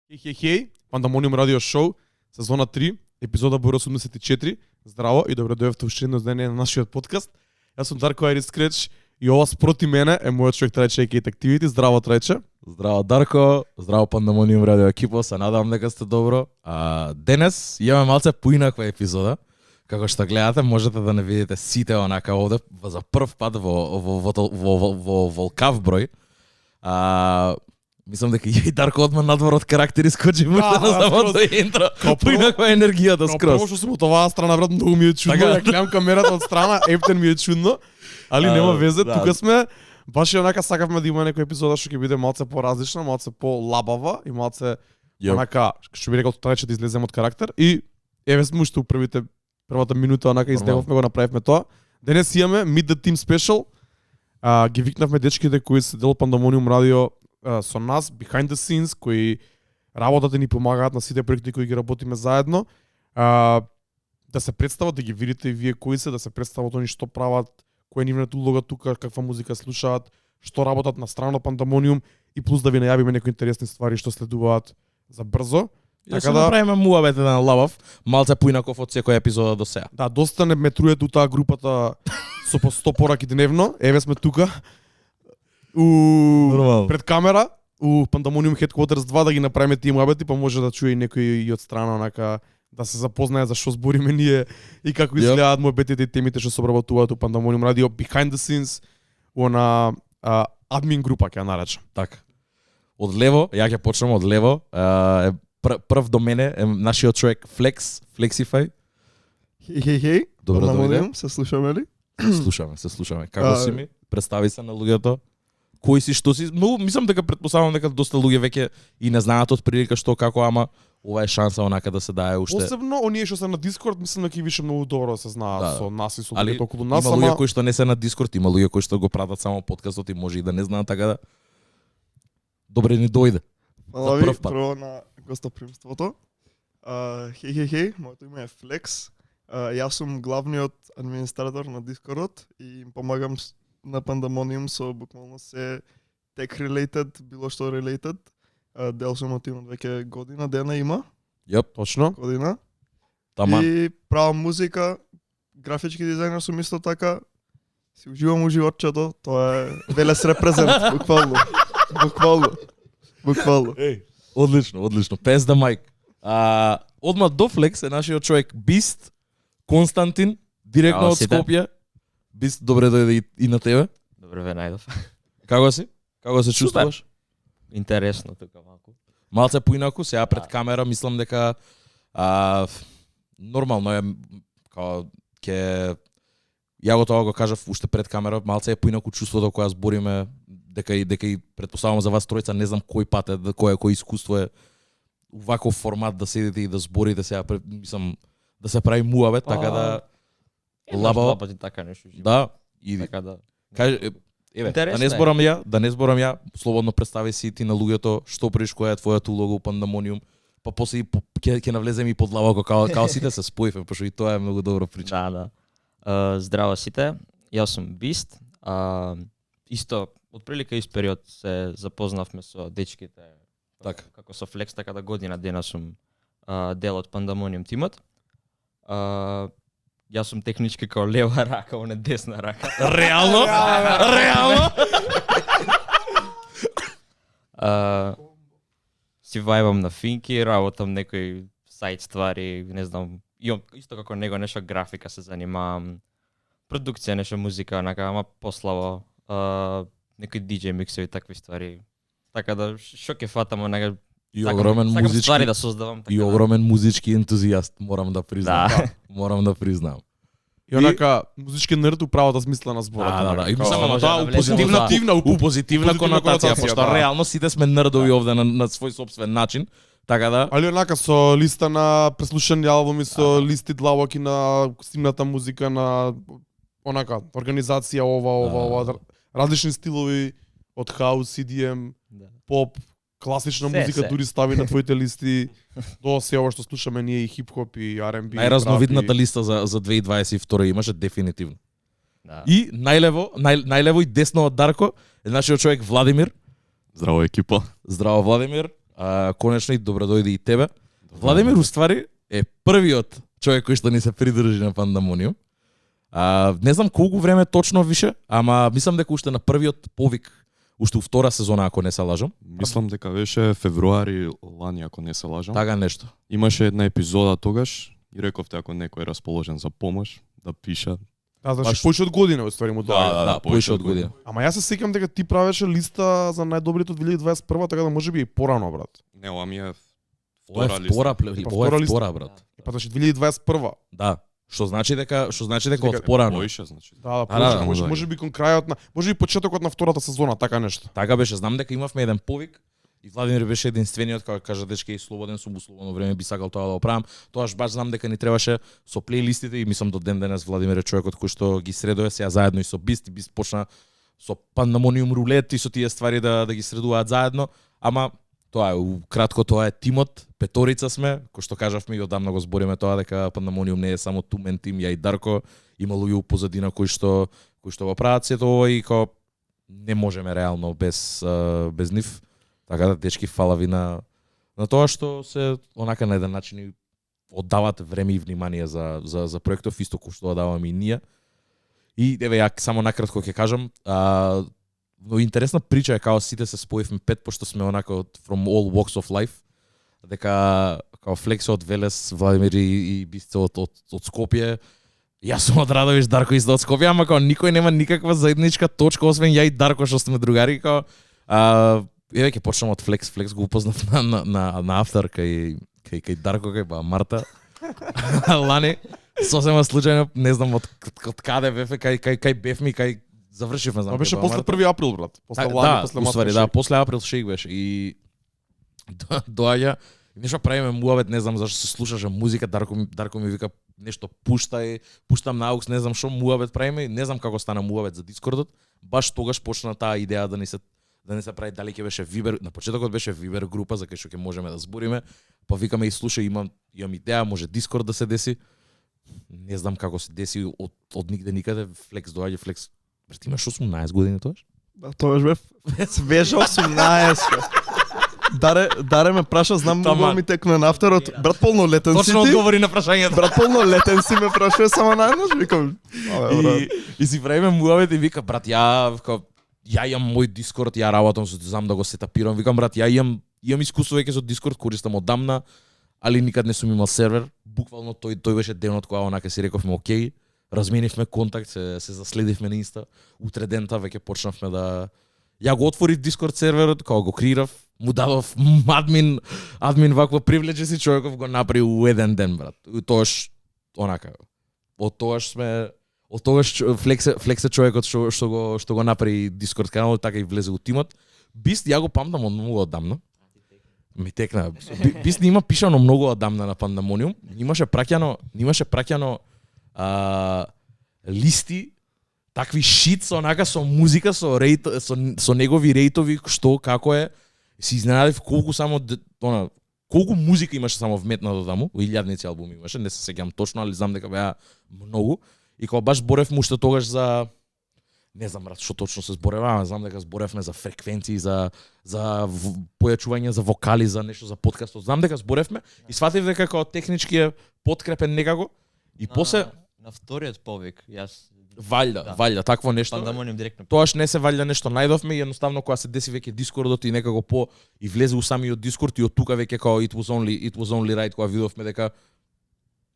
Хеј, Пандамониум радио шоу, сезона 3, епизода број 84. Здраво и добре дојавте уште едно издание на нашиот подкаст. Јас сум Дарко Айрис Скреч и ова спроти мене е мојот човек Трајче Екейт Активити. Здраво Трајче. Здраво Дарко, здраво Пандамониум радио екипа, се надевам дека сте добро. Денес имаме малце поинаква епизода. Како што гледате, можете да не видите сите онака овде за прв пат во волкав број. Мислам дека и Дарко одма надвор од карактер искочи на самото интро. Поинаква енергијата скроз. Прво што сум од оваа страна, брат, многу ми е чудно. Ја гледам камерата од страна, ептен ми е чудно. Али нема везе, да. тука сме. Баш и онака сакавме да има некоја епизода што ќе биде малце поразлична, малце полабава и малце онака, што би рекол Трајче да излезем од карактер. И еве сме уште у првата минута онака издевавме го, направивме тоа. Денес имаме Meet the Team Special. Ги викнавме дечките кои се дел Пандамониум радио со нас, behind the scenes, кои работат и ни помагаат на сите проекти кои ги работиме заедно. Да се представат, да ги видите и вие кои се, да се представат они што прават, која е нивната улога тука, каква музика слушаат, што работат на страна Пандамониум и плюс да ви најавиме некои интересни ствари што следуваат за брзо. Така да направиме муабете на лабав, малце поинаков од секоја епизода до сега. Да, доста не ме труете у таа групата со по 100 пораки дневно. Еве сме тука. Пред камера у Пандамониум Headquarters 2 да ги направиме тие муабети, па може да чуе и некој и од страна онака да се запознае за што збориме ние и како изгледаат муабетите и темите што се обработуваат у Пандамониум радио behind the scenes на админ група ќе наречам. Така. Од лево, ја ќе почнем од лево. Прв до мене е нашиот човек Flexify. Хеј. Добро дојде. Се слушаме ли? Се слушаме. Како си ми? Представи се на луѓето. Кој си, што си? Но мислам дека претпоставам дека доста луѓе веќе и не знаат од прилика што како, ама ова е шанса онака да се дае уште. Посебно оние што се на Discord, мислам дека и више многу добро да се знаат со нас и со луѓето околу нас, има луѓе кои што не се на Discord, има луѓе кои што го пратат само подкастот и може и да не знаат, така да добре ни дојде. Фала ви, прво на гостопримството. Хеј, моето име е Flex. Јас сум главниот администратор на Discordот и им помагам на Пандамониум со буквално се tech related, било што related. Дел сум од тимот веќе година дена има. Точно. Година. Таман. И правам музика, графички дизајнер сум исто така. Си уживам у животчето, тоа е велес репрезент, буквално. Еј, одлично. Пес да майк. Одма до Flex е нашиот човек Бист Константин, директно од Скопје. Бист, добре дојде и на тебе. Добре ве најдов. Како си? Како се чувствуваш? Интересно тука малку. Малце поинаку, сега пред камера, мислам дека нормално е као ќе ја го тоа го кажав уште пред камера, малце е поинаку чувството кога збориме дека и претпоставувам за вас тројца, не знам кој пат е, кој искуство е ваков формат да седите и да зборите сега, мислам да се прави муабет, така да лабаво. Така нешто. Да, и така да. Каже, еве, да не зборам ја, слободно представи си ти на луѓето што приш која е твојата улога у Пандамониум, па после ќе навлезем и подлабоко као сите се споивме, пошто и тоа е многу добро прича. Да. Здраво сите. Јас сум Бист. Исто од прилика ист период се запознавме со дечките. Така. Како со Flex, така да година дена сум дел од Пандамониум тимот. Јас сум технички као лева рака, он е десна рака. Реално? Си вајбам на финки, работам некои сайт ствари, не знам, исто како него нешто графика се занимавам, продукција, нешто музика, онака, ама пославо, некои DJ миксови и такви ствари. Така да што ќе фатам, онака, и огромен музички ствари да создавам, така. И огромен музички ентузијаст, морам да признам. Да. Морам да признам. И онака музички нерд у правата смисла на зборот. Да. И само тоа у позитивна конотација, пошто реално сите сме нердови овде на свој сопствен начин. Така да. Али онака со листа на преслушани албуми, со листи длабоки на стимната музика, на онака организација ова, различни стилови од хаус, EDM, поп, класична музика дури стави на твоите листи, до се ова што слушаме ние и хип-хоп и R&B. Најразновидната листа за 2022 имаше дефинитивно. Да. И најлево и десно од Дарко е нашиот човек Владимир. Здраво екипа. Здраво Владимир. конечно и добро дојде и тебе. Владимир уствари е првиот човек кој што ни се придружи на Пандамониум. Не знам колку време точно више, ама мислам дека уште на првиот повик, уште у втора сезона, ако не се лажам. Мислам дека беше февруари лани, ако не се лажам. Така нешто. Имаше една епизода тогаш и рековте ако некој е расположен за помош да пише. Значи повеќе од година уствари му тоа. Да, повеќе од година. Ама јас се сеќам дека ти правеше листа за најдобрите од 2021, така да можеби и порано, брат. Не, ова ми е Ова е втора втора, листа. брат. Па значи 2021. Да. Што значи дека Дека од порано. Бојше, значи. Да, да, можеби кон крајот на, можеби почетокот на втората сезона, така нешто. Така беше, знам дека имавме еден повик и Владимир беше единствениот кој кажа дечки и слободен сум, условно време би сакал тоа да го правам. Тоаш баш знам дека ни требаше со плейлистите и мислам до ден денес Владимир е човекот кој што ги средува сега заедно и со Бист и Бист почна со Пандамониум рулет и со тие ствари да ги средуваат заедно, ама тоа е кратко, тоа е тимот, петорица сме, кој што кажавме и одамна го збориме тоа дека Пандамониум не е само тумен тим, ја и Дарко, има луѓе у позадина кои што го прават сето ова и кој не можеме реално без нив. Така да, дечки, фала ви на тоа што се онака на еден начин и оддавате време и внимание за проектов, исто кој што даваме и ние. И еве ја само накратко ќе кажам, но интересна прича е као сите се споивме пет, пошто сме онака од from all walks of life, дека као Флекс од Велес, Владимир и Бисце од Скопје, јас сум од Радовиш, Дарко исто од Скопје, ама као никој нема никаква заедничка точка, освен ја и Дарко што сме другари, као еве ќе почнам од Флекс. Флекс го упознав на Афтер кај Дарко, кај Марта. Лани, сосема случајно, не знам од каде бевме, кај бевме, кај завршивме, знам. Тоа беше после 1 април, брат. После Лани, после Марта. Уствари, да, после април шејк беше и доаѓа нешто правиме муавет, не знам зашто се слушаше музика, Дарко ми вика нешто пуштам на аукс, не знам што муавет правиме, не знам како стана муавет за Дискордот. Баш тогаш почна таа идеја да не се прави, дали ќе беше Вибер, на почетокот беше Вибер група за кај што ќе можеме да збориме, па викаме и слушај, имам идеја, може Дискорд да се деси. Не знам како се деси од нигде никаде, Флекс доаѓа, Флекс. Брат, имаш 18 години тоаш? Да, тоа бев свеж 18. Даре ме праша, знам многу ми текна на авторот. Брат, полнолетен си ти? Точно одговори на прашањето. Брат, полнолетен си ме прашува само најнаш, викам. И си правиме муавет и вика, брат, ја имам мој Дискорд, ја работам со, знам да го сетапирам. Викам, брат, ја имам искуство веќе со Дискорд, користам одамна, али никад не сум имал сервер. Буквално тој беше денот кога онака си рековме окей, разменивме контакт, се заследивме на Инста. Утре дента веќе почнавме да ја го отворив Дискорд серверот, кога го креирав, му дадов админ вакво привлече си човеков, го направи у еден ден, брат. Тоаш онака. Од тогаш Флекс е човекот што го направи Дискорд каналот, така и влезе у тимот. Бист ја го памтам од многу одамна. Ми текна. Бист има пишано многу одамна на Пандамониум. Имаше праќано листи, такви шит со онака со музика, со негови рейтови, што како е. Си изненадив колку колку музика имаше само вметнато таму, илјадници албуми имаше, не се сеќам точно, али знам дека беа многу. И кога баш зборевме уште тогаш за, не знам брат што точно се збореваме, знам дека зборевме за фреквенции, за појачување, за вокали, за нешто за подкастот. Знам дека зборевме и сватив дека како технички е подкрепен некако. И после на вториот повик, јас валјда такво нешто. Пандамониум директно. Тоаш не се валјда нешто најдовме и едноставно кога се деси веќе Дискордот и некако и влезе у самиот Дискорд и од тука веќе како it was only right кога видовме дека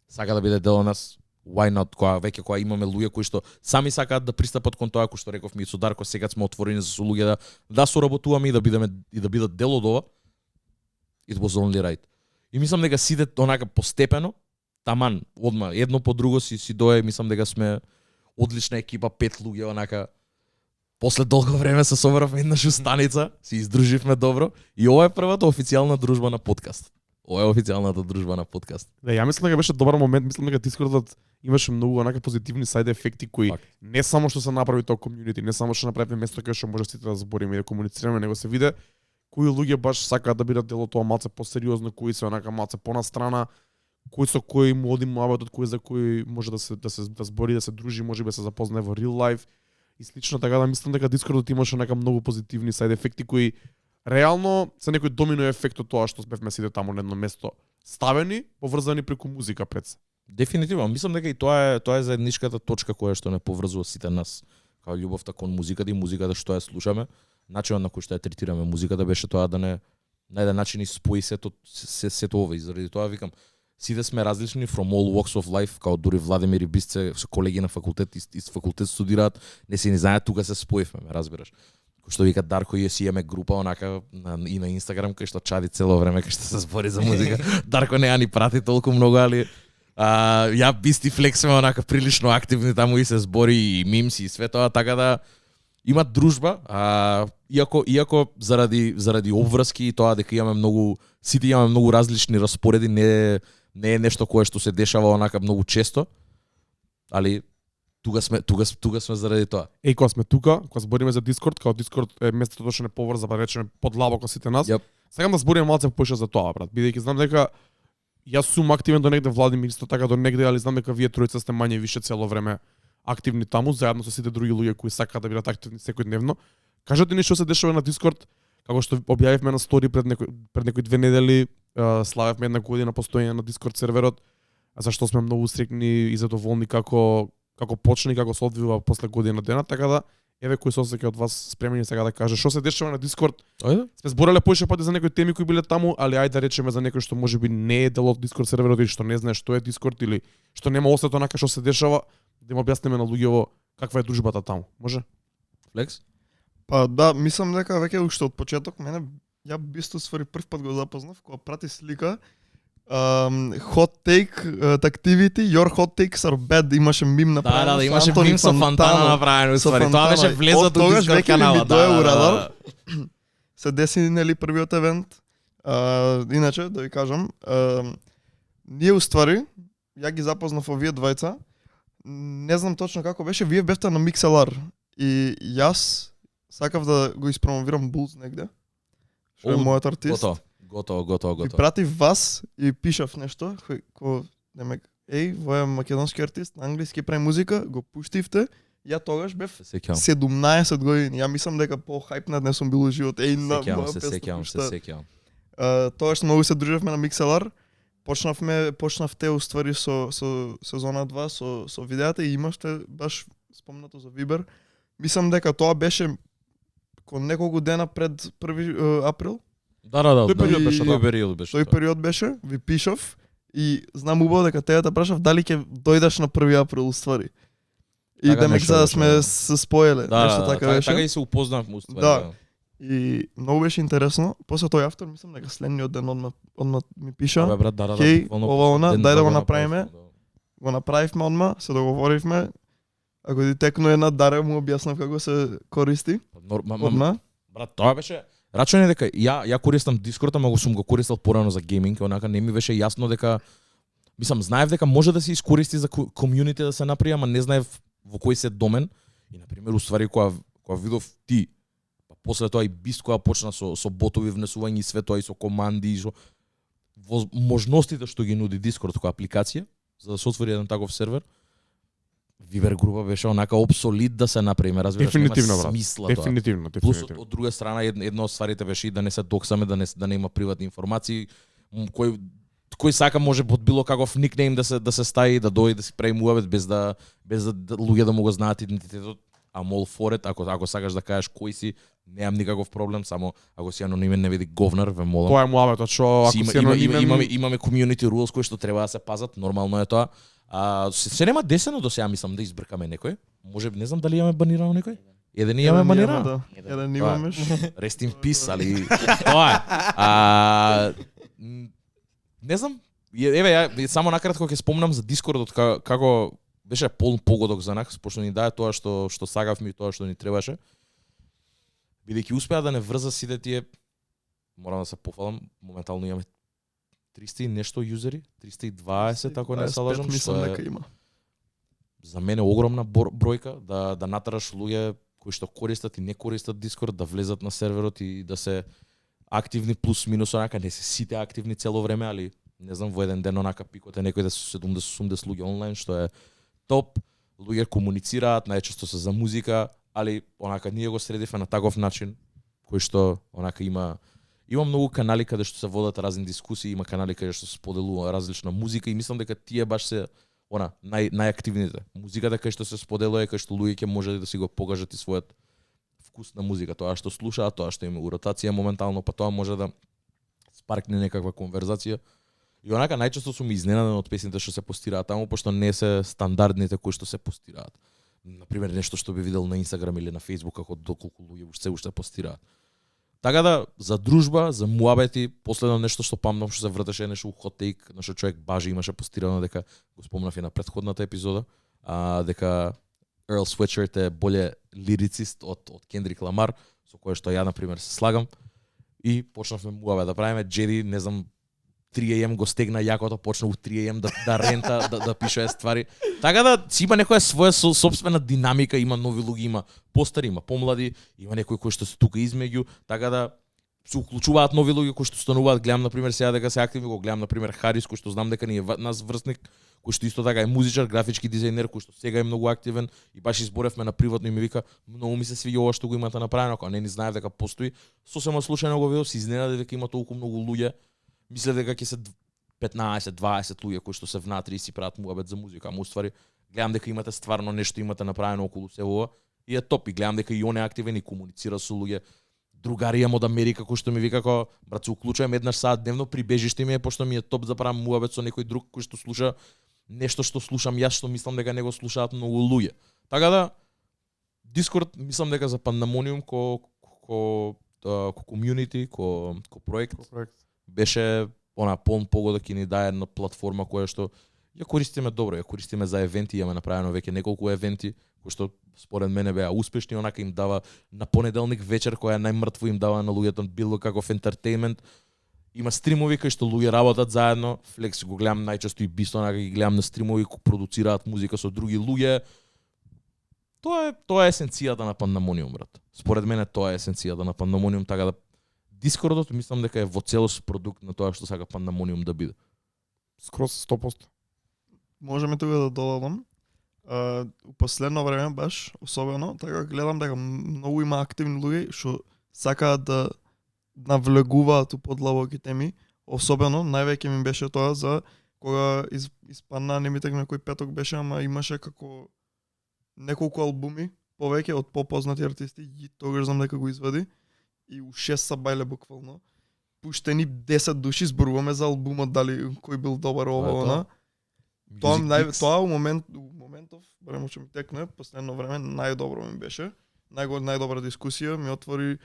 сака да биде дел од нас. Why not, кога имаме луѓе кои што сами сакаат да пристапат кон тоа, кој што рековме и со Дарко, сега сме отворени за луѓе да соработуваме и да бидат дел од ова. It was only right. И мислам дека сите онака постепено, таман, одма, едно по друго си дое, мислам дека сме одлична екипа, 5 луѓе онака. После долго време се собравме еднаш у станица, си издруживме добро и ова е првата официјална дружба на подкаст. Ова е официјалната дружба на подкаст. Да, ја мислам дека беше добар момент, мислам дека Дискордот имаше многу онака позитивни сајд ефекти кои не само што се направи тоа комјунити, не само што направивме место каде што може сите да збориме и да комуницираме, него се виде кои луѓе баш сакаат да бидат дел од тоа малце посериозно, кои се онака малце понастрана, кои со кои му оди муабетот, кои за кои може да збори, да се дружи, може би се запознае во real life и слично, така да мислам дека Дискордот имаше онака многу позитивни сајд ефекти кои реално се некој домино ефект од тоа што бевме сите таму на едно место ставени, поврзани преку музика пред се. Дефинитивно, мислам дека и тоа е заедничката точка која што не поврзува сите нас, као љубовта кон музиката и музиката што ја слушаме, начинот на кој што ја третираме музиката беше тоа да не на еден начин и спои сето ова и заради тоа викам сите сме различни from all walks of life, као дури Владимир и Бисце се колеги на факултет, из факултет студираат, не се ни знаат, тука се споивме, ме разбираш. Кој што вика Дарко и си имаме група онака и на Инстаграм кај што чади цело време кај што се збори за музика. Дарко не ја ни прати толку многу, али ја Бисти Флекс сме онака прилично активни таму и се збори и мимси и све тоа, така да има дружба, иако заради обврски и тоа дека имаме многу, сите имаме многу различни распореди, не е нешто кое што се дешава онака многу често, али тука сме заради тоа. Кога сме тука, кога збориме за Дискорд, као Дискорд е местото што не поврза, па речеме подлабоко сите нас. Yep. Сакам да збориме малце поише за тоа, брат, бидејќи знам дека јас сум активен до негде, Владимир исто така до негде, али знам дека вие тројца сте мање више цело време активни таму, заедно со сите други луѓе кои сакаат да бидат активни секојдневно. Кажете ни што се дешава на Дискорд, како што објавивме на стори пред некои 2 недели, славевме 1 година постоење на Дискорд серверот, зашто сме многу среќни и задоволни како почна и како се одвива после година дена, така да еве кој се осеќа од вас спремени сега да каже што се дешава на Дискорд. Ајде. Сме збореле поише пати за некои теми кои биле таму, али ајде да речеме за некој што можеби не е дел од Дискорд серверот или што не знае што е Дискорд или што нема осет онака што се дешава, да им објасниме на луѓето каква е дружбата таму. Може? Флекс? Па да, мислам дека веќе уште од почеток мене ја Бисто ствари прв пат го запознав кога прати слика hot take activity, your hot takes are bad, имаше мим направено. Да, имаше мим со Фантана направено, ствари. Тоа беше влезот од Дискорд каналот. Да. Се деси нели првиот евент. Иначе да ви кажам, ние уствари ја ги запознав овие двајца. Не знам точно како беше, вие бевте на MixLR и јас сакав да го испромовирам Булз негде. Што е мојот артист. Готово. И пратив вас и пишав нешто, ко немек, вој е македонски артист, на англиски прави музика, го пуштивте. Ја тогаш бев 17 години. Ја мислам дека по-хајпнат не сум бил у живот. Сеќавам. Тогаш многу се дружевме на MixLR. Почнавте уствари со сезона 2 со видеата и имавте баш спомнато за Вибер. Мислам дека тоа беше кон неколку дена пред 1 април. Да. Тој период беше. Тој период беше, ви пишав и знам убаво дека те да прашав дали ќе дојдеш на 1 април уствари. И така демек за да сме се споеле, нешто така беше. Така и се упознавме уствари. Да. И многу беше интересно. После тој автор, мислам дека следниот ден одма ми пиша. Абе брат, да. Хеј, ова дај да го направиме. Го направивме одма, се договоривме. Ако ти текно една Даре му објаснав како се користи. Одма. Брат, тоа беше рачуне дека ја користам Discord, ама го сум го користел порано за гейминг, онака не ми беше јасно дека мислам знаев дека може да се искористи за комјунити да се направи, ама не знаев во кој се домен. И на пример уствари кога видов ти, па после тоа и Бист кога почна со ботови внесување и све тоа и со команди и со можностите што ги нуди Discord како апликација за да се отвори еден таков сервер. Вибер група беше онака обсолит да се направи, разбираш, Дефинитивно, нема брат. смисла Дефинитивно. Плюс од друга страна една од стварите беше и да не се доксаме, да не има приватни информации, кој сака може под било каков никнейм да се стави, да дојде да си прави муабет без да луѓе да му го знаат идентитетот. I'm all for it, ако сакаш да кажеш кој си, немам никаков проблем, само ако си анонимен не види говнар, ве молам. Тоа е муабетот, што ако си анонимен имаме community rules кои што треба да се пазат, нормално е тоа. Се нема десено до сега, мислам да избркаме некој. Може би не знам дали имаме банирано некој. Еден имаме банирано. Еден имаме. Rest in peace, али тоа е. Не знам. Еве ја само накратко ќе спомнам за Дискордот како беше полн погодок за нас, пошто ни даде тоа што сагавме и тоа што ни требаше. Бидејќи успеа да не врза сите тие, морам да се пофалам, моментално имаме 300 и нешто юзери, 320 ако не се лажам, мислам дека има. За мене огромна бројка да натараш луѓе кои што користат и не користат Discord да влезат на серверот и да се активни плюс минус онака, не се сите активни цело време, али не знам во еден ден онака пикот е некој да се 70-80 луѓе онлайн, што е топ. Луѓе комуницираат, најчесто се за музика, али онака ние го средивме на таков начин кој што онака има многу канали каде што се водат разни дискусии, има канали каде што се споделува различна музика и мислам дека тие баш се најактивните. Музиката кај што се споделува, кај што луѓе ќе може да си го покажат и својот вкус на музика, тоа што слушаат, тоа што има у ротација моментално, па тоа може да спаркне некаква конверзација. И онака најчесто сум изненаден од песните што се постираат таму, пошто не се стандардните кои што се постираат. Например, нешто што би видел на Инстаграм или на Фејсбук, како доколку луѓе уште постираат. Така да, за дружба, за муабети, последно нешто што памнам што се вртеше нешто у Hot Take, на што човек бажи имаше постирано, дека го спомнав и на претходната епизода, дека Earl Sweatshirt е боле лирицист од Kendrick Lamar, со кое што ја, например, се слагам. И почнавме муабет да правиме. Джеди, не знам, 3AM го стегна јакото, почна у 3AM да рента, да пишува ствари. Така да си има некоја своја собствена динамика, има нови луѓе, има постари, има помлади, има некои кои што се тука измеѓу, така да се уклучуваат нови луѓе кои што стануваат. Гледам например сега дека се активни, го гледам например Харис, кој што знам дека ни е нас врсник, кој што исто така е музичар, графички дизајнер, кој што сега е многу активен и баш изборевме на приватно и ми вика, многу ми се свиѓа ова што го имате направено, ако не ни знаев дека постои. Сосема случајно го видов, се изненади дека има толку многу луѓе. Мислев дека ќе се 15-20 луѓе кои што се внатри и си прават муабет за музика, ама уствари гледам дека имате стварно нешто имате направено околу се ова и е топ. И гледам дека и он е активен и комуницира со луѓе. Другарија од Америка кој што ми вика како брат, се уклучувам еднаш саат дневно, при бежиште ми е пошто ми е топ да правам муабет со некој друг кој што слуша нешто што слушам јас, што мислам дека не го слушаат многу луѓе. Така да Discord мислам дека за Pandemonium ко комјунити, ко проект беше полн погода ќе ни даде една платформа која што ја користиме добро, ја користиме за евенти, имаме направено веќе неколку евенти кои што според мене беа успешни, онака им дава на понеделник вечер која најмртво им дава на луѓето било каков ентертејмент. Има стримови кај што луѓе работат заедно, Флекс го гледам најчесто и Бисто, онака ги гледам на стримови кои продуцираат музика со други луѓе. Тоа е есенцијата на Pandemonium, брат. Според мене тоа е есенцијата на Pandemonium, така да Дискордот мислам дека е во целост продукт на тоа што сака Pandemonium да биде. Скроз 100%. Можеме тука да додадам. У последно време баш, особено, така гледам дека многу има активни луѓе што сакаат да навлегуваат у подлабоки теми. Особено, највеќе ми беше тоа за кога испадна, не ми текна кој петок беше, ама имаше како неколку албуми, повеќе од попознати артисти, и тогаш знам дека го извади. И у 6 са бајле буквално. Пуштени 10 души, зборуваме за албумот, дали кој бил добар ова. Тоа у моментов, време што ми текне, последно време најдобро ми беше. Најдобра дискусија ми отвори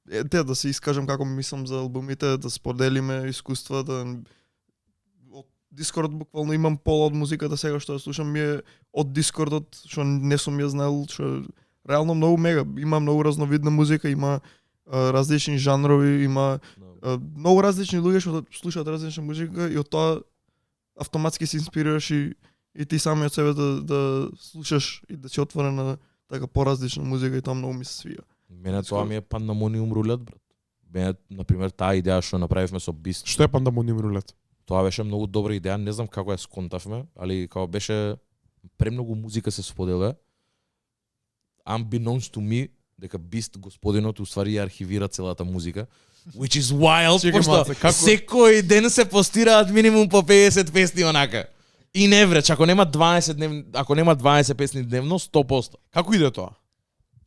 да се искажам како мислам за албумите, да споделиме искуства, од Дискорд буквално имам пола од музиката сега што ја слушам ми е од Дискордот, што не сум ја знаел, што реално многу мега, има многу разновидна музика, има различни жанрови, има многу различни луѓе што слушаат различна музика и од тоа автоматски се инспирираш и ти самиот себе да слушаш и да си отворен на така поразлична музика и тоа многу ми се свија. Мене тоа ми е Pandemonium рулет, брат. Мене, например, таа идеја што направивме со Бист. Што е Pandemonium рулет? Тоа беше многу добра идеја, не знам како ја сконтавме, али како беше премногу музика се споделува. Unbeknownst to me, дека Бист господинот уствари ја архивира целата музика. Which is wild, пошто секој ден се постираат минимум по 50 песни онака. И не вреч, ако нема 20 песни дневно, 100%. Како иде тоа?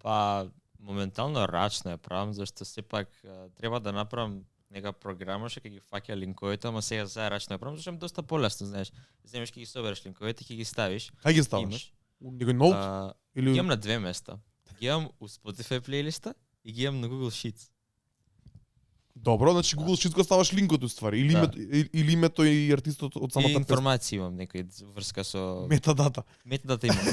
Па, моментално рачно ја правам, зашто сепак треба да направам нека програма што ќе ги фаќа линковите, ама сега за рачно ја правам, зашто е доста полесно, знаеш. Земеш ќе ги собереш линковите, ќе ги ставиш. Кај ги ставиш? У некој ноут или ги имам на две места. Ги имам у Spotify плейлиста и ги имам на Google Sheets. Добро, значи Google Sheets го ставаш линкот уствари, или името и артистот од самата песна. И информација имам некој врска со метадата. Метадата имам.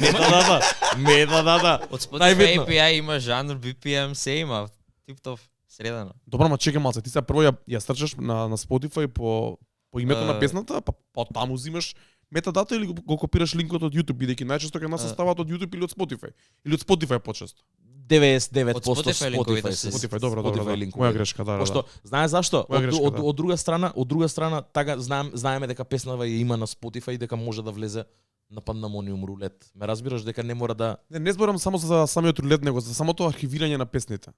Метадата. Од Spotify API има жанр, BPM, се има. Тип-топ, средано. Добро, ма чекај малце, ти се прво ја стрчаш на Spotify по името на песната, па таму uzimаш метадата или го копираш линкот од YouTube, бидејќи најчесто ќе нас се стават од YouTube или од Spotify. Или од Spotify почесто. 99% Spotify, добро, моја грешка, да. Пошто знаеш зашто? Од друга страна, така знаеме дека песнава ја има на Spotify и дека може да влезе на Pandemonium рулет. Ме разбираш дека не мора да Не зборам само за самиот рулет, него за самото архивирање на песните.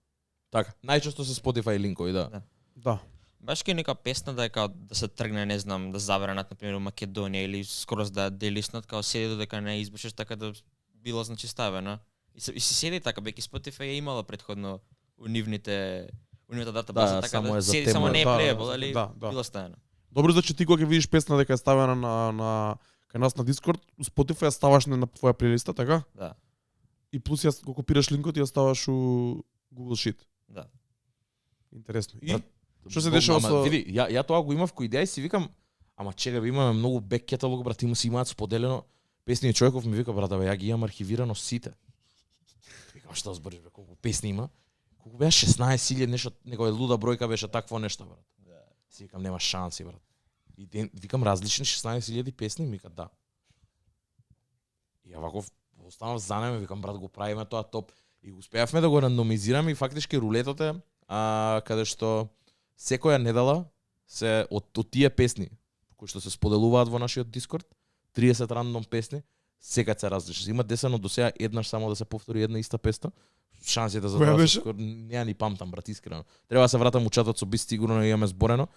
така. Најчесто се Spotify линкови, да. Да. Баш ке нека песна да е као да се тргне, не знам, да забранат на пример у Македонија или скоро да делиснат, као седи додека не избушеш така да било значи ставена. И се седи така, беки Spotify е имала претходно нивната датабаза, Да, така само да е за седи, тема. само не е Да, плеебл, али да, да. било ставена. Добро значи ти кога ќе видиш песна дека е ставена на кај нас на Discord, у Spotify ја ставаш на твоја плейлиста, така? Да. И плюс ја го копираш линкот и ја ставаш у Google Sheet. Да. Интересно. И Брат, што се дешава Ама, со Види, ја тоа го имав кој идеја и си викам, ама чека, имаме многу бек каталог, брат, има си имаат споделено песни и човеков ми вика, брат, ја ги имам архивирано сите. Викам, што збориш, бе, колку песни има? Колку беа 16.000 нешто, некоја луда бројка беше такво нешто, брат. Си викам, нема шанси, брат. И викам различни 16.000 песни, ми вика, да. И ја ваков останав за неме, викам, брат, го правиме тоа топ. И успеавме да го рандомизираме и фактички рулетот е каде што секоја недела се од тие песни кои што се споделуваат во нашиот Discord, 30 рандом песни, секај се различни. Има десено до сега еднаш само да се повтори една иста песна. Шансите за Која тоа беше? се скоро не ја ни памтам, брат, искрено. Треба да се вратам у чатот со би сигурно имаме зборено,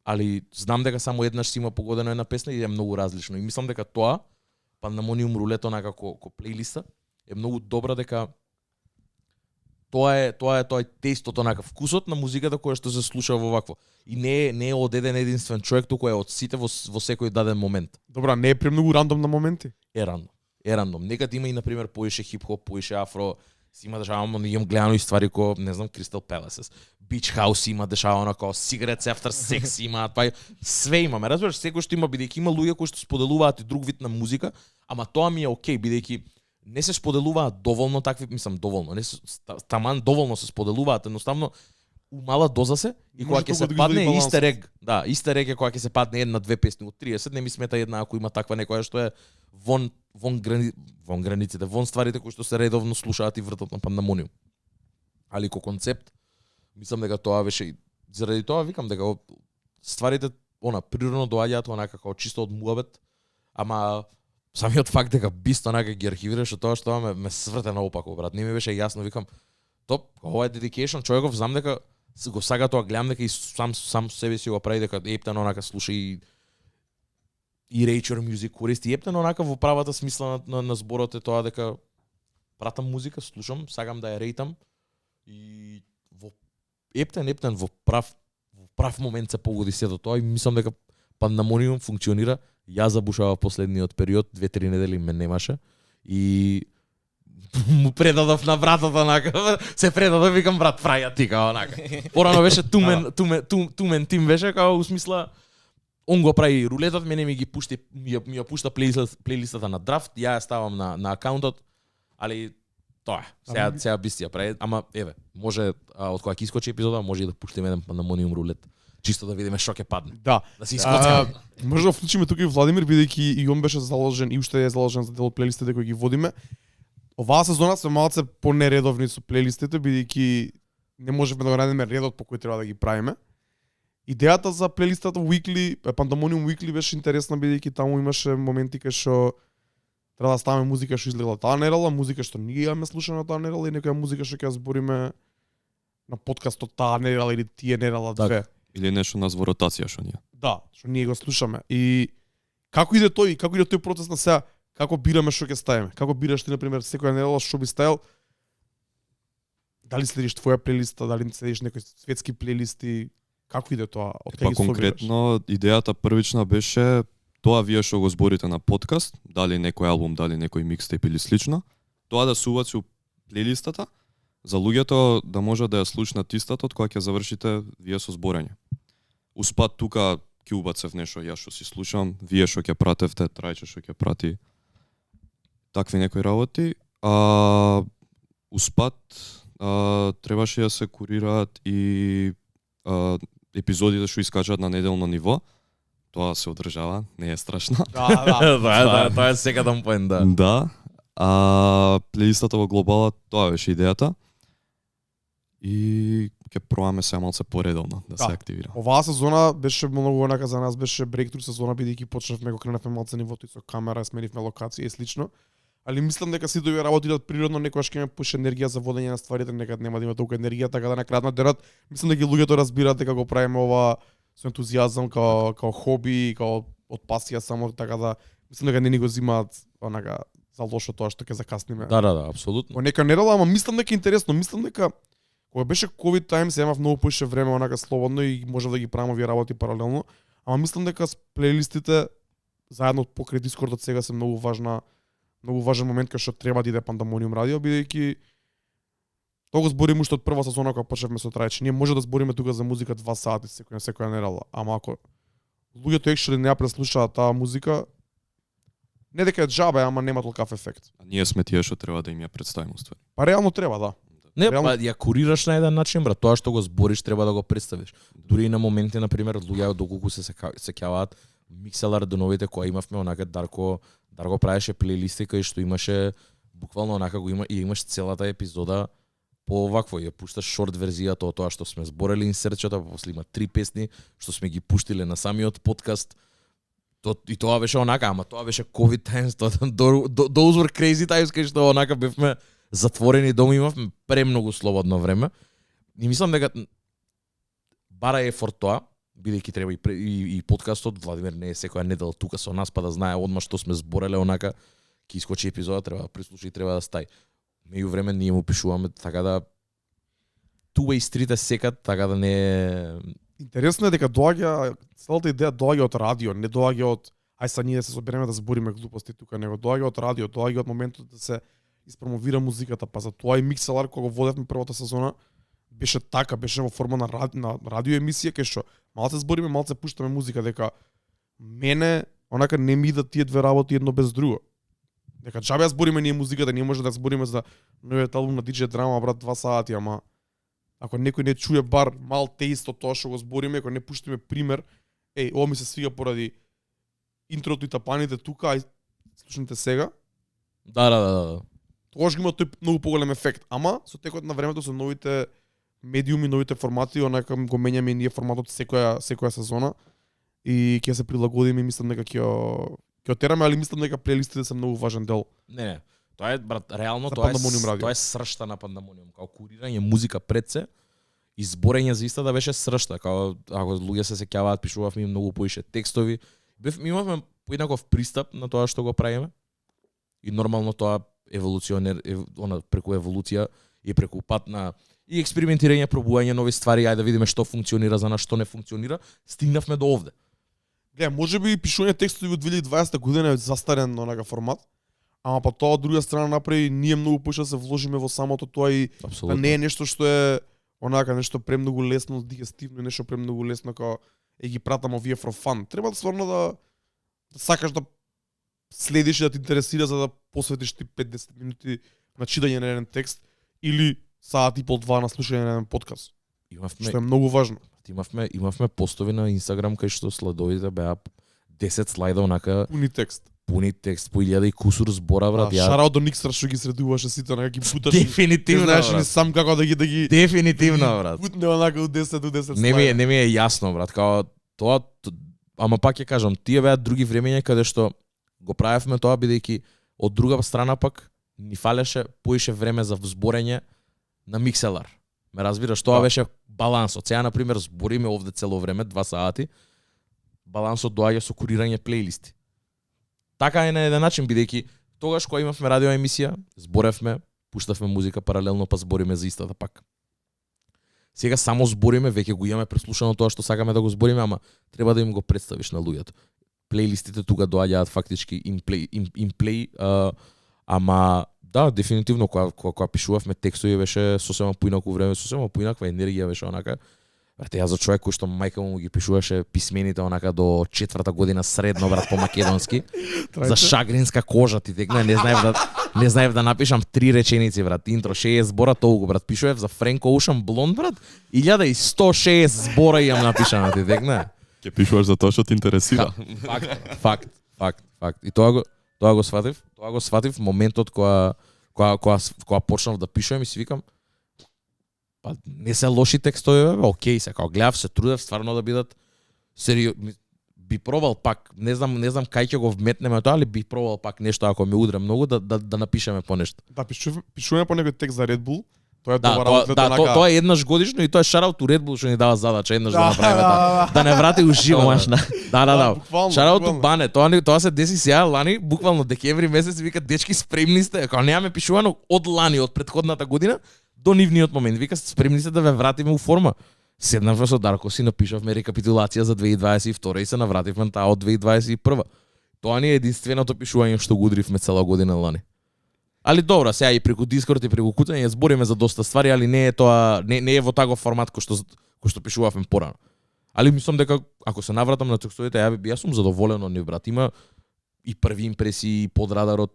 али знам дека само еднаш си има погодено една песна и е многу различно. И мислам дека тоа Pandemonium рулето на како плейлиста е многу добра, дека тоа е тестото на вкусот на музиката која што се слуша во вакво. И не е од еден единствен човек, туку е од сите во секој даден момент. Добра, не е премногу рандом на моменти. Е рандом. Некад има и на пример поише хип-хоп, поише афро, си има дешавано, имам гледано и ствари ко, не знам, Crystal Palaces. Beach House има дешавано како Cigarettes After Sex имаат, па све имаме. Разбираш, секој што има, бидејќи има луѓе кои што споделуваат и друг вид на музика, ама тоа ми е окей, бидејќи не се споделуваат доволно такви, мислам доволно, не се таман доволно се споделуваат, едноставно у мала доза се и кога ќе се падне истер ег. Да, истер ег е кога ќе се падне една-две песни од 30, не ми смета една ако има таква некоја што е вон границите, вон стварите кои што се редовно слушаат и вртат на Pandemonium. Али ко концепт, мислам дека тоа беше, заради тоа викам дека стварите природно доаѓаат онака како чисто од муабет, ама самиот факт дека бист онака ги архивираше тоа што ме сврте наопако, брат. Не ми беше јасно, викам, топ, ова е dedication, човеков знам дека го сага тоа, гледам дека и сам себе си го прави дека ептен онака слуша и Rature Music користи ептен онака во правата смисла на зборот е тоа дека пратам музика, слушам, сагам да ја рейтам и во ептен во прав момент се погоди сето тоа и мислам дека Pandemonium функционира. Ја забушава последниот период, 2-3 недели ме немаше и му предадов на братот онака, се предадов, викам брат, праја ти као онака. Порано беше тумен тим беше као у смисла он го прави рулетот, мене ми ја пушта плейлистата на драфт, ја ставам на акаунтот, али тоа сега би си ја прави, ама еве, може од кога ќе искочи епизода, може и да пуштиме еден Pandemonium рулет. Чисто да видиме што ќе падне. Да. Да се искоцкаме. Може да вклучиме тука и Владимир, бидејќи и он беше заложен и уште е заложен за дел од плейлистите кои ги водиме. Оваа сезона сме малце понередовни со плейлистите, бидејќи не можеме да го најдеме редот по кој треба да ги правиме. Идејата за плейлистата Weekly, Pandemonium Weekly беше интересна, бидејќи таму имаше моменти кај што треба да ставаме музика што изгледа таа недела, музика што ние имаме слушано таа недела и некоја музика што ќе ја збориме на подкастот таа недела или тие недела две. Или нешто нас во ротација што ние. Да, што ние го слушаме. И како иде тој процес на сега, како бираме што ќе ставиме? Како бираш ти на пример секоја недела што би ставил? Дали следиш твоја плейлиста, дали следиш некои светски плейлисти? Како иде тоа? Па конкретно идејата првична беше тоа вие што го зборите на подкаст, дали некој албум, дали некој микстейп или слично, тоа да се убаци у плейлистата за луѓето да можат да ја слушнат истата од кога ќе завршите вие со зборење. Успат тука ќе убацев нешто јас што си слушам, вие што ќе пратевте, Трајче што ќе прати такви некои работи, успат требаше да се курираат и епизодите што искачаат на неделно ниво. Тоа се одржава, не е страшно. Да. Тоа е секадан поен, да. Да. Плейлистата во глобала, тоа беше идејата. И ќе пробаме се малце поредовно да се активира. Оваа сезона беше многу онака за нас, беше брейктру сезона, бидејќи почнавме го кренавме малце нивото и со камера, сменивме локација и слично. Али мислам дека сите овие работи идат природно, некогаш ќе имаме пуше енергија за водење на стварите, некад нема да има толку енергија, така да на крајот на денот мислам дека луѓето разбираат дека го правиме ова со ентузијазам као хоби, као од пасија само, така да мислам дека не ни го зимаат онака за лошо тоа што ќе закасниме. Да, апсолутно. Во нека недела, ама мислам дека е интересно, мислам дека кога беше COVID time, се имав многу поише време онака слободно и можев да ги правам овие работи паралелно, ама мислам дека с плейлистите заедно покрај Дискордот сега се многу важен момент кај што треба да иде Пандамониум радио, бидејќи тоа го збориме уште од прва сезона кога почнавме со Трајче. Ние може да збориме тука за музика 2 сати секоја недела, ама ако луѓето екшели не ја преслушаат таа музика, не дека е џабе, ама нема толкав ефект. А ние сме тие што треба да им ја представиме ствари. Па реално треба, да. Не, Реално- па ја курираш на еден начин, брат. Тоа што го збориш треба да го представиш. Дури и на моменти, на пример, луѓе доколку се сеќаваат микселар до новите кои имавме, онака Дарко правеше плейлисти кај што имаше буквално онака го имаш целата епизода по овакво, ја пушташ шорт верзијата од тоа што сме зборели инсерчата, па после има 3 песни што сме ги пуштиле на самиот подкаст. И тоа беше онака, ама тоа беше COVID times, those were crazy times кај што онака бевме затворени дома, имавме премногу слободно време. И мислам дека бара ефорт тоа, бидејќи треба и подкастот, Владимир не е секоја недела тука со нас, па да знае одма што сме збореле онака, ќе искочи епизода, треба да прислуши и треба да стаи. Меѓу време ние му пишуваме така да туа и стрите секат, така да не е... Интересно е дека доаѓа, целата идеја доаѓа од радио, не доаѓа од ај са ние да се собереме да збориме глупости тука, него доаѓа од радио, доаѓа од моментот да се испромовира музиката, па за тоа и Микселар кога го водевме првата сезона беше така, беше во форма на радио емисија кај што малце збориме, малце пуштаме музика, дека мене онака не ми идат тие две работи едно без друго. Дека џабе ја збориме ние музиката, ние може да збориме за новиот албум на DJ Drama, брат, 2 сати, ама ако некој не чуе бар мал теист од тоа што го збориме, ако не пуштиме пример, ова ми се свига поради интрото и тапаните тука, ај слушнете сега. Да. Тогаш ги има тој многу поголем ефект, ама со текот на времето со новите медиуми, новите формати, онака го менјаме и ние форматот секоја сезона и ќе се прилагодиме и мислам дека ќе отераме, али мислам дека плейлистите се многу важен дел. Не. Тоа е, брат, реално За тоа Пандамониум радио. е сршта на Пандамониум, као курирање музика пред се, и зборење за иста да беше сршта, као ако луѓе се сеќаваат, пишувавме многу поише текстови. Имавме поеднаков пристап на тоа што го правиме. И нормално тоа преку еволуција и преку пат на и експериментирање, пробување нови ствари, ајде да видиме што функционира, за нас што не функционира, стигнавме до овде. Гледа, можеби пишување текстови од 2020 година е застарен онака формат, ама па тоа од друга страна направи ние многу поише да се вложиме во самото тоа и да не е нешто што е онака нешто премногу лесно, дигестивно и нешто премногу лесно као ги пратам овие for fun. Треба стварно да сакаш да следиш и да те интересира за да посветиш ти 5-10 минути на читање на еден текст или саат и пол 2 на слушање на еден подкаст. Што е многу важно. Имавме постови на Инстаграм кај што следовите беа 10 слайда онака пуни текст по 1000 и кусур збора, брат. Шараут до Никстра што ги средуваше сите, онака ги буташ. Дефинитивно, знаеш брат. ни сам како да ги Дефинитивно, брат. Бутне онака од 10 до 10 слайда. Не ми е јасно, брат, као тоа, ама пак ќе кажам, тие беа други времења каде што го правевме тоа бидејќи од друга страна пак ни фалеше поише време за зборење на микселар. Ме разбираш, тоа беше балансот. Сега на пример збориме овде цело време 2 сати. Балансот доаѓа со курирање плейлисти. Така е на еден начин бидејќи тогаш кога имавме радио емисија, зборевме, пуштавме музика паралелно, па збориме за истата пак. Сега само збориме, веќе го имаме преслушано тоа што сакаме да го збориме, ама треба да им го представиш на луѓето. Плейлистите тука доаѓаат фактички in play, ама да, дефинитивно кога пишувавме текстови беше сосема поинако време, сосема поинаква енергија беше онака. Брате, ја за човек кој што мајка му ги пишуваше писмените онака до 4-та година средно, брат, по македонски, за шагринска кожа ти текна, не знаев да напишам 3 реченици, брат, интро 60 збора толку, брат, пишував за Френк Оушен Блонд, брат, 1160 збора јам напишано ти текна. Ќе пишуваш за тоа што те интересира. Факт. И тоа го сватив, моментот кога почнав да пишувам и си викам, па не се лоши текстови, бе, окей се, као гледав, се трудев стварно да бидат би пробал пак, не знам кај ќе го вметнеме тоа, али би пробал пак нешто ако ме удре многу да напишеме по нешто. Да, пишуваме по некој текст за Red Bull. Тоа е Да, добар тоа е еднаш годишно и тоа е шараут у Red Bull што ни дава задача еднаш да направиме да не врати уживо. Комашна. Да. буквално, Шараут буквално. Бане, тоа се деси сега лани, буквално декември месец вика дечки спремни сте, кога немаме пишувано од лани, од претходната година до нивниот момент. Вика спремни сте да ве вратиме у форма. Седнавме со Дарко си напишавме рекапитулација за 2022 и се навративме таа од 2021. Тоа ни е единственото пишување што го удривме цела година лани. Али добро, сега и преку Дискорд и преку куцање збориме за доста ствари, али не е тоа не е во таков формат кој што пишувавме порано. Али мислам дека ако се навратам на текстовите, јас сум задоволен од нив, брат. Има и први импресии, и под радарот.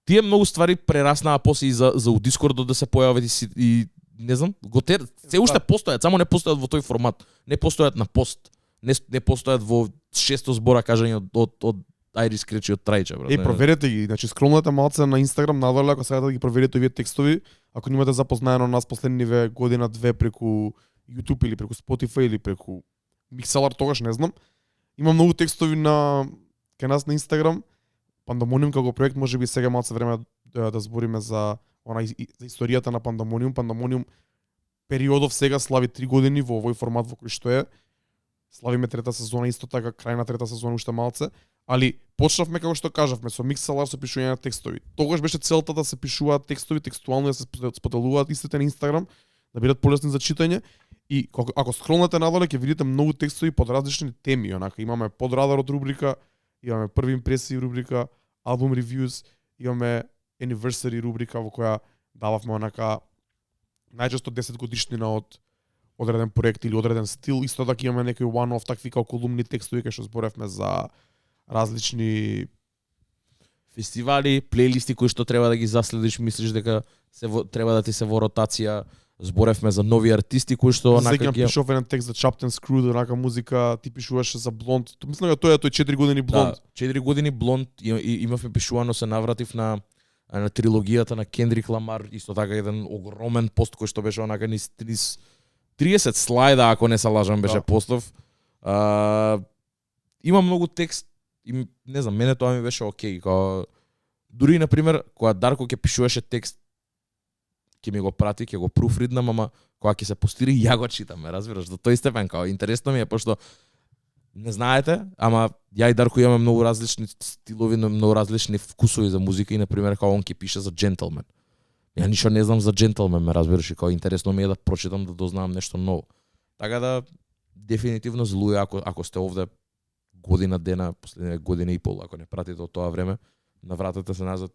Тие многу ствари прераснаа после и за у Дискордот да се појават и не знам, се уште постојат, само не постојат во тој формат. Не постојат на пост. Не постојат во 600 збора кажање од Айрис Кречи од Трајче, брат. Проверете ги, значи скролнете малце на Инстаграм надоле ако сакате да ги проверите овие текстови, ако немате запознаено нас последниве година две преку YouTube или преку Spotify или преку Mixlr, тогаш не знам. Има многу текстови кај нас на Инстаграм. Пандамониум како проект можеби сега малце време да збориме за за историјата на Пандамониум. Пандамониум периодов сега слави 3 години во овој формат во кој што е. Славиме трета сезона исто така, крај на трета сезона уште малце, али почнавме како што кажавме со Mixlr со пишување на текстови. Тогаш беше целта да се пишуваат текстови, текстуално да се споделуваат истите на Инстаграм, да бидат полесни за читање. И ако скролнете надоле ќе видите многу текстови под различни теми, онака имаме под радарот рубрика, имаме први импресии рубрика, албум ревюс, имаме anniversary рубрика во која дававме онака најчесто 10 годишнина од одреден проект или одреден стил. Исто така имаме некои one-off такви како колумни текстови кај што зборевме за различни фестивали, плейлисти кои што треба да ги заследиш, мислиш дека треба да ти се во ротација. Зборевме за нови артисти кои што онака ги пишував еден текст за Chapten's Crew, онака музика, ти пишуваше за Блонд. Мислам дека тој 4 години Блонд. Да, 4 години Блонд имавме пишувано, се навратив на трилогијата на Кендрик Ламар, исто така еден огромен пост кој што беше онака низ 30 слайда, ако не се лажам, беше постов. Има многу текст и не знам, мене тоа ми беше окей. Дури на пример, кога Дарко ќе пишуваше текст, ќе ми го прати, ќе го пруфриднам, ама кога ќе се постири, ја го читам, разбираш, до тој степен, интересно ми е, пошто не знаете, ама ја и Дарко имаме многу различни стилови, многу различни вкусови за музика и, например, он ќе пише за Джентлмен. Ја ништо не знам за Джентлмен, ме разбираш, и интересно ми е да прочитам, да дознавам нешто ново. Така да, дефинитивно злуја, ако сте овде година дена, последниве година и пол, ако не пратите од тоа време, навратете се назад.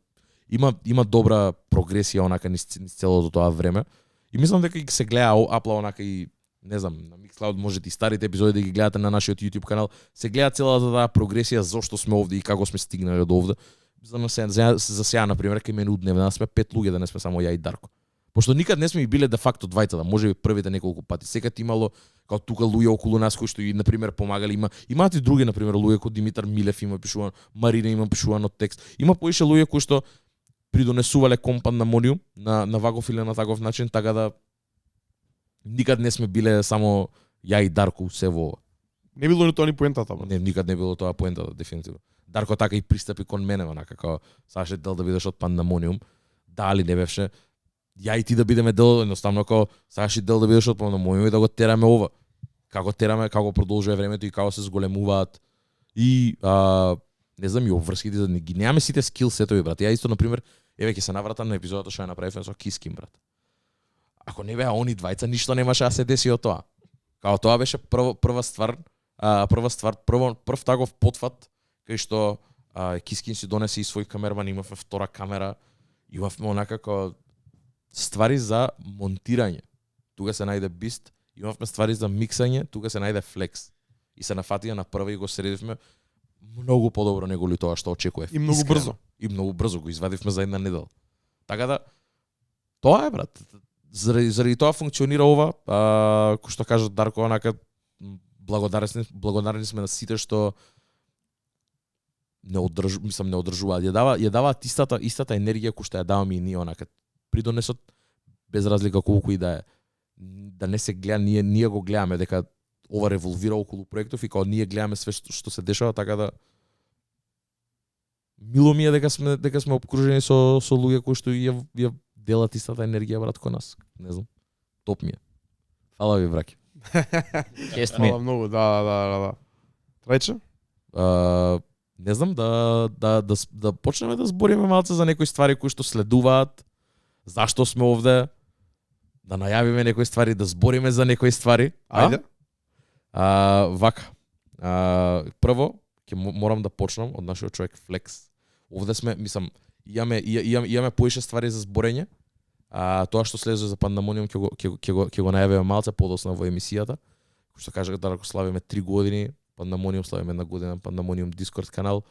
Има добра прогресија онака низ целото тоа време. И мислам дека се гледа апла онака и не знам, на Mixcloud можете и старите епизоди да ги гледате на нашиот YouTube канал. Се гледа целата таа прогресија зошто сме овде и како сме стигнали до овде. За сега, например, кај мене удневна сме 5 луѓе, да не сме само ја и Дарко. Пошто никад не сме и биле де факто двајцата, можеби првите неколку пати. Секад имало као тука луѓе околу нас кои што и например помагали, имаат и други, например, луѓе кои Димитар Милев има пишуван, Марина има пишуван од текст. Има поише луѓе кои што придонесувале кон Пандамониум на ваков или на таков начин, така да никад не сме биле само ја и Дарко се во ова. Не било ни тоа ни поентата, бе. Не, никад не било тоа поентата, дефинитивно. Дарко така и пристапи кон мене, онака како сакаше дел да бидеш од Пандамониум. Дали не беше ја и ти да бидеме дел, едноставно како сакаше дел да бидеш од Пандамониум и да го тераме ова. Како тераме, како продолжува времето и како се зголемуваат и не знам, и обврските да ги немаме сите скил сетови, брат. Ја исто, например, еве ќе се навратам на епизодата што ја направивме со Киским, брат. Ако не беа они двајца, ништо немаше да се деси од тоа. Као тоа беше прва ствар, прв таков потфат кај што Кискин си донесе и свој камерман, имавме втора камера, имавме онака како ствари за монтирање. Тука се најде бист, имавме ствари за миксање, тука се најде флекс. И се нафатија на прва и го средивме многу подобро него ли тоа што очекував. И многу брзо. И многу брзо го извадивме за една недела. Така да тоа е, брат. Заради тоа функционира ова, кој што кажа Дарко, онака благодарни сме на сите што не одржуваат. Ја даваат истата енергија која што ја даваме и ние, онака придонесот без разлика колку и да е да не се гледа, ние го гледаме дека ова револвира околу проектов и као ние гледаме све што се дешава, така да мило ми е дека сме обкружени со луѓе кои што ја делат истата енергија брат кон нас. Не знам. Топ ми е. Фала ви браќа. Чест ми. Фала многу, да. Треće? Не знам да почнеме да збориме малце за некои ствари кои што следуваат, зашто сме овде, да најавиме некои ствари, да збориме за некои ствари. Ајде. Вака. Прво ќе морам да почнам од нашиот човек Флекс. Овде сме, мислам, имаме поише ствари за зборење. Тоа што следува за Пандамониум ќе го најавиме малце подоцна во емисијата. Кој што кажа да славиме 3 години, Пандамониум славиме една година, Пандамониум Дискорд канал.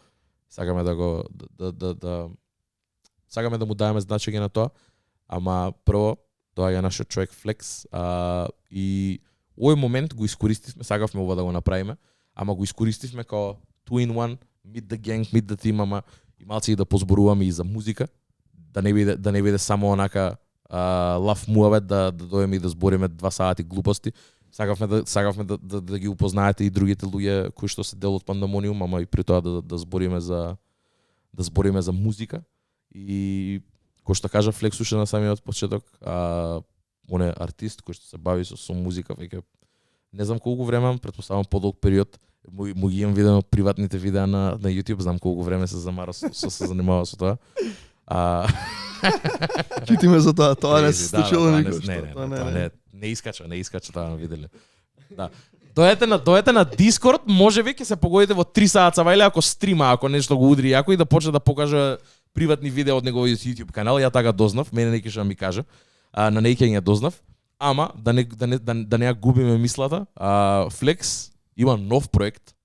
Сакаме да го сакаме да му даваме значење на тоа. Ама прво доаѓа нашиот човек Флекс и овој момент го искористивме, сакавме ова да го направиме, ама го искористивме као 2 in 1, meet the gang, meet the team, ама и малци и да позборуваме и за музика, да не биде само онака лав муавет да дојдеме и да збориме 2 сати глупости. Сакавме да ги упознаете и другите луѓе кои што се дел од Пандамониум, ама и при тоа да збориме за музика. И кој што кажа Флексуше на самиот почеток, он е артист кој што се бави со музика веќе не знам колку време, претпоставам подолг период. Му ги имам видено приватните видеа на YouTube, знам колку време се замара се занимава со тоа. Китиме за тоа не се случило никош. Не искача тоа виделе. Да. Дојдете на Discord, можеби ќе се погодите во 3 саат или ако стрима, ако нешто го удри јако и да почне да покаже приватни видеа од неговиот YouTube канал. Ја така дознав, мене не ќе ми каже. На неќе ја дознав. Ама да не ја губиме мислата, Флекс има нов проект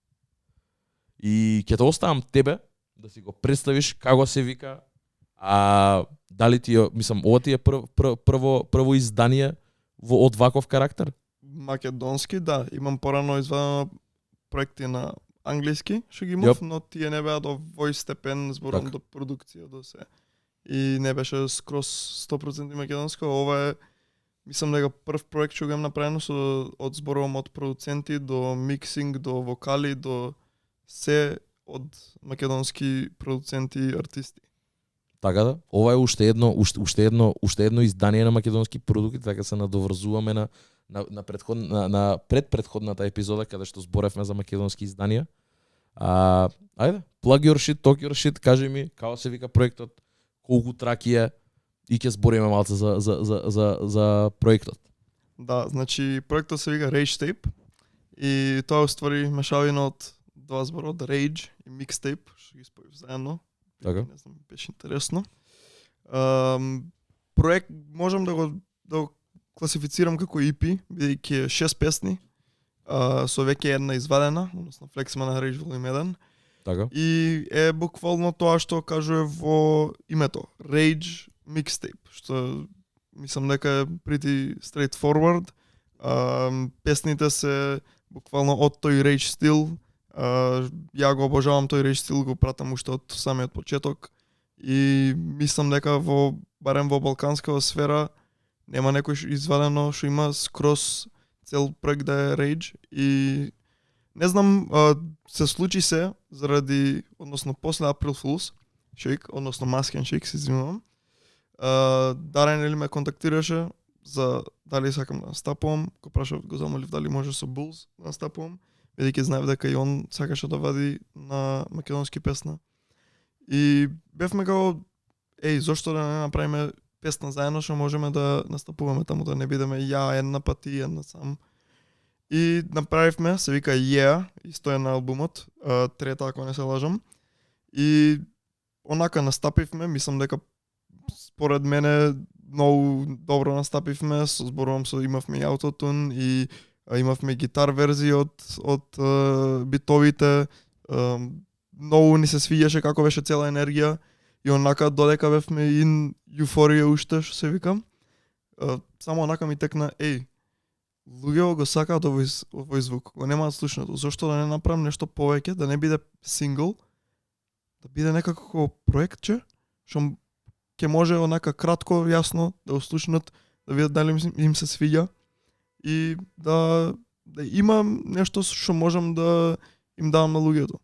и ќе те оставам тебе да си го представиш како се вика, дали ти мислам ова ти е прво издание од ваков карактер? Македонски, да, имам порано извадено проекти на англиски, што ги имав, но тие не беа до вој степен зборам до продукција до се. И не беше скроз 100% македонско, ова е мислам дека прв проект што го имам направено од зборувам од продуценти до миксинг, до вокали, до се од македонски продуценти и артисти. Така да, ова е уште едно издание на македонски продукти, така се надоврзуваме на предпретходната епизода каде што зборевме за македонски изданија. Ајде, plug your shit, talk your shit, кажи ми како се вика проектот, колку траки е и ќе збориме малце за проектот. Да, значи проектот се вика Rage Tape и тоа уствари мешавина од два збора, од Rage и Mixtape, што ги споив заедно. Така. Не знам, беше интересно. Проект можам да го класифицирам како EP, бидејќи е 6 песни, со веќе една извадена, односно Flexman на Rage Volume 1. Така. И е буквално тоа што кажува во името, Rage Mixtape, што мислам дека е pretty straightforward. Песните се буквално од тој Rage стил. Ја го обожавам тој Rage стил, го пратам уште од самиот почеток и мислам дека барем во балканскава сфера нема некој извадено што има скроз цел проект да е Rage и не знам, се случи се заради, односно после April Fools Shake, односно Mask and Shake, се извинувам. Дарен или ме контактираше за дали сакам да настапувам, го замолив дали може со Bulls да настапувам, бидејќи знаев дека и он сакаше да вади на македонски песна. И бевме како, зошто да не направиме песна заедно што можеме да настапуваме таму, да не бидеме ја една пати и една сам. И направивме, се вика Yeah, исто е на албумот, трета ако не се лажам. И онака настапивме, мислам дека според мене многу добро настапивме, зборувам имавме и аутотун и имавме гитар верзии од битовите, многу ни се свиѓаше како беше цела енергија и онака додека бевме in еуфорија уште, што се викам, само онака ми текна, луѓето го сакаат овој звук, го немаат слушнато, зошто да не направам нешто повеќе, да не биде сингл, да биде некако проектче, што ќе може онака кратко, јасно да услушнат, да видат дали им се свиѓа. и да имам нешто што можам да им давам на луѓето.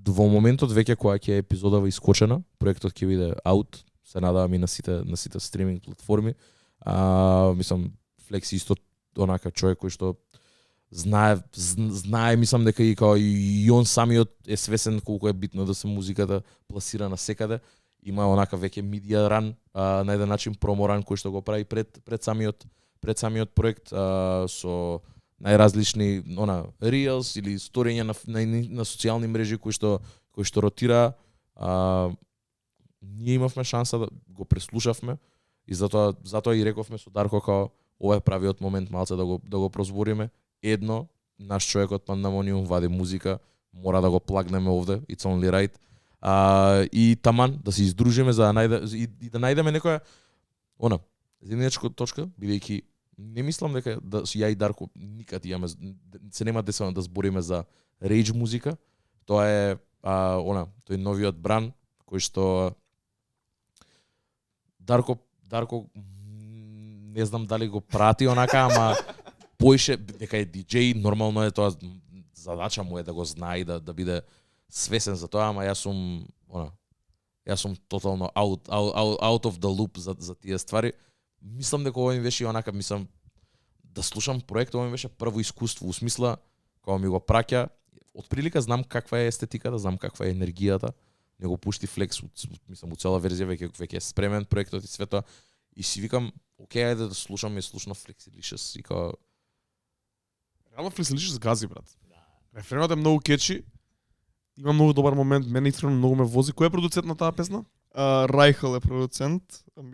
Во моментот веќе кога ќе е епизодава искочена, проектот ќе биде аут, се надавам и на сите стриминг платформи. Мислам Флекс исто онака човек кој што знае мислам дека и као и он самиот е свесен колку е битно да се музиката пласира на секаде. Има онака веќе медиа ран, на еден начин промо ран кој што го прави пред самиот проект со најразлични reels или сторења на социјални мрежи кои што ротира. Ние имавме шанса да го преслушавме и затоа и рековме со Дарко као ова е правиот момент малце да го прозбориме. Едно, наш човек од Пандамониум вади музика, мора да го плагнеме овде, it's only right. И таман да се издружиме за да најдеме некоја заедничка точка, бидејќи не мислам дека ја и Дарко никад имаме се нема десено да збориме за рейдж музика. Тоа е тој новиот бран кој што Дарко не знам дали го прати онака, ама поише дека е диџеј, нормално е тоа, задача му е да го знае и да биде свесен за тоа, ама јас сум тотално out of the loop за тие ствари. Мислам дека ова ми беше онака, мислам да слушам проект, ова ми беше прво искуство, у смисла кога ми го праќа, отприлика знам каква е естетиката, знам каква е енергијата, не го пушти Флекс, мислам у цела верзија веќе е спремен проектот и свето, и си викам, окей, ајде да слушам, и слушна Flexilicious и као Реално Flexilicious гази, брат. Рефренот е многу кечи. Има многу добар момент, мене искрено многу ме вози. Кој е продуцент на таа песна? Райхел е продуцент.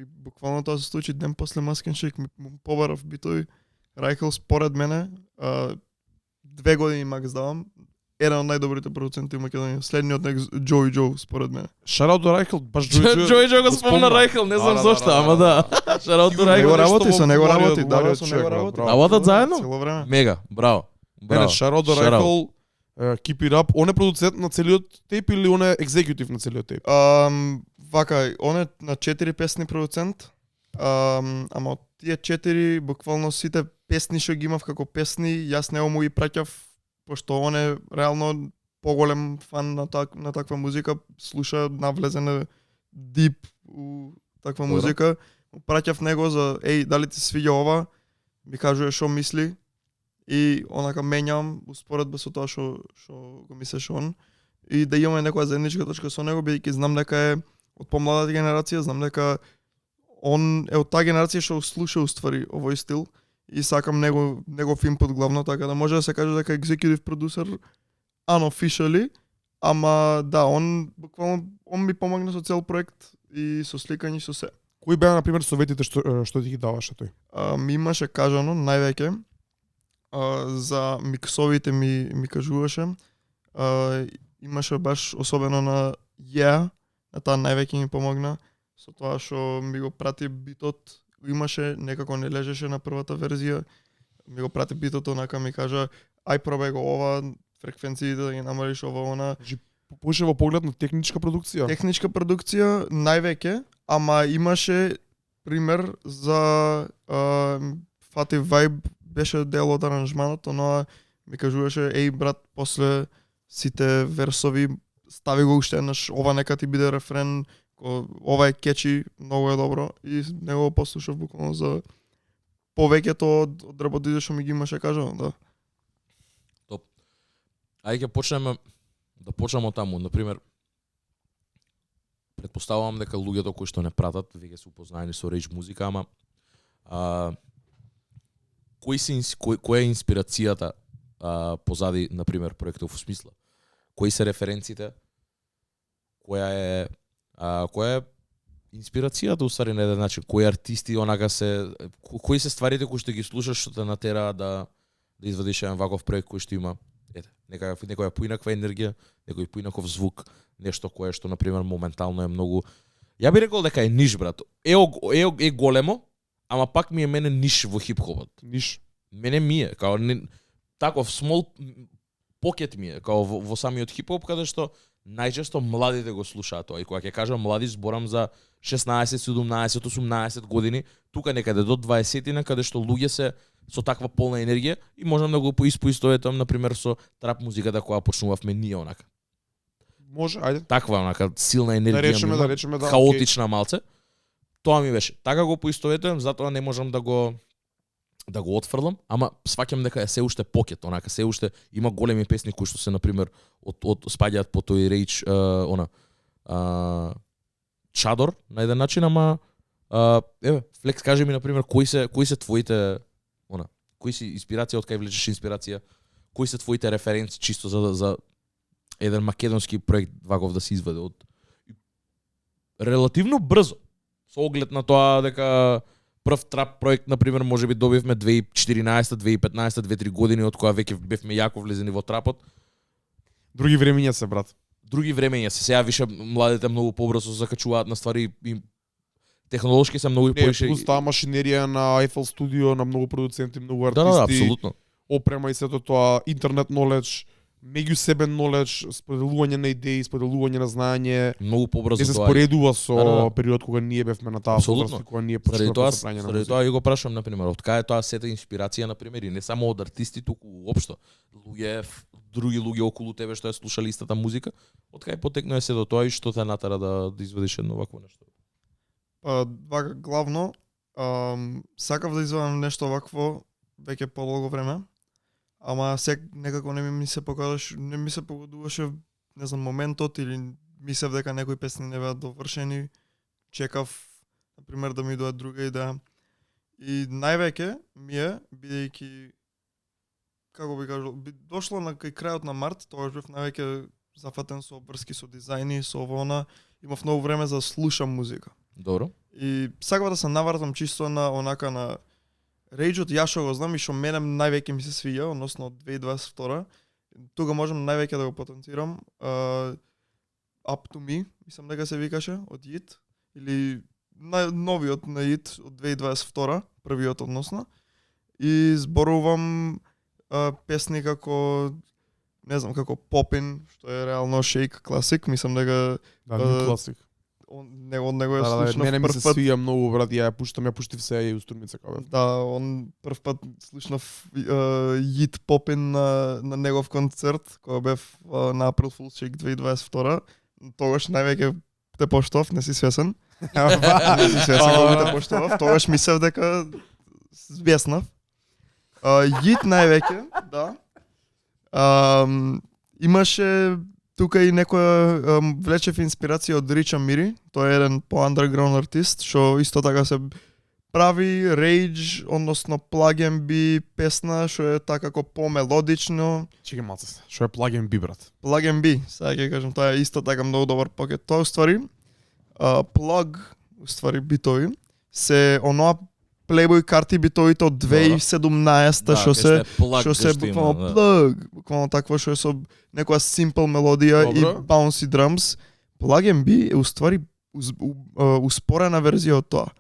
Буквално тоа се случи ден после Маскеншейк, ми побарав битови. Райхел според мене 2 години макс давам. Еден од најдобрите продуценти во Македонија. Следниот е Джои Джо според мене. Шараут до Райхел, баш Джои Джо го спомна Райхел, не знам зошто, ама да. Шараут до Райхел. Него работи, со него работи, да, со него работи. Работат заедно? Цело време. Мега, браво. Не, шараут до Райхел, keep it up. Он е продуцент на целиот тейп или он е екзекутив на целиот тейп? Вака, он е на 4 песни продуцент. Ама од тие 4 буквално сите песни што ги имав како песни, јас него му ги праќав, пошто он е реално поголем фан на таква музика, слуша навлезене дип у таква музика. Праќав него за дали ти свиѓа ова, ми кажува што мисли и онака менјам успоредба со тоа што го мислиш он и да имаме некоја заедничка точка со него, бидејќи знам дека е од помладата генерација, знам дека он е од таа генерација што слуша уствари овој стил и сакам негов инпут главно, така да може да се каже дека executive producer unofficially, ама да, он буквално ми помогна со цел проект и со сликање и со се. Кои беа на пример советите што ти ги даваше тој? Ми имаше кажано највеќе за миксовите ми кажуваше. Имаше баш особено на на таа највеќе ми помогна со тоа што ми го прати битот, имаше некако не лежеше на првата верзија, ми го прати битот, онака ми кажа ај пробај го ова, фреквенциите да ги намалиш ова она. Поише во поглед на техничка продукција. Техничка продукција највеќе, ама имаше пример за Фати Vibe беше дел од аранжманот, оноа ми кажуваше брат, после сите версови стави го уште еднаш, ова нека ти биде рефрен, ова е кечи, многу е добро и него послушав буквално за повеќето од работите што ми ги имаше кажано, да. Топ. Ајде ќе почнеме од таму, на пример. Предпоставувам дека луѓето кои што не пратат веќе се упознаени со рейдж музика, ама која е инспирацијата позади на пример проектов во смисла? Кои се референците? Која е инспирацијата усари на еден начин? Кои артисти онака кои се стварите кои што ги слушаш што те натераа да извадиш еден ваков проект кој што има некоја поинаква енергија, некој поинаков звук, нешто кое што на пример моментално е многу. Ја би рекол дека е ниш, брат. Е големо, ама пак ми е мене ниш во хип-хопот. Ниш. Мене ми е таков small pocket ми е, као во самиот хип-хоп, каде што најчесто младите го слушаат тоа. И кога ќе кажам млади, зборам за 16, 17, 18 години, тука некаде до 20-тина, каде што луѓе се со таква полна енергија и можам да го поистоветам на пример со трап музиката која почнувавме ние онака. Може, ајде. Таква онака силна Да енергија, речеме, има, да речеме да. хаотична малце. Тоа ми беше. Така го поистоветувам, затоа не можам да го отфрлам, ама сваќам дека е се уште покет, онака се уште има големи песни кои што се на пример од спаѓаат по тој реич чадор на еден начин, ама еве Флекс, кажи ми на пример кои се твоите кои си инспирација, од кај влечеш инспирација, кои се твоите референци чисто за еден македонски проект ваков да се изваде од релативно брзо, со оглед на тоа дека прв трап проект, на пример, може би добивме 2014, 2015, 2-3 години од која веќе бевме јако влезени во трапот. Други времења се, брат. Други времења се, сега више младите многу побрзо закачуваат на ствари и технолошки се многу Не, поише. плюс таа машинерија на Eiffel Studio, на многу продуценти, многу артисти. Да, апсолутно. Опрема и сето тоа, интернет knowledge, меѓусебен knowledge, споделување на идеи, споделување на знаење. Многу побрзо Не се тоа. споредува со Да. период кога ние бевме на таа Апсолутно. возраст, кога ние Заради почнавме тоа, да праќање на заради музика. тоа ја го прашам на пример, од кај е тоа сета инспирација на пример, и не само од артисти, туку уопшто луѓе, други луѓе околу тебе што ја слушале истата музика, од кај потекнува се до тоа и што те натера да извадиш едно вакво нешто. Вака главно, сакав да извадам нешто вакво веќе подолго време, ама некако не ми се покажаш, не ми се погодуваше, не знам, моментот или мислев дека некои песни не беа довршени, чекав, например, да ми дојде друга идеја. И највеќе ми е, бидејќи, како би кажал, дошло на кај крајот на март, тогаш бев највеќе зафатен со врски со дизајни, со ово имав многу време за да слушам музика. Добро. И сакав да се навратам чисто на онака на рејџот, ја што го знам и што мене највеќе ми се свиѓа, односно од 2022. Тука можам највеќе да го потенцирам. Up to Me, мислам дека се викаше, од Yit, или новиот на Yit од 2022, првиот односно. И зборувам песни како, не знам, како Popin, што е реално Shake класик, мислам дека Да, не класик. од него ја Да, слушнав мене ми се прв пат. свија многу, брат, ја пуштив се и устурмица кога бев. Да, он прв пат слушнав Yit Popin на негов концерт, кога бев на April Fool's Shake 2022. Тогаш највеќе те поштов, не си свесен. Не си свесен кога те поштовав. Тогаш мислев дека збеснав. Yit највеќе, да. Имаше тука и некоја влечев инспирација од Рича Мири. Тој е еден по-underground артист, што исто така се прави рейдж, односно plug and be песна, што е така како по-мелодично. Чекај малце, што е Plug and Be, брат. Plug and be, сега ќе кажам, тоа е исто така многу добар пакет. Тоа уствари, plug, уствари битови, се оноа Playboy карти битовите од 2017 што се буквално plug, буквално такво што е со некоја simple мелодија и bouncy drums. Plug and be е уствари успорена верзија од тоа.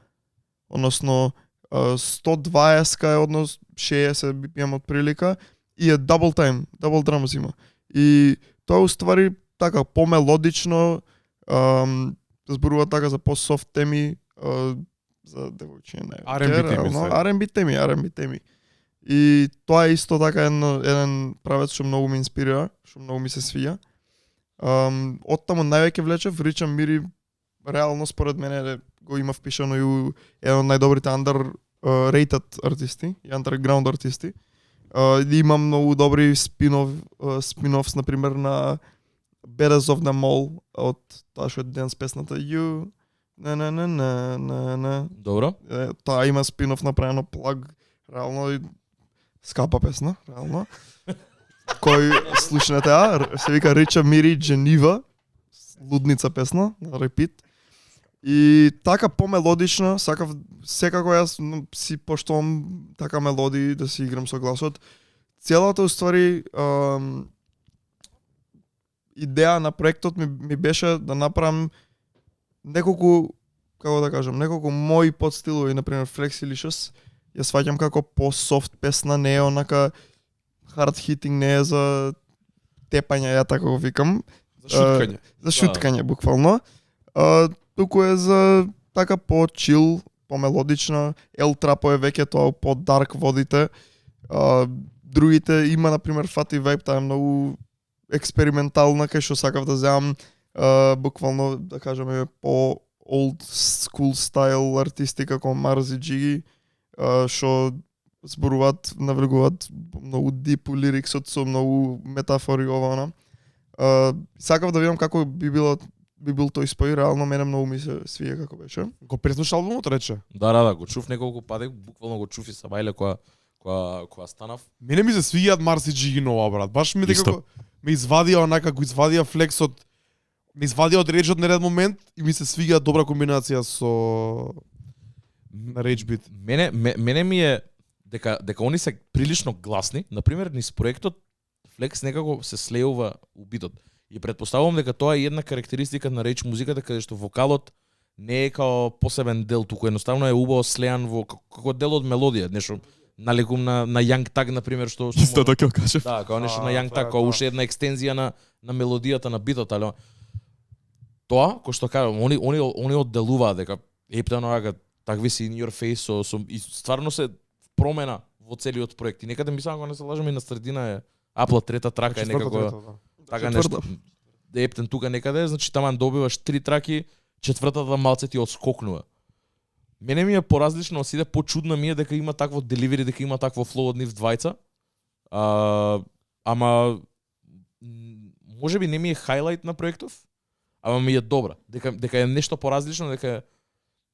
Односно 120 е однос 60 BPM од прилика и е double time, double drums има. И тоа уствари така помелодично, зборува така за по-софт теми, за девојчиња R&B теми, R&B теми. И тоа е исто така еден правец што многу ме инспирира, што многу ми се свија. Оттаму највеќе влечев Рича Мири, реално според мене го има впишано и еден од најдобрите underrated артисти и underground артисти. Има многу добри спин-офс, например, на Baddest of Them All, од таа што е денс песната You, на. Добро. Таа има спин-оф направено, плаг, реално скапа песна, реално. Кој слушнете се вика Рича Мири Дженива, лудница песна, на репит. И така помелодична, сакав секако јас си поштувам така мелодии да си играм со гласот. Целата уствари идеја на проектот ми беше да направам неколку, како да кажам, неколку мои подстилови, например Flexilicious, ја сваќам како по-софт песна, не е онака hard hitting, не е за тепање, ја така го викам. За шуткање. За шуткање, буквално. Туку е за така по-чил, по-мелодична. Ел Трапо е веќе тоа по-дарк водите. Другите има, например, Фати Вајб, таа е многу експериментална, кај што сакав да земам буквално, да кажеме, по old school style артисти како Марзи Джиги, што зборуваат, навлегуваат многу дип у лириксот со многу метафори ова. Сакав да видам како би бил тој спој, реално мене многу ми се свија како беше. Го преслуша албумот, рече. Да, го чув неколку пати, буквално го чув и са бајле која станав. Мене ми се свијаат Марси Джиги нова, брат. Баш ми Исто. дека ме извадија онака, го извадија флексот, ме извадија од речот на еден момент и ми се свиѓа добра комбинација со на реч бит. Мене ми е дека они се прилично гласни, например низ проектот Флекс некако се слеува у битот. И претпоставувам дека тоа е една карактеристика на реч музиката каде што вокалот не е као посебен дел, туку едноставно е убаво слеан во како дел од мелодија, нешто наликум на Young Thug например што Исто тоа ќе кажев. да, као нешто на Young тоа е Thug, као тоа. уште една екстензија на мелодијата на битот, али тоа кој што кажам, они одделуваат дека ептано онака такви си in your face со и стварно се промена во целиот проект. И некаде мислам ако не се лажам и на средина е апла трета трака е некако така нешто. Ептен тука некаде, значи таман добиваш 3 траки, четвртата малце ти отскокнува. Мене ми е поразлично, сиде почудно ми е дека има такво деливери, дека има такво флоу од нив двајца. Ама можеби не ми е хайлайт на проектов, ама ми е добра. Дека е нешто поразлично, дека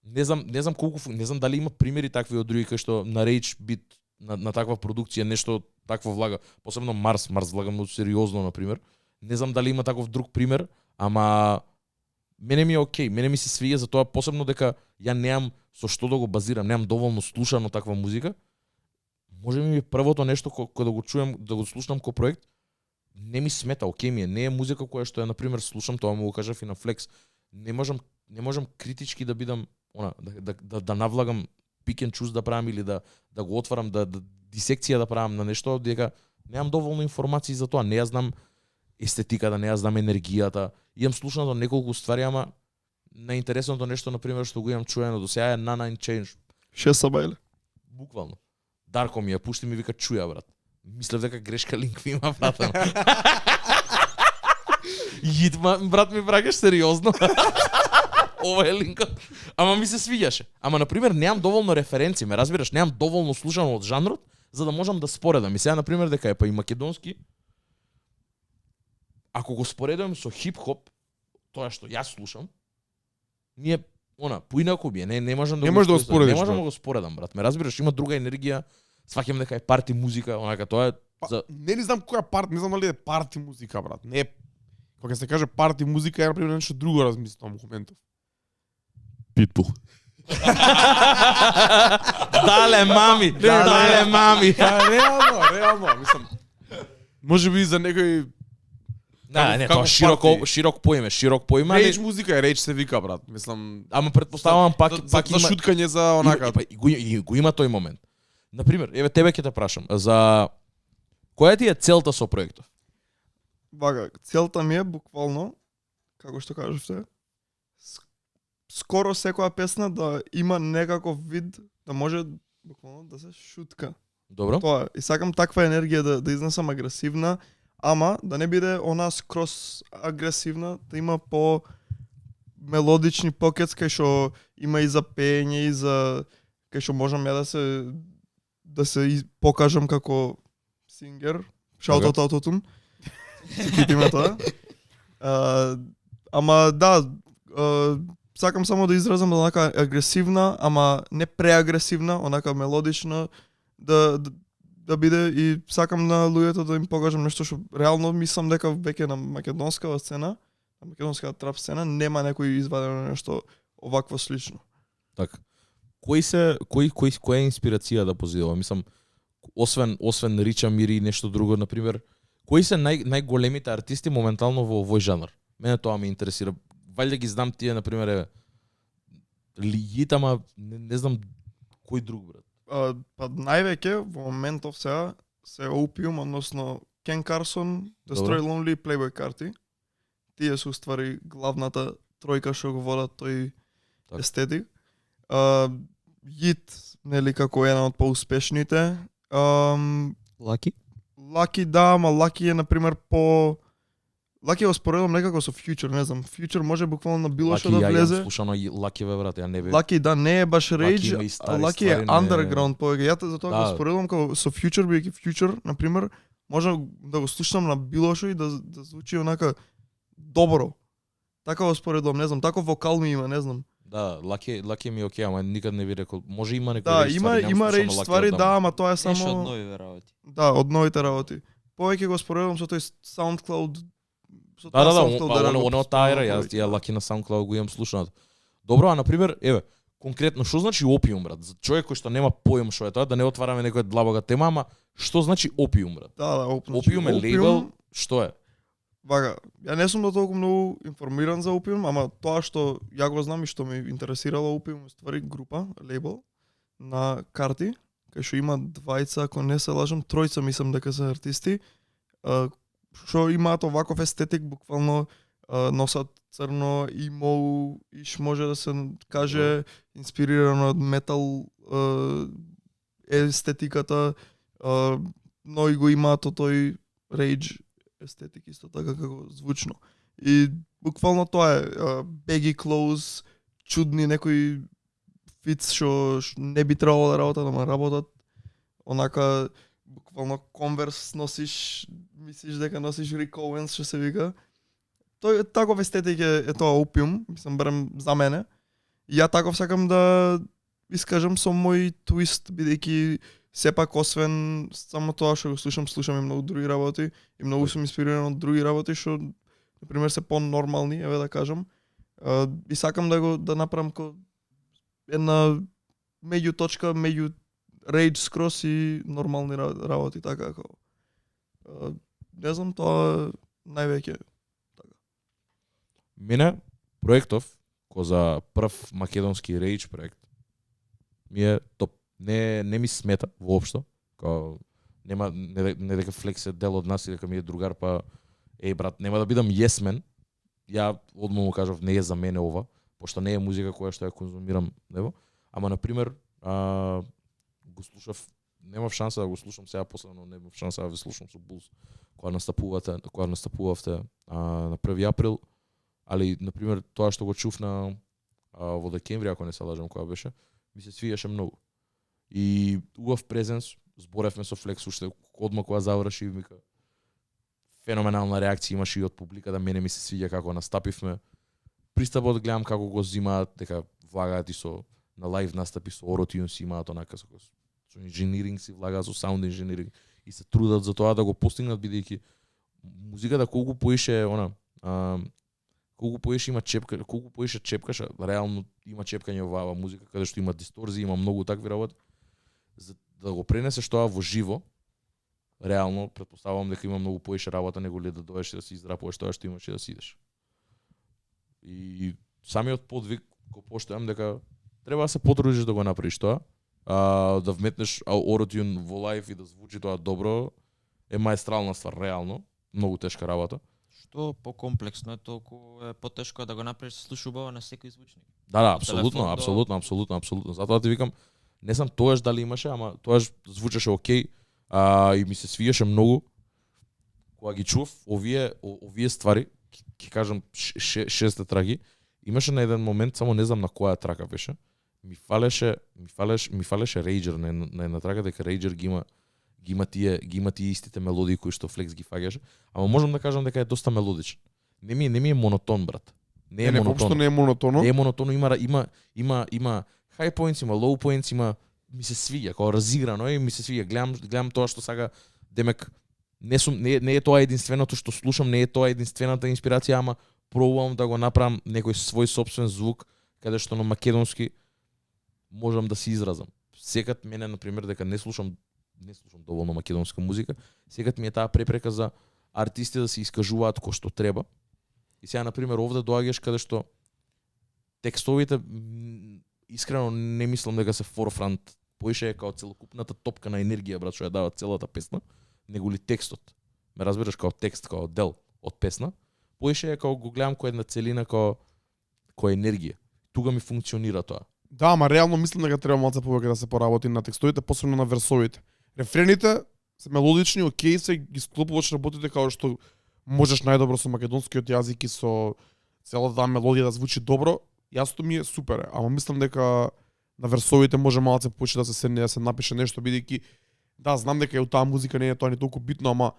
не знам колку, не знам дали има примери такви од други кај што на Rage бит на таква продукција нешто такво влага, посебно Марс влага многу сериозно на пример. Не знам дали има таков друг пример, ама мене ми е окей, мене ми се свија за тоа посебно дека ја немам со што да го базирам, немам доволно слушано таква музика. Може ми првото нешто кога да го чуем, да го слушнам ко проект, не ми смета, окей ми е, не е музика која што ја на пример слушам, тоа му го кажав и на Flex. Не можам критички да бидам да навлагам pick and choose да правам или да го отварам, да дисекција да правам на нешто, дека немам доволно информации за тоа, не ја знам естетиката, не ја знам енергијата. Имам слушнато неколку ствари, ама наинтересното нешто на пример што го имам чуено до сега е Nana and Change. Шеса бајле. Буквално. Дарко ми ја пушти ми вика чуја брат. Мислев дека грешка линк ми има пратено. Јитма, брат ми брагаш сериозно. Ова е линкот. Ама ми се свиѓаше. Ама на пример немам доволно референции, ме разбираш, немам доволно слушано од жанрот за да можам да споредам. И сега на пример дека е па и македонски. Ако го споредувам со хип-хоп, тоа што јас слушам, ми е поинаку би е. Не можам да Не можеш да го споредиш, Не можам брат. да го споредам, брат. Ме разбираш, има друга енергија. Сваќам дека е парти музика, онака тоа е за Не знам која парти, не знам дали е парти музика, брат. Не е. Кога се каже парти музика, е например нешто друго размислам во моментов. Питбул. Дале мами, дале мами. Реално, мислам. Можеби за некој Не, како тоа парти. широк поиме, али реч музика е реч се вика, брат. Мислам, ама претпоставувам пак за има шуткање за онака. го има тој момент. Например, еве тебе ќе те прашам за која ти е целта со проектот? Вага, целта ми е буквално, како што кажавте, скоро секоја песна да има некаков вид, да може буквално да се шутка. Добро? Тоа е. И сакам таква енергија да изнесам агресивна, ама да не биде она скрос агресивна, да има по мелодични покетс кај што има и за пеење и за кај што можам ја да се покажам како сингер. Shout out Autotune. Се китиме тоа. Ама да, сакам само да изразам онака агресивна, ама не преагресивна, онака мелодична, да биде и сакам на луѓето да им покажам нешто што реално мислам дека веќе на македонската сцена, на македонската трап сцена нема некој извадено нешто овакво слично. Така. Која е инспирација да позидува? Мислам, освен Рича Мири и нешто друго, на пример, кои се најголемите артисти моментално во овој жанр? Мене тоа ме интересира. Валјда ги знам тие, на пример, Лигит, ама не знам кој друг, брат. Па највеќе во моментов сега се Opium, односно Ken Carson, Destroy Добро. Lonely, Playboy Carti. тие се уствари главната тројка што го водат тој Така. естетик. Јит, нели, како една од поуспешните. Лаки? Лаки, да, ама Лаки е, например, Лаки го споредам некако со Future, не знам. Future може буквално на било Лаки, што да ја влезе. имам слушано и Лаки бе брат, ја не бе. Лаки, да, не е баш Лаки Rage, има и стари Лаки е ствари, не- underground повеќе. Ја за тоа Да. го споредам како со Future, бидејќи Future, например, може да го слушам на било што и да звучи онака добро. Така го споредам, не знам, тако вокал ми има, не знам. Да, Лаки ми е окей, ама никад не би рекол. Може има некои Да, рейдж има ствари, немам Rage слушано Лаки ствари, одамна. да, ама тоа е Нешто од само нови работи. да, од новите работи. Повеќе го споредам со тој SoundCloud. Со Да, тоа да, SoundCloud оно од таа ера, јас повеќе, да. Лаки на SoundCloud го имам слушнат. Добро, а на пример, еве, конкретно што значи опиум брат? За човек кој што нема поим што е тоа, да не отвараме некоја длабога тема, ама што значи опиум брат? Да, да, Опиум е лейбл, што е? Вака, ја не сум до толку многу информиран за Opium, ама тоа што ја го знам и што ме интересирало Opium е ствари група, лейбл на карти, кај што има двајца, ако не се лажам, тројца мислам дека се артисти, што имаат оваков естетик, буквално носат црно, имо, иш може да се каже инспирирано од метал естетиката, но и го имаат тој Rage естетик исто така како звучно. И буквално тоа е baggy clothes, чудни некои фитс што не би требало да работат, ама работат. Онака буквално Converse носиш, мислиш дека носиш Rick Owens што се вика. Тој таков естетик е тоа Opium, мислам барем за мене. И ја таков сакам да искажам со мој твист, бидејќи сепак освен само тоа што го слушам и многу други работи и многу сум инспириран од други работи што на пример се понормални, еве да кажам. И сакам да направам ко една меѓу точка меѓу Rage скрос и нормални работи така како не знам, тоа највеќе. Мене проектов кој за прв македонски Rage проект ми е топ. Не ми смета воопшто, као нема не дека Флекс е дел од нас и дека ми е другар, па брат, нема да бидам yes man. Ја одма му кажав не е за мене ова, пошто не е музика која што ја конзумирам, нево. Ама на пример, го слушав, немав шанса да го слушам сега последно, немав шанса да ве слушам со Булс кога настапувавте на 1 април, али на пример тоа што го чув на во декември, ако не се лажам кога беше, ми се свиеше многу. И убав презенс, зборевме со Флекс уште одма кога заврши и вика феноменална реакција имаше и од публиката, мене ми се свиѓа како настапивме. Пристапот гледам како го зимаат, дека влагаат и со на лайв настапи со Orotune си имаат онака со инженеринг си влагаат со саунд инженеринг и се трудат за тоа да го постигнат бидејќи музиката колку поише колку поише има чепка, колку поише чепкаш, реално има чепкање во оваа музика каде што има дисторзии, има многу такви работи. За да го пренесеш тоа во живо, реално претпоставувам дека има многу поише работа него ли да доеш да си издрапуваш тоа што имаш и да си идеш. И самиот подвиг го поштојам дека треба да се потрудиш да го направиш тоа, да вметнеш Orotune во лајв и да звучи тоа добро е маестрална ствар, реално, многу тешка работа. Што покомплексно е, толку е потешко да го направиш се слуша убаво на секој звучник. Да, Телефон апсолутно. Затоа ти викам, не знам тоаш дали имаше, ама тоаш звучеше окей, и ми се свиеше многу. Кога ги чув овие ствари, ќе кажам шесте траги, имаше на еден момент, само не знам на која трака беше, ми фалеше Rager на една трака, дека Rager ги има тие истите мелодии кои што Флекс ги фаќаше, ама можам да кажам дека е доста мелодичен. Не ми е монотон, брат. Не е монотон. Не е монотоно. Не е монотоно, има high points, има low points, има ми се свиѓа, како разиграно и ми се свиѓа. Гледам тоа што сага, демек не е тоа единственото што слушам, не е тоа единствената инспирација, ама пробувам да го направам некој свој сопствен звук каде што на македонски можам да се изразам. Секад мене на пример дека не слушам доволно македонска музика, секад ми е таа препрека за артисти да се искажуваат кој што треба. И сега на пример овде доаѓаш каде што текстовите искрено не мислам дека се форфронт, поише е као целокупната топка на енергија брат што ја дава целата песна, него ли текстот. Ме разбираш, као текст, као дел од песна, поише е како го гледам кој една целина кој енергија. Тука ми функционира тоа. Да, ама реално мислам дека треба малце повеќе да се поработи на текстовите, посебно на версовите. Рефрените се мелодични, окей, се ги склопуваш работите како што можеш најдобро со македонскиот јазик и со целата таа мелодија да звучи добро. Јасно ми е супер, ама мислам дека на версовите може малце повеќе да се седне да се напише нешто, бидејќи да, знам дека и од таа музика не е тоа ни толку битно, ама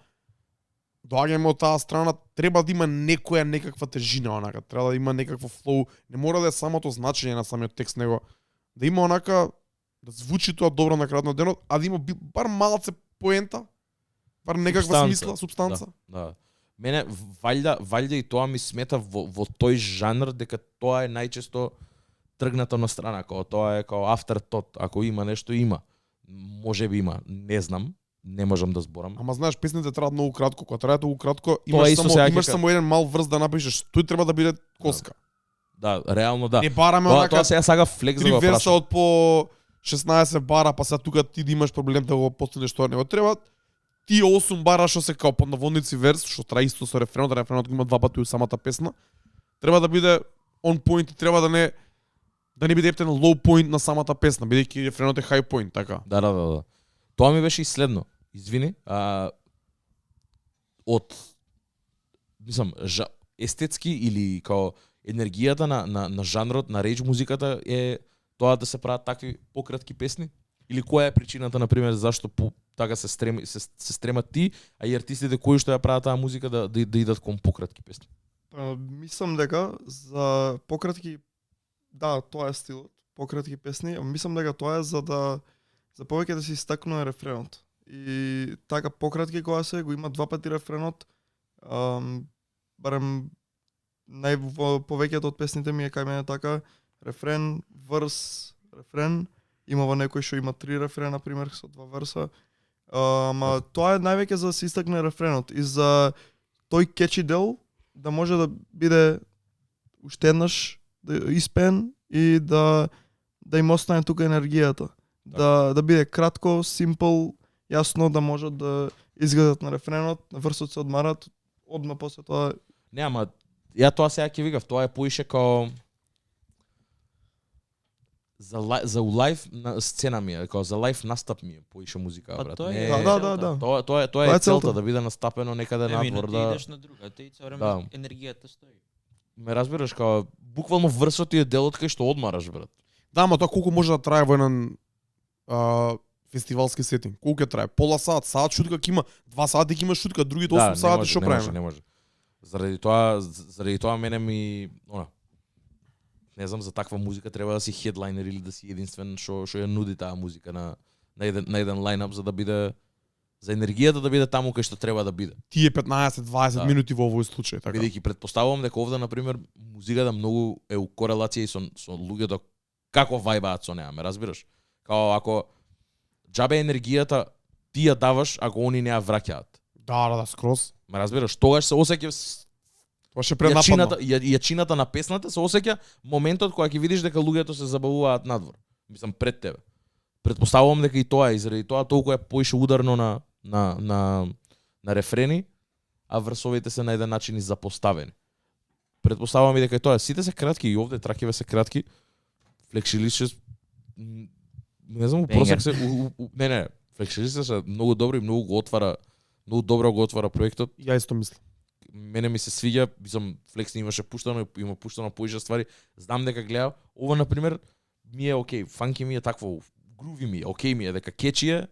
доаѓаме од таа страна, треба да има некаква тежина, онака, треба да има некакво флоу, не мора да е самото значење на самиот текст, него да има онака, да звучи тоа добро на крајот на денот, а да има бар малце поента, бар некаква смисла, субстанца. Да. Мене валјда и тоа ми смета во тој жанр дека тоа е најчесто тргнато на страна, као тоа е као afterthought, ако има нешто има. Можеби има, не знам, не можам да зборам. Ама знаеш, песните траат многу кратко, кога траат многу кратко, Тоа имаш само еден мал врз да напишеш, тој треба да биде коска. Да, реално да. Не бараме Тоа сега сага флекс да го три верса прашам. од по 16 бара, па сега тука ти да имаш проблем да го постигнеш тоа, него треба тие 8 бара што се као под наводници верс, што тра исто со рефренот го има два пати у самата песна. Треба да биде on point, треба да не биде ептен low point на самата песна, бидејќи рефренот е high point, така. Да. Тоа ми беше и следно. Извини, од мислам естетски или као енергијата на жанрот на реч музиката е тоа да се прават такви пократки песни? Или која е причината на пример зашто така се стремат ти, а и артистите кои што ја прават таа музика да идат кон пократки песни? Мислам дека за пократки, да, тоа е стилот, пократки песни, мислам дека тоа е за повеќе да се истакнува рефренот. И така пократки кога се го има два пати рефренот, барем повеќето од песните ми е кај мене така, рефрен, врс, рефрен, има во некој што има 3 рефрена, например, со 2 верса. Ама тоа е највеќе за да се истакне рефренот и за тој кечи дел да може да биде уште еднаш да испен и да им остане тука енергијата. Да биде кратко, симпл, јасно, да можат да изгледат на рефренот, на врсот се одмарат, одма после тоа. Не, ама ја тоа сега ќе викав, тоа е поише као за лайф сцена ми е, као за лайф настап ми е поише музика, брат. Да. Тоа е целта да биде настапено некаде надвор, да. Идеш на друга, те и цело време енергијата стои. Ме разбираш, као буквално врсот е делот кај што одмараш, брат. Да, ама тоа колку може да трае во еден фестивалски сетинг? Колку ќе трае? Пола сат, сат шутка ќе има, 2 сати ќе има шутка, другите 8 сати што правиме? Не може. Заради тоа мене ми, не знам, за таква музика треба да си хедлайнер или да си единствен што ја нуди таа музика на еден лајнап за да биде за енергијата да биде таму кај што треба да биде. Тие 15-20 минути во овој случај, така. Бидејќи претпоставувам дека овде на пример музиката многу е у корелација и со луѓето како вајбаат со неа, ме разбираш? Као ако џабе енергијата ти ја даваш, ако они не ја враќаат. Да, скроз. Ме разбираш? Тогаш се осеќа Тоа ше пренападно. Јачината на песната се осеќа моментот кога ќе видиш дека луѓето се забавуваат надвор. Мислам пред тебе. Претпоставувам дека и тоа е, и заради тоа толку е поише ударно на рефрени, а врсовите се на еден начин и запоставени. Претпоставувам и дека и тоа сите се кратки и овде тракиве се кратки. Флексилише не знам, просек се не, Флексилише се многу добро и многу добро го отвара проектот. Ја исто мислам. Мене ми се свиѓа, мислам Флекс не имаше пуштано, има пуштано поише ствари. Знам дека гледа, ова на пример ми е окей, фанки ми е такво, груви ми е, окей ми е, дека кечи е.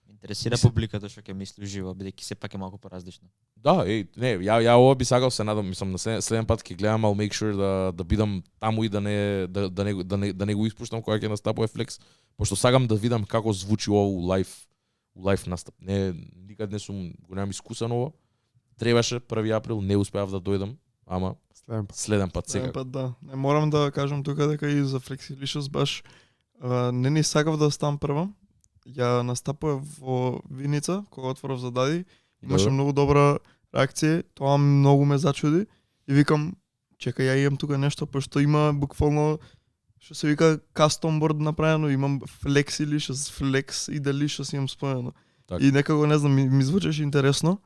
Интересира публиката што ќе мисли уживо, бидејќи сепак е малку поразлично. Да, ја ова би сакал, се надам, мислам на следен пат ќе гледам, I'll make sure да бидам таму и да не го испуштам кога ќе настапува Флекс, пошто сакам да видам како звучи ова у лайф настап. Никад не сум го немам искусан ова. Требаше 1 април, не успеав да дојдам, ама следен пат сега. Следен пат, да. Не морам да кажам тука дека и за Flexilicious баш не ни сакав да ставам прва. Ја настапува во Виница, кога отворов за Дади. Имаше многу добра реакција, тоа многу ме зачуди и викам, чекај ја имам тука нешто, пошто има буквално што се вика custom board направено, имам Flexilicious, Flex и Delicious имам спојано. И некако не знам, ми звучеше интересно.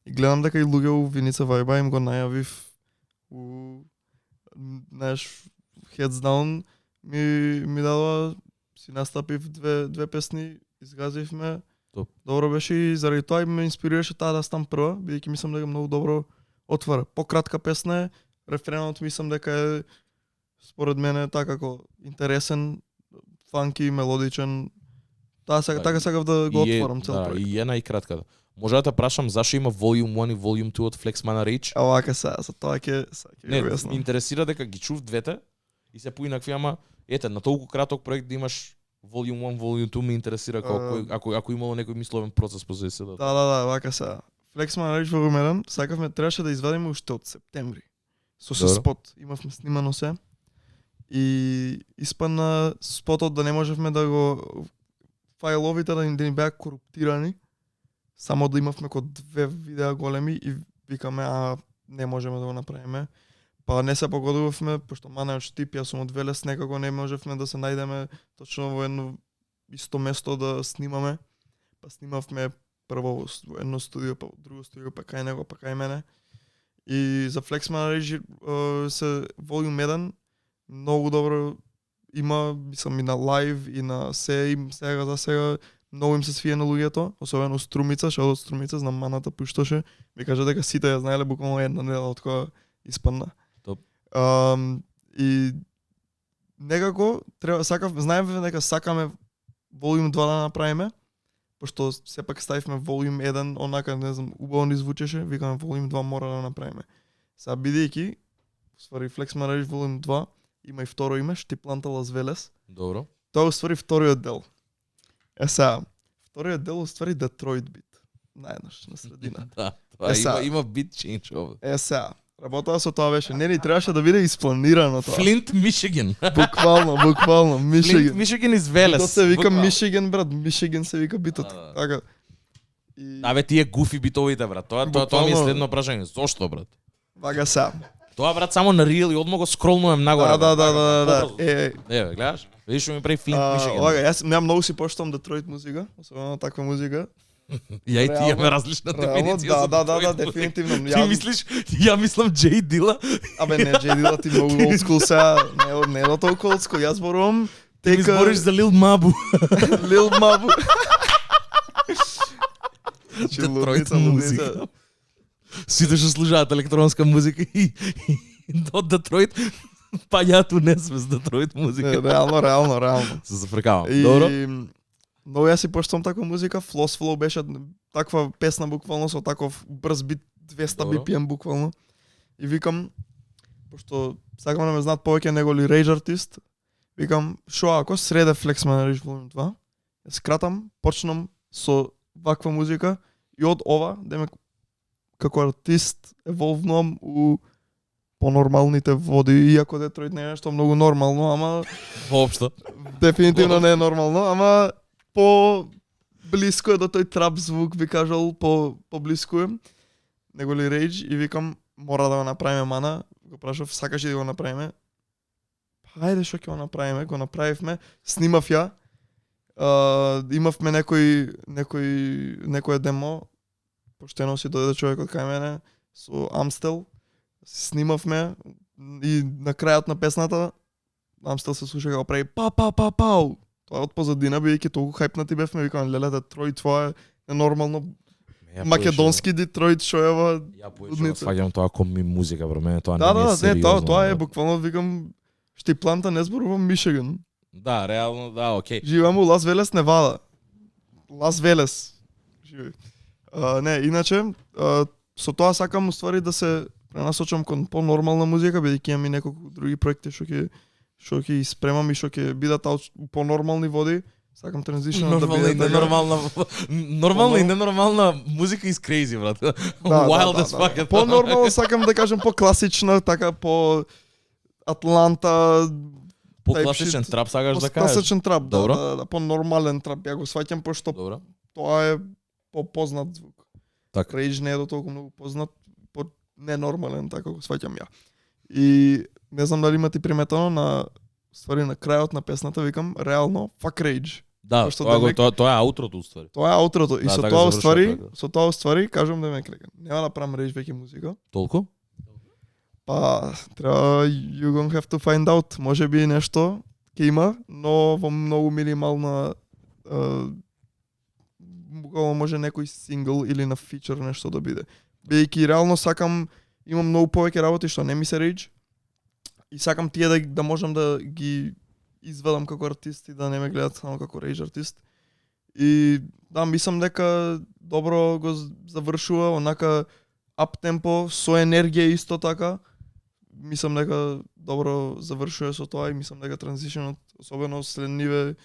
И гледам дека и луѓе у Виница вајба им го најавив знаеш, Heads Down ми дава, си настапив две песни, изгазивме. Топ. Добро беше и заради тоа и ме инспирираше таа да стам прва, бидејќи мислам дека многу добро отвара. Пократка песна е, рефренот мислам дека е според мене така како интересен, фанки, мелодичен. Така сакав да го отворам цел проект. И една и кратката. Може да те прашам зашо има Volume 1 и Volume 2 од Flex Mana Rage? Вака за тоа ќе Не, го јасно. интересира дека ги чув двете и се поинакви, ама ете, на толку краток проект да имаш Volume 1, Volume 2 ме интересира ако имало некој мисловен процес по се да. Да, вака се. Flex Mana Rage Volume 1 сакавме, требаше да извадиме уште од септември. Со спот, имавме снимано се. И испадна спотот да не можевме да го фајловите да ни беа коруптирани. Само да имавме код 2 видеа големи и викаме не можеме да го направиме. Па не се погодувавме, пошто Манеот тип, јас сум од Велес, некако не можевме да се најдеме точно во едно исто место да снимаме. Па снимавме прво во едно студио, па во друго студио, па кај него, па кај мене. И за Flex Mana Rage се Volume 1 многу добро има, мислам и на лайв и на сега за сега многу им се свија на луѓето, особено Струмица, што од Струмица знам Маната пушташе, ми кажа дека сите ја знаеле буквално една недела од кога испадна. Топ. И некако знаеме дека сакаме Volume 2 да направиме, пошто сепак ставивме Volume 1, онака не знам, убаво ни звучеше, викаме Volume 2 мора да направиме. Сега бидејќи ствари Flex Mana Rage Volume 2 има и второ име, Штипланта Лас Велес. Добро. Тоа уствари вториот дел. Сега, вториот дел уствари Детройт бит. Наеднаш, на средина. Да, тоа има бит чейндж овде. Сега, работава со тоа беше. Не ни требаше да биде испланирано тоа. Флинт, Мишиген. Буквално, Мишиген. Флинт, Мишиген из Велес. Тоа се вика Мишиген, брат. Мишиген се вика битот. Така. Абе, тие гуфи битовите, брат. Тоа ми е следно прашање. Зошто, брат? Вага са. Тоа, брат, само на Reel и одма го скролнувам нагоре. Да. Еве, гледаш? Видиш што ми прави Флинт, Мишиген. Вага, јас многу си поштам Детройт музика, особено таква музика. Ја и ти имаме различна дефиниција. Да, дефинитивно. Ти мислиш, ја мислам Джей Дила. Абе не, Джей Дила ти многу олдскул сега, не е до толку олдскул, јас зборувам Ти ми збориш за Лил Мабу. Лил Мабу. Детройт музика. Сите што слушаат електронска музика и до Детройт паѓаат не сме с Детройт музика. Реално. Се зафркавам. Добро. Но јас си поштам таква музика, Floss Flow беше таква песна буквално со таков брз бит 200 BPM буквално. И викам, пошто сакам да ме знаат повеќе него ли Rage артист, викам, шо ако среде Flex Mana Rage Volume 2, ја скратам, почнам со ваква музика и од ова, деме како артист еволвнувам у понормалните води, иако Детройт не е нешто многу нормално, ама Воопшто. Дефинитивно не е нормално, ама по блиско е до тој трап звук, би кажал, по блиско е. Него ли Rage и викам, мора да го направиме Мана, го прашав, сакаш ли да го направиме? Хајде што ќе го направиме, го направивме, снимав ја, имавме некој демо, поштено си дојде човекот кај мене, со Амстел, снимавме и на крајот на песната Амстел се слуша како прави пау. Тоа од позадина, бидејќи толку хајпнати бевме, викам, леле, Детройт, тоа е ненормално македонски Детройт, шо е во... Ја појче сваѓам тоа кон ми музика, бро, мене тоа не ми е сериозно. Да, тоа е буквално, викам, Штипланта не зборувам Мишиган. Да, реално, да, окей. Живеам у Лас Велес, Невада. Лас Велес. Живеј. Не, иначе, со тоа сакам уствари да се пренасочам кон по-нормална музика, бидејќи имам и неколку други проекти што ќе испремам и што ќе бидат по-нормални води. Сакам транзишнот да биде нормална и ненормална музика is crazy, брат. Wild as fuck. По-нормално сакам да кажам по-класична, така по Атланта. По-класичен трап сакаш да кажеш? Класичен трап, Добро. да, по-нормален трап. Ја го сваќам пошто Добро. тоа е по-познат звук. Така. Rage не е до толку многу познат, ненормален, така го сваќам ја. И не знам дали има ти приметено на крајот на песната, викам, реално, fuck Rage. Да, тоа е аутрото уствари. Тоа е аутрото. И Да, со така тоа завршува, со тоа уствари, кажам да ме клека. Нема да правам Rage веќе музика. Толку? Па, треба you gonna have to find out. Може би нешто ќе има, но во многу минимална буквално може некој сингл или на фичер нешто да биде. Бидејќи реално сакам, имам многу повеќе работи што не ми се рейдж и сакам тие да можам да ги изведам како артист и да не ме гледат само како рейдж артист. И да, мислам дека добро го завршува, онака ап темпо, со енергија исто така. Мислам дека добро завршува со тоа и мислам дека транзишенот, особено след ниве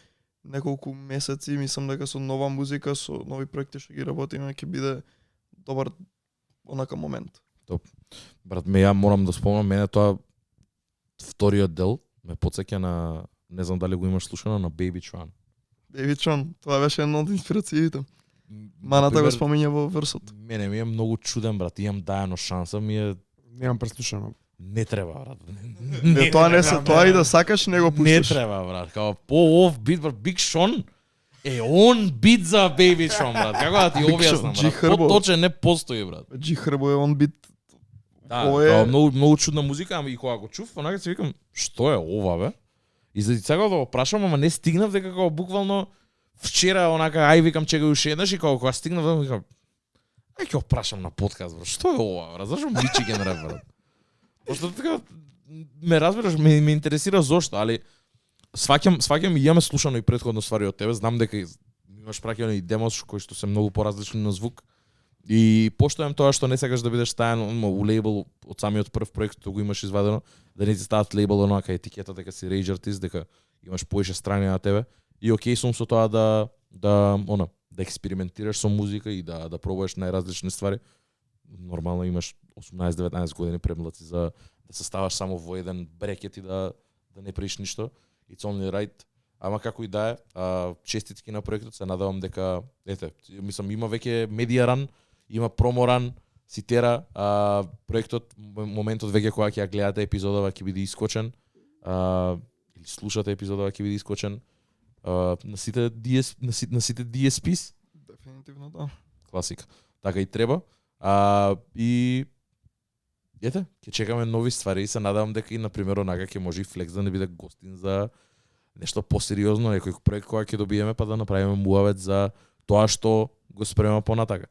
неколку месеци, мислам дека со нова музика, со нови проекти што ги работиме, ќе биде добар онака момент. Брат, ја морам да спомнам, мене тоа вториот дел ме потсеќа на, не знам дали го имаш слушано, на Baby Tron. Baby Tron, тоа беше една од инспирациите. Маната го спомиња во версот. Мене ми е многу чуден, брат, имам дајано шанса, ми е... Немам преслушано. Не треба, брат. Тоа не се, тоа и да сакаш не го Не пуштиш. треба, брат. Као по-оф бит, брат, Big Sean е он бит за Baby Tron, брат. Како да ти Big објаснам, Sean, G брат. Herbo. По-точен не постои, брат. G Herbo е он бит. Да, Ова е- као многу чудна музика, ама и кога го чув, онака се викам, што е ова, бе? И за сакав да го прашам, ама не стигнав дека као буквално вчера онака ај викам чека уште еднаш и кога стигнав да викам ај ќе го прашам на подкаст, брат. Што е ова, брат? Зашо Michigan Rap, брат? Пошто така ме разбираш, ме интересира зошто, али сваќам и имаме слушано и претходно ствари од тебе, знам дека имаш праќано и демос кои што се многу поразлични на звук. И поштојам тоа што не сакаш да бидеш тајан у лейбл од самиот прв проект што го имаш извадено, да не ти стават лейбл онака етикета дека си рейдж артист, дека имаш поише страни на тебе. И окей сум со тоа да експериментираш со музика и да пробуваш најразлични ствари. Нормално имаш 18-19 години премлаци за да се ставаш само во еден брекет и да не правиш ништо. It's only right. Ама како и да е, честитки на проектот, се надевам дека мислам има веќе медија ран, има промо ран, си тера, проектот моментот веќе кога ќе ја гледате епизодава ќе биде искочен. Или слушате епизодава ќе биде искочен. На сите DSPs. Дефинитивно да. Класика. Така и треба. И ќе чекаме нови ствари и се надевам дека и на пример онака ќе може и Флекс да не биде гостин за нешто посериозно, некој проект кога ќе добиеме па да направиме муавет за тоа што го спремаме понатака.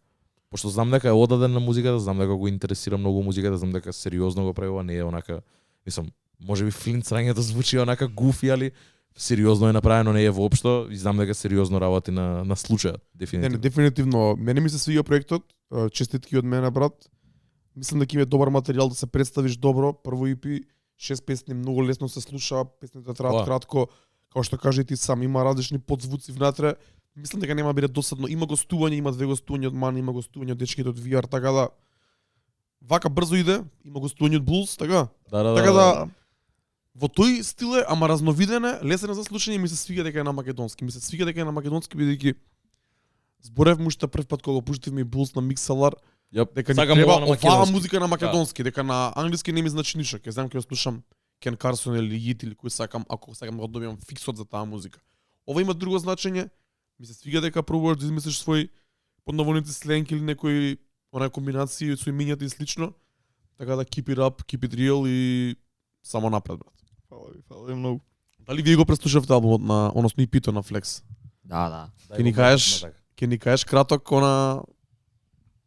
Пошто знам дека е одаден на музиката, знам дека го интересира многу музиката, знам дека сериозно го прави, не е онака, мислам, можеби Флинт срањето звучи онака гуфи, али сериозно е направено, не е воопшто и знам дека сериозно работи на случајот, дефинитивно. Не, дефинитивно. Мене ми се свиѓа проектот, честитки од мене, брат. Мислам дека има добар материјал да се представиш добро. Прво EP, 6 песни, многу лесно се слуша, песните траат кратко, како што кажа и ти сам, има различни подзвуци внатре. Мислам дека нема биде досадно. Има гостување, има 2 гостувања од Мани, има гостување од дечките од VR, така да вака брзо иде, има гостување од Blues, така. Така да во тој стил е, ама разновиден е, лесен е за слушање, ми се свиѓа дека е на македонски. Ми се свиѓа дека е на македонски бидејќи зборев му уште прв пат кога го пуштив ми Blues на Mixlr, дека ни треба оваа музика на македонски, дека на англиски не ми значи ништо. Ќе знам ќе слушам Ken Carson или Yit или кој сакам, ако сакам да добиам фиксот за таа музика. Ова има друго значење. Ми се свиѓа дека пробуваш да измислиш свој поднаводници сленг или некои онаа комбинации со имињата и слично. Така да keep it up, keep it real и само напред, брат. Фала ви многу. Дали вие го преслушавте албумот на, односно и пито на Flex? Да. Ќе ни кажеш краток на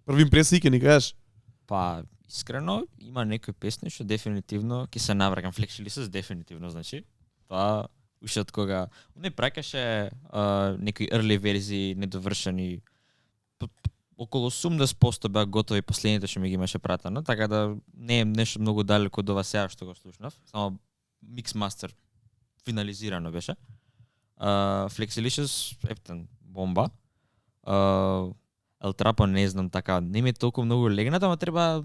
први импресии, ќе ни кажеш? Па, искрено, има некои песни што дефинитивно ќе се навракам. Flexilis дефинитивно, значи. Тоа уште од кога не праќаше некои early верзии недовршени. Околу 80% беа готови последните што ми ги имаше пратено, така да не е нешто многу далеко од ова сега што го слушнав. Само Mixmaster финализирано беше. Flexilis ептен бомба. El Trapo не знам така, не ми е толку многу легнат, ама треба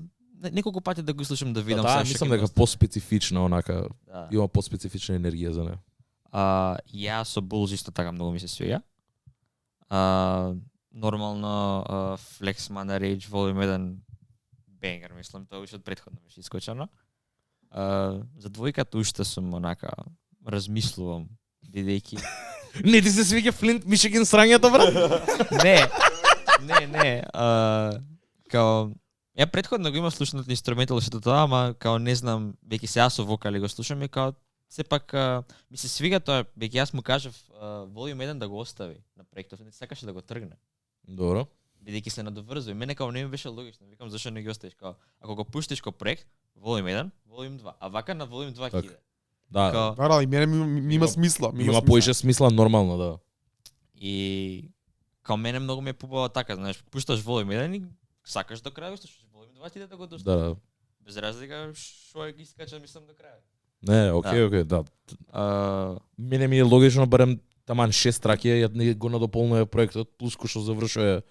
неколку пати да го слушам да видам сега. Мислам дека поспецифична онака, има поспецифична енергија за неа. Ја со Bulls исто така многу ми се свиѓа. Нормално Flex Mana Rage Volume 1 бенгер, мислам, тоа уште од претходно беше искочено. За двојката уште сум онака размислувам, бидејќи Не ти се свиѓа Флинт Michigan срањето, брат? Не. Као Ја претходно го имав слушнат инструментал што тоа, ама као не знам, веќе сега со вокали го слушам и као сепак ми се свига тоа, веќе јас му кажав волјум 1 да го остави на проектот, не сакаше да го тргне. Добро. Бидејќи се надоврзува. Мене као не ми беше логично, викам зашто не ги оставиш као ако го пуштиш ко проект, волјум 1, волјум 2, а вака на волјум 2 Так. ќе иде. Да. Као, Да, и мене ми има смисла. Има поише смисла нормално, да. и као мене многу ми е побава така, знаеш, пушташ волјум 1 и сакаш до крај, слушаш волјум 2 ти иде да го дошташ. Да. Без разлика што е ги скача мислам до крај. Не, окей, да. Мене ми е логично барем таман 6 траки ја не го надополнува проектот, плюс кој што завршува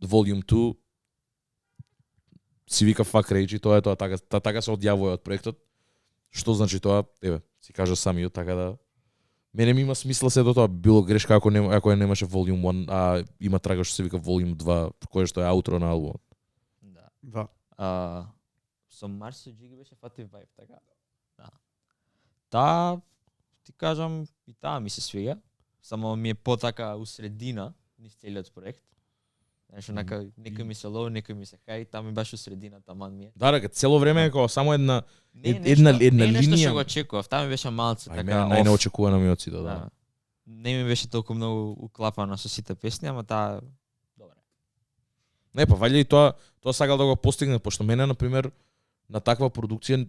Volume 2 си вика fuck rage и тоа е тоа, така се одјавува од проектот. Што значи тоа? Еве, си кажа самиот, така да мене ми има смисла се до тоа, било грешка ако ја немаше Volume 1, а има трага што се вика Volume 2, кој што е аутро на албумот. Да. Да. Со Марс Джиги беше Фатив Vibe, така? Да. Таа, ти кажам, и таа ми се свига, само ми е потака усредина низ целиот проект. Знаеш, онака, некој ми се лоу, некој ми се хај, таа ми баш усредина, таман ми е. Да, дека цело време е како само една Не е една нешто- не е нешто линија. што го очекував, таа ми беше малце Ај, така. мене off. најнеочекувано ми од сите, да. Да. Не ми беше толку многу уклапана со сите песни, ама таа добре. Не, па вајде и тоа сакал да го постигне, пошто мене на пример на таква продукција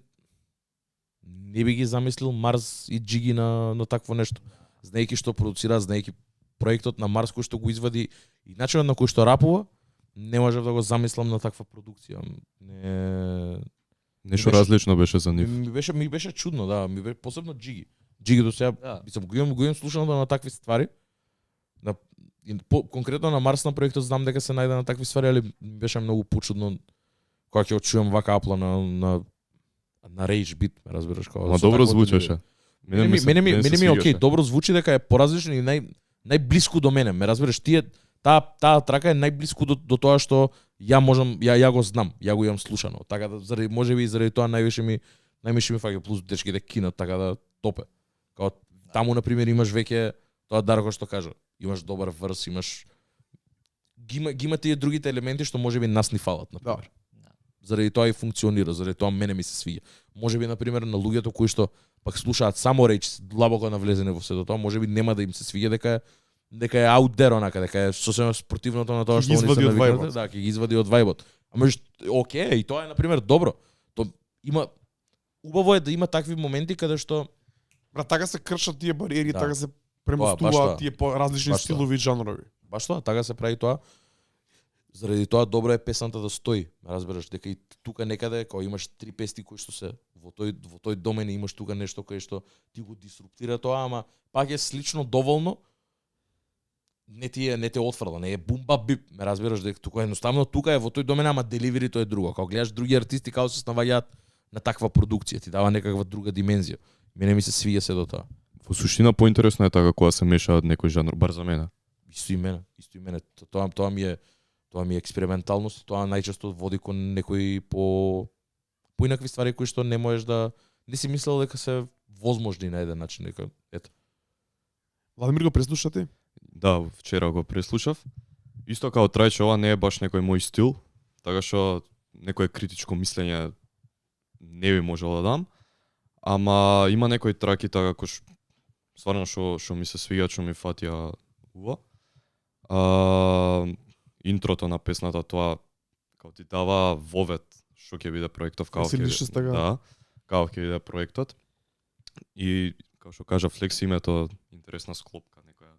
не би ги замислил Марс и Джиги на такво нешто. Знаејќи што продуцира, знаејќи проектот на Марс кој што го извади и начинот на кој што рапува, не можев да го замислам на таква продукција. Не Нешто беше- различно беше за нив. ми беше чудно, да, ми беше посебно Джиги. Джиги до сега, Да. мислам, го имам слушано на такви ствари. Конкретно на Марс на проектот знам дека се најде на такви ствари, али ми беше многу почудно кога ќе чуем вака апла на Rage beat, разбираш како. Ама со добро такво звучеше. Мене ми се е окей, свигаше. добро звучи дека е поразлично и најблиску до мене. Ме разбираш, таа трака е најблиску до тоа што ја го знам, ја го имам слушано. Така да заради можеби и заради тоа највише ми фаќа плюс дечките кинат така да топе. Као таму на пример имаш веќе тоа Дарко што кажа, имаш добар врс, имаш ги има тие другите елементи што можеби нас ни фалат на пример. Заради тоа и функционира, заради тоа мене ми се свиѓа. Можеби на пример на луѓето кои што пак слушаат само реч, длабоко навлезене во сето тоа, можеби нема да им се свиѓа дека е out there онака, дека е сосема спротивното на тоа Ќе што ги они се извади од навикнати, вајбот. да, ќе ги извади од вајбот. Ама окей, и тоа е на пример добро. То има убаво е да има такви моменти каде што Брат, така се кршат тие бариери, Да. така се Баш премостуваат тоа. тие по различни Баш тоа. стилови и жанрови. баш тоа, така се прави тоа. Заради тоа добро е песната да стои, разбираш, дека и тука некаде кога имаш три песни кои што се во тој домен имаш тука нешто кое што ти го дисруптира тоа, ама пак е слично доволно. Не те отфрла, не е бумба бип, ме разбираш дека тука едноставно тука е во тој домен, ама деливерито е друго. Кога гледаш други артисти како се снаваѓаат на таква продукција, ти дава некаква друга димензија. Мене ми се свиѓа се до тоа. Во суштина поинтересно е така кога се мешаат некој жанр, бар за мене. Исто и мене. Тоа ми е експерименталност и тоа најчесто води кон некои поинакви ствари кои што не можеш да не си мислел дека се возможни на еден начин, дека ето. Владимир го преслуша ти? Да, вчера го преслушав. Исто како Трајче, ова не е баш некој мој стил, така што некое критичко мислење не би можел да дам. Ама има некои траки така кој стварно што ми се свиѓа, што ми фатија ува. Интрото на песната тоа како ти дава вовет што ќе биде проектов, како Си лишиш така. да, како ќе биде проектот. И како што кажа Флекс, името интересна склопка, некоја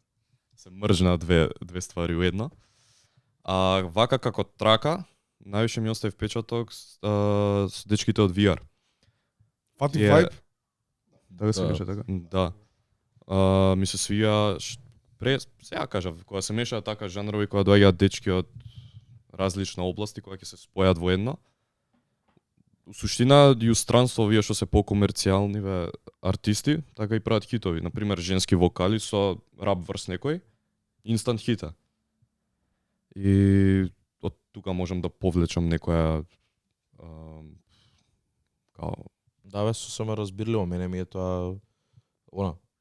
се мржна две ствари у една. А вака како трака највише ми остави впечаток со дечките од VR. Фати Е, вајб? Така се Да. беше така? Да. Ми се свија сега кажав, кога се мешаат така жанрови, кога доаѓаат дечки од различна области, кога ќе се спојат во едно. У суштина и у странство овие што се покомерцијални артисти, така и прават хитови. Например, женски вокали со рап врс некој, инстант хита. И од тука можам да повлечам некоја као Да, бе, сосема разбирливо, мене ми е тоа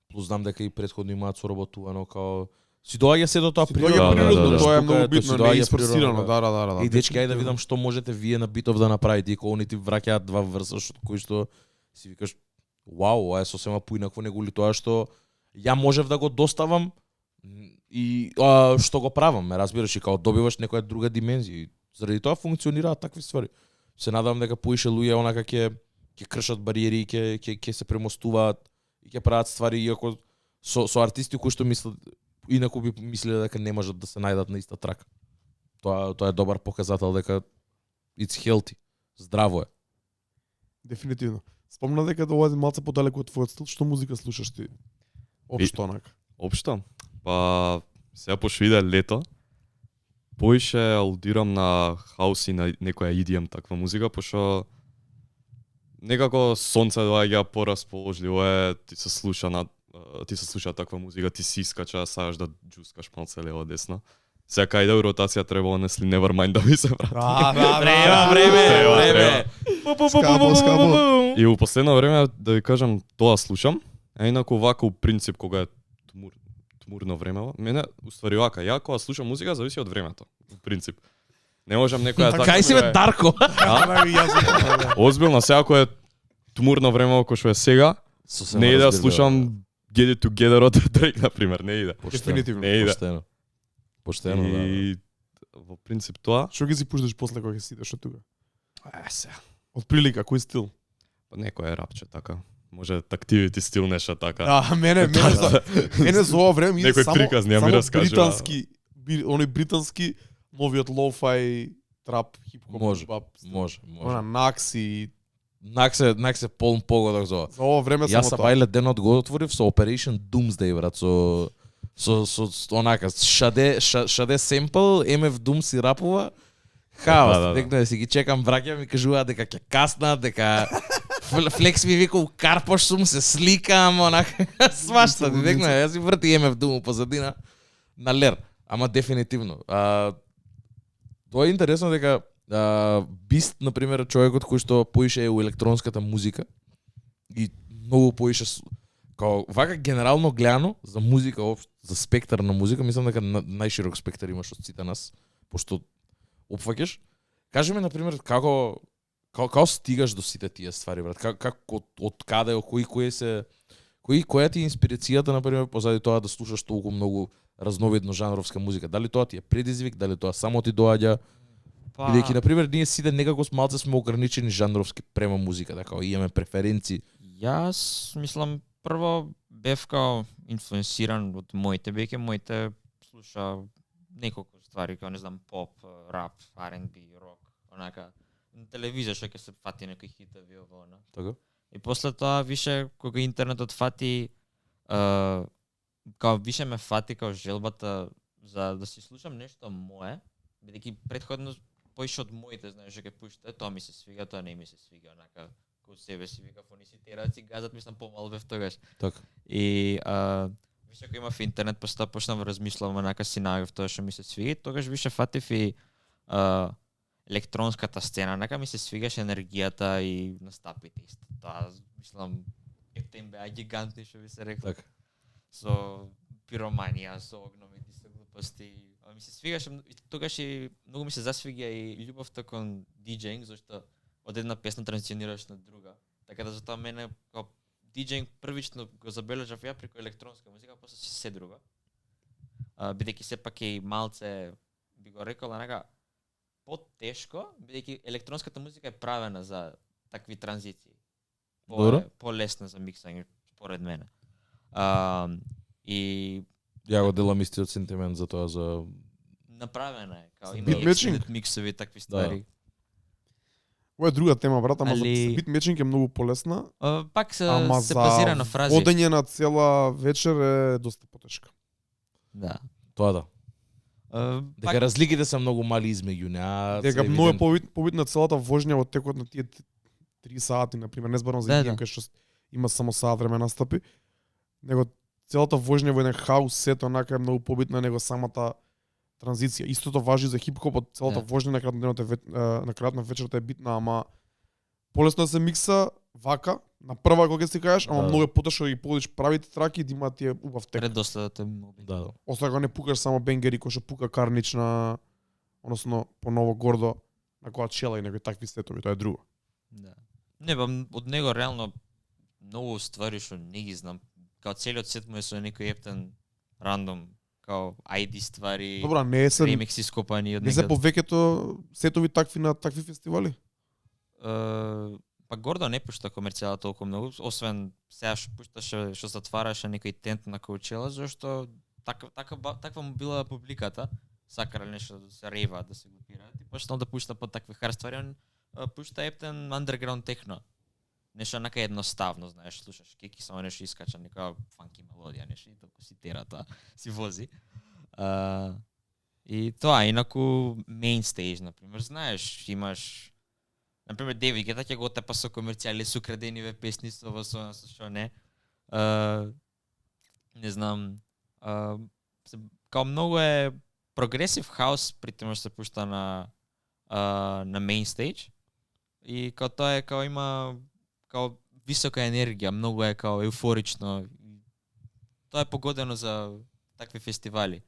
плюс знам дека и претходно имаат соработувано као Си доаѓа се до тоа Си природно. доаѓа природно, да. тоа е Тука многу си битно, не доаѓа е isфорсирано, природно, да. И дечки, ајде да видам што можете вие на битов да направите, и кога они ти враќаат два верса кои што си викаш вау, ова е сосема поинакво него ли тоа што ја можев да го доставам и што го правам, ме разбираш, и као добиваш некоја друга димензија. И заради тоа функционираат такви ствари. Се надевам дека поише луѓе онака ќе кршат бариери и ќе се премостуваат и ќе прават ствари, иако со артисти кои што мислат инаку би мислеле дека не можат да се најдат на иста трака. Тоа е добар показател дека it's healthy, здраво е. Дефинитивно. Спомна дека да оди малце подалеку од твојот стил, што музика слушаш ти? Општо онака. Општо? Па, сега пошто иде лето, поише алудирам на хаус и на некоја EDM таква музика, пошто некако сонце доаѓа порасположливо е, ти се слуша таква музика, ти си искача, сакаш да џускаш малце лево десно. Сега кај да ротација требало несли Nevermind да ми се врати. Време. Скапо. И у последно време да ви кажам тоа слушам, а инаку вака у принцип кога е тмурно време, мене уствари вака, ја кога слушам музика зависи од времето, у принцип. Не можам некоја така. Кај си бе Дарко? Озбилно, сега кога е тмурно време кој што е сега, не иде да слушам Get It Together од Drake на пример, не иде. Дефинитивно. Не иде. Поштено, да. И во принцип тоа, Што ги си пушташ после кога ќе сидеш од тука? сега, Од прилика, кој стил? па некој е рапче така. Може активити стил нешто така. Мене за ова време иде Некој само приказ не ми раскажува. британски, оној британски новиот лоу-фај трап, хип-хоп, Може, бап, Може. Она Накси. Нак се полн погодок за ова. За ова време Јас само са тоа. бајле денот го отворив со Operation Doomsday, брат, со онака шаде семпл, MF Doom си рапува. Хаос, Да. дека си ги чекам, враќам и кажуваат дека ќе каснат, дека Флекс ми вика у карпош сум се сликам, онака свашта, директно јас си врти MF Doom позадина на лер, ама дефинитивно. Тоа е интересно дека Бист, на пример, човекот кој што поише у електронската музика и многу поише као вака генерално гледано за музика, за спектар на музика, мислам дека најширок спектар имаш од сите нас, пошто опфаќаш. Кажи ми, на пример, како стигаш до сите тие ствари, брат? Како од каде, која ти е инспирацијата, на пример, позади тоа да слушаш толку многу разновидно жанровска музика? Дали тоа ти е предизвик, дали тоа само ти доаѓа? Бидејќи, на пример, ние сите некако малце сме ограничени жанровски према музика, така имаме преференции. Јас мислам прво бев као инфлуенсиран од моите, беќе моите слуша неколку ствари, као не знам, поп, рап, R&B, рок, онака на телевизија што ќе се фати некој хитови ово она. Така? И после тоа више кога интернетот фати као више ме фати као желбата за да си слушам нешто мое, бидејќи претходно поише од моите, знаеш, ќе пушта, тоа ми се свига, тоа не ми се свига, онака кој себе си вика, они си тераци газат, мислам помал бев тогаш. Така. И више кога имав интернет, после почнав да размислам, онака си најав тоа што ми се свига, и тогаш више фатив и електронската сцена, онака ми се свигаше енергијата и настапите исто. Тоа мислам ефтем беа гигантни, што би се рекло. Така. Со пироманија, со огномити, со глупости. А ми се свигаше, тогаш и многу ми се засвига и љубовта кон диџеинг, зашто од една песна транзиционираш на друга. Така да затоа мене како диџеинг првично го забележав ја преку електронска музика, а после се друго. Бидејќи сепак е и малце би го рекол онака потешко, бидејќи електронската музика е правена за такви транзиции. Полесна за миксање според мене. И Ја го делам истиот сентимент за тоа, за направена е, као има Битмечинг? extended миксови такви ствари. Ова е друга тема, брат, ама Али- за битмечинг е многу полесна. Пак се Ама се за базира на фрази. водење на цела вечер е доста потешка. Да. тоа да. Дека Пак разликите се многу мали измеѓу неа. Дека многу е побитна целата вожња во текот на тие 3 сати, на пример, не зборам за Да, EDM да. кај што има само саат време настапи, него целата вожња во еден хаус сет онака е многу побитна него самата транзиција. Истото важи за хип-хопот, целата Да. вожња на крајот на крајот на вечерта е битна, ама полесно да се микса вака, на прва кога си кажеш, ама Да. многу е потешко да ги погодиш правите траки и да има тие убав тек. Предоставата е многу. Да. Освен ако не пукаш само бенгери кој што пука карнична, односно по ново гордо, на која чела и некои такви сетови, тоа е друго. Да. Не, ба, од него реално многу ствари што не ги знам. Као целиот сет му е со некој ептен рандом, као ID ствари, Добра, не се ремикси скопани од не се некад. повеќето сетови такви на такви фестивали? Па Гордо не пушта комерцијала толку многу, освен сега што пушташе, што затвараше некој тент на Коучела, зашто таква му била публиката, сакале нешто да се рева, да се групираат и почнал да пушта по такви хар ствари, он пушта ептен underground техно. Нешто нака едноставно, знаеш, слушаш кеки, само нешто искача, нека фанки мелодија, нешто и толку си тера тоа, си вози. И тоа, инаку main stage, например, знаеш, имаш например Деви Гета ќе го тепа со комерцијали, со крадениве песни, со што не. Не знам, као многу е прогресив хаус, притоа што се пушта на main stage. И као тоа е као има као висока енергија, многу е као еуфорично. Тоа е погодено за такви фестивали.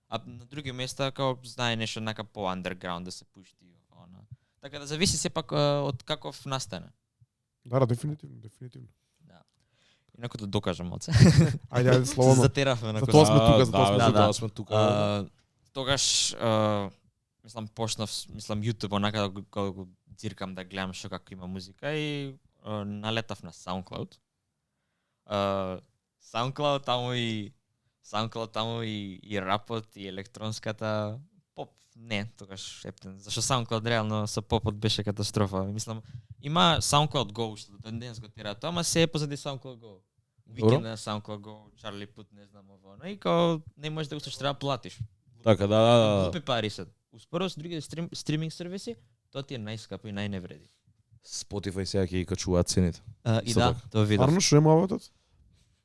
А на други места као знае нешто нака по underground да се пушти. Така да зависи сепак од каков настане. Да, дефинитивно. Инаку да докажам оце. Ајде, Се слободно. затеравме на За тоа сме тука, за тоа да, сме за тука. тоа сме тука. Тогаш мислам почнав, YouTube онака да го дзиркам да гледам што како има музика и налетав на SoundCloud. SoundCloud таму и рапот и електронската поп. Не, тогаш ептен. Зашто SoundCloud реално со попот беше катастрофа. Мислам, има SoundCloud Go што до денес го тера тоа, ама се е позади SoundCloud Go. Weekend на SoundCloud Go, Charlie Puth, не знам ово. И као не можеш да го слушаш, треба да платиш. Така, да. Глупи пари се. Успоредно со другите стриминг сервиси, тоа ти е најскапо и најневреди. Spotify сега ќе ги качуваат цените. И Со да, така. тоа видов. Арно, што е маватот?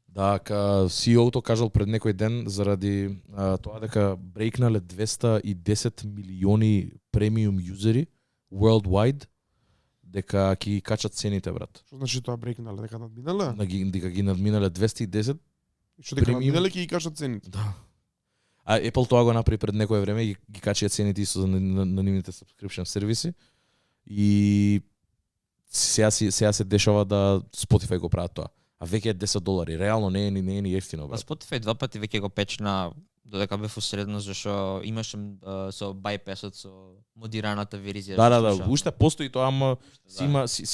Да, CEO-то кажал пред некој ден заради тоа дека брейкнале 210 милиони премиум юзери worldwide, дека ќе ги качат цените, брат. Што значи тоа брейкнале, дека надминале? Дека ги надминале 210. И што дека премиум- надминале ќе ги кажат цените? Да. А Apple тоа го направи пред некое време и ги качија цените исто на нивните subscription сервиси. И сега се дешава да Spotify го прават тоа. А веќе е $10. Реално не е ни ефтино, Па брат. Spotify два пати веќе го печна додека бев усредно, зашто имаше со bypassот со модираната верзија. Да. Уште постои тоа, ама си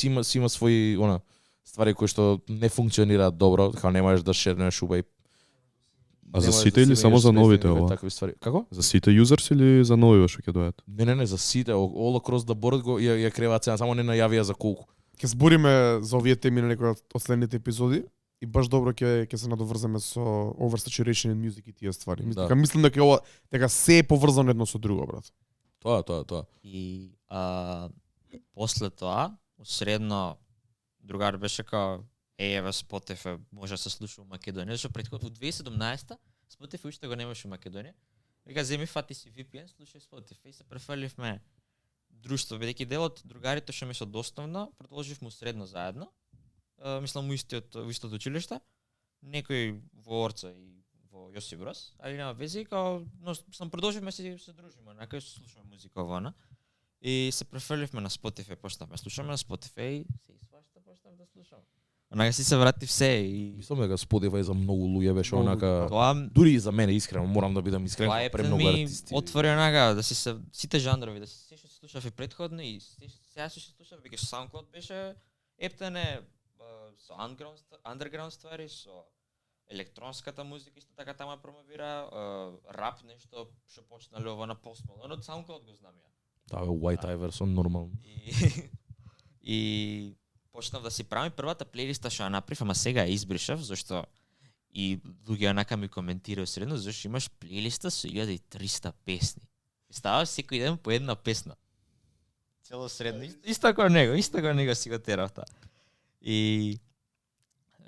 има своји ствари кои што не функционираат добро, као не можеш да шернеш убај. А за сите или само за новите ова? Такви ствари. Како? За сите юзерс или за новиве што ќе дојдат? Не, за сите, all across the board го ја креваат цена, само не најавија за колку. Ќе збориме за овие теми на некои од следните епизоди и баш добро ќе се надоврземе со oversaturation in music и тие ствари. Да. Мислам дека ова дека се е поврзано едно со друго, брат. Тоа. И после тоа, усредно другар беше као еве Spotify може да се слуша во Македонија, зашто претходно во 2017 Spotify уште го немаше во Македонија. Вика земи фати си VPN, слушај Spotify и се префрливме друштво, бидејќи дел од другарите што ми се доставна, продолживме средно заедно. Мислам во истото училиште. Некој во Орца и во Јосип Брос, али нема вези, као но сам продолживме се дружиме, нака слушаме музика вона. И се префрливме на Spotify, почнавме слушаме на Spotify, се свашта почнав да слушам. Онака си се вратив се и Мислам дека Spotify за многу луѓе беше Многу, онака. тоа Дури и за мене, искрено, морам да бидам искрен, тоа е премногу ми артисти. отвори онака да сите жанрови, да се што слушав и претходно и сега што слушав, веќе SoundCloud беше ептене со underground ствари, со електронската музика исто така тама промовира, рап нешто што почнале ова на Post Malone, од SoundCloud го знам ја. Да, White Iverson нормално. И почнав да си правам првата плейлиста што ја направив, ама сега ја избришав зашто и луѓе онака ми коментираат средно зашто имаш плейлиста со 1300 песни. И става секој ден по една песна. Цело средно. Исто како него си го терав таа. И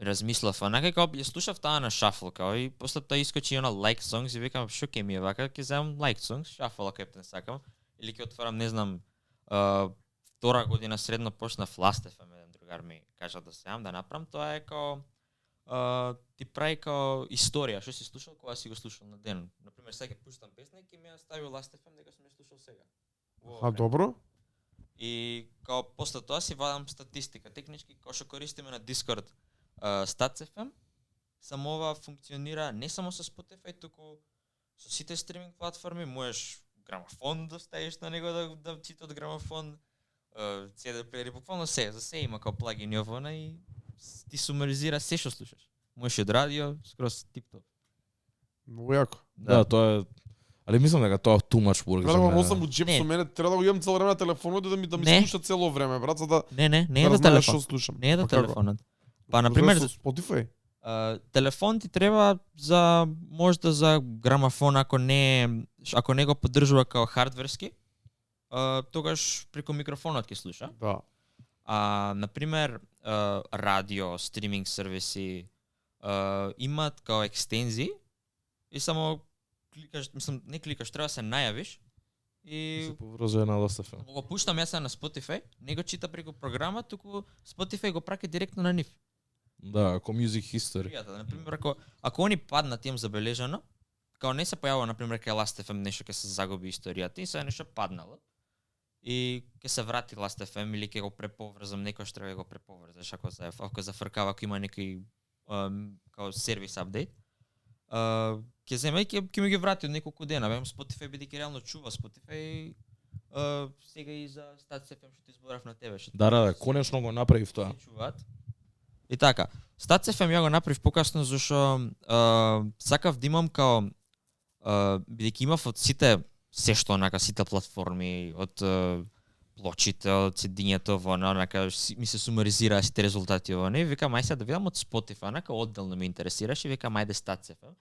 размислав, онака како ја слушав таа на шафл, као и после тоа искочи она like songs и викам што ќе ми е вака, ќе земам like songs, шафл ако ептен сакам, или ќе отворам, не знам, втора година средно почнав Last FM еден другар ми кажа да сеам, да направам, тоа е као ти прави као историја, што си слушал кога си го слушал на ден. Например, сега ќе пуштам песна и ќе ми ја стави Last FM дека сум ја слушал сега. Добро. И као после тоа си вадам статистика. Технички као што користиме на Discord Stats FM, само ова функционира не само со Spotify, туку со сите стриминг платформи, можеш грамофон да ставиш на него да чита од грамофон, CD плеери, буквално се, за се има као плагини овона и ти сумаризира се што слушаш. Можеш и од радио, скроз тип-топ. Многу јако. Да, тоа е. Ali мислам дека тоа too much work за Гледам, мене. осам у джеп Не. со мене, треба да го имам цело време на телефонот да ми Не. слуша цело време, брат, за да Не е да до знаеш телефон. што слушам. Не е до Па како? телефонот. Па, например, Со Spotify. телефон ти треба за можда за грамофон ако не го поддржува као хардверски, тогаш преку микрофонот ќе слуша. Да. Например, радио, стриминг сервиси имаат као екстензии и само кликаш, мислам, не кликаш, треба да се најавиш и Се поврзува на Last FM. го пуштам јас на Spotify, не го чита преку програма, туку Spotify го праќа директно на нив. Да, ако Music History. Историјата, например, ако они паднат им забележано, као не се појавува например кај Last FM нешто ќе се загуби историјата и се нешто паднало. И ќе се врати Last FM или ќе го преповрзам, некој што треба да го преповрзаш ако зафркава, ако има некој као сервис апдейт. Ќе земе и ќе ми ги врати од неколку дена. Вем Spotify бидејќи реално чува Spotify сега и за Stats FM што ти изборав на тебе. Да, конечно го направив тоа. Се чуваат. И така, Stats FM ја го направив покасно зашто сакав да имам као бидејќи имав од се што онака сите платформи, од плочите, од CD-њето во онака ми се сумаризира сите резултати во не, викам ај сега да видам од Spotify, онака одделно ме интересираше, викам ајде Stats FM.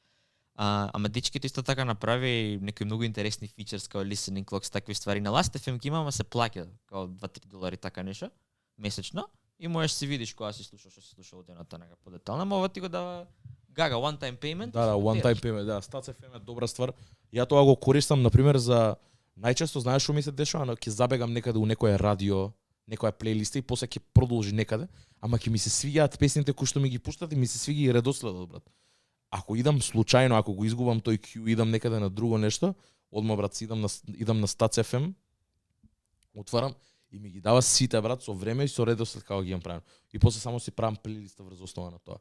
Ама дичките исто така направи некои многу интересни фичерс као listening clocks, такви ствари. На Last FM ќе имаме се плаќа као $2-3 така нешто месечно и можеш си видиш кога си слушаш, што си слушал денот онака подетално, ама ова ти го дава гага one time payment. Да, one time payment, да, Stats FM е добра ствар. Ја тоа го користам например за најчесто знаеш што ми се дешава, но ќе забегам некаде у некое радио, некоја плейлиста и после ќе продолжи некаде, ама ќе ми се свиѓаат песните кои што ми ги пуштат и ми се свиѓа и редоследот, брат. Ако идам случајно, ако го изгубам тој Q, идам некаде на друго нешто, одма брат, идам на Stats FM, отварам и ми ги дава сите брат со време и со редослед како ги имам правено. И после само си правам плейлиста врз основа на тоа.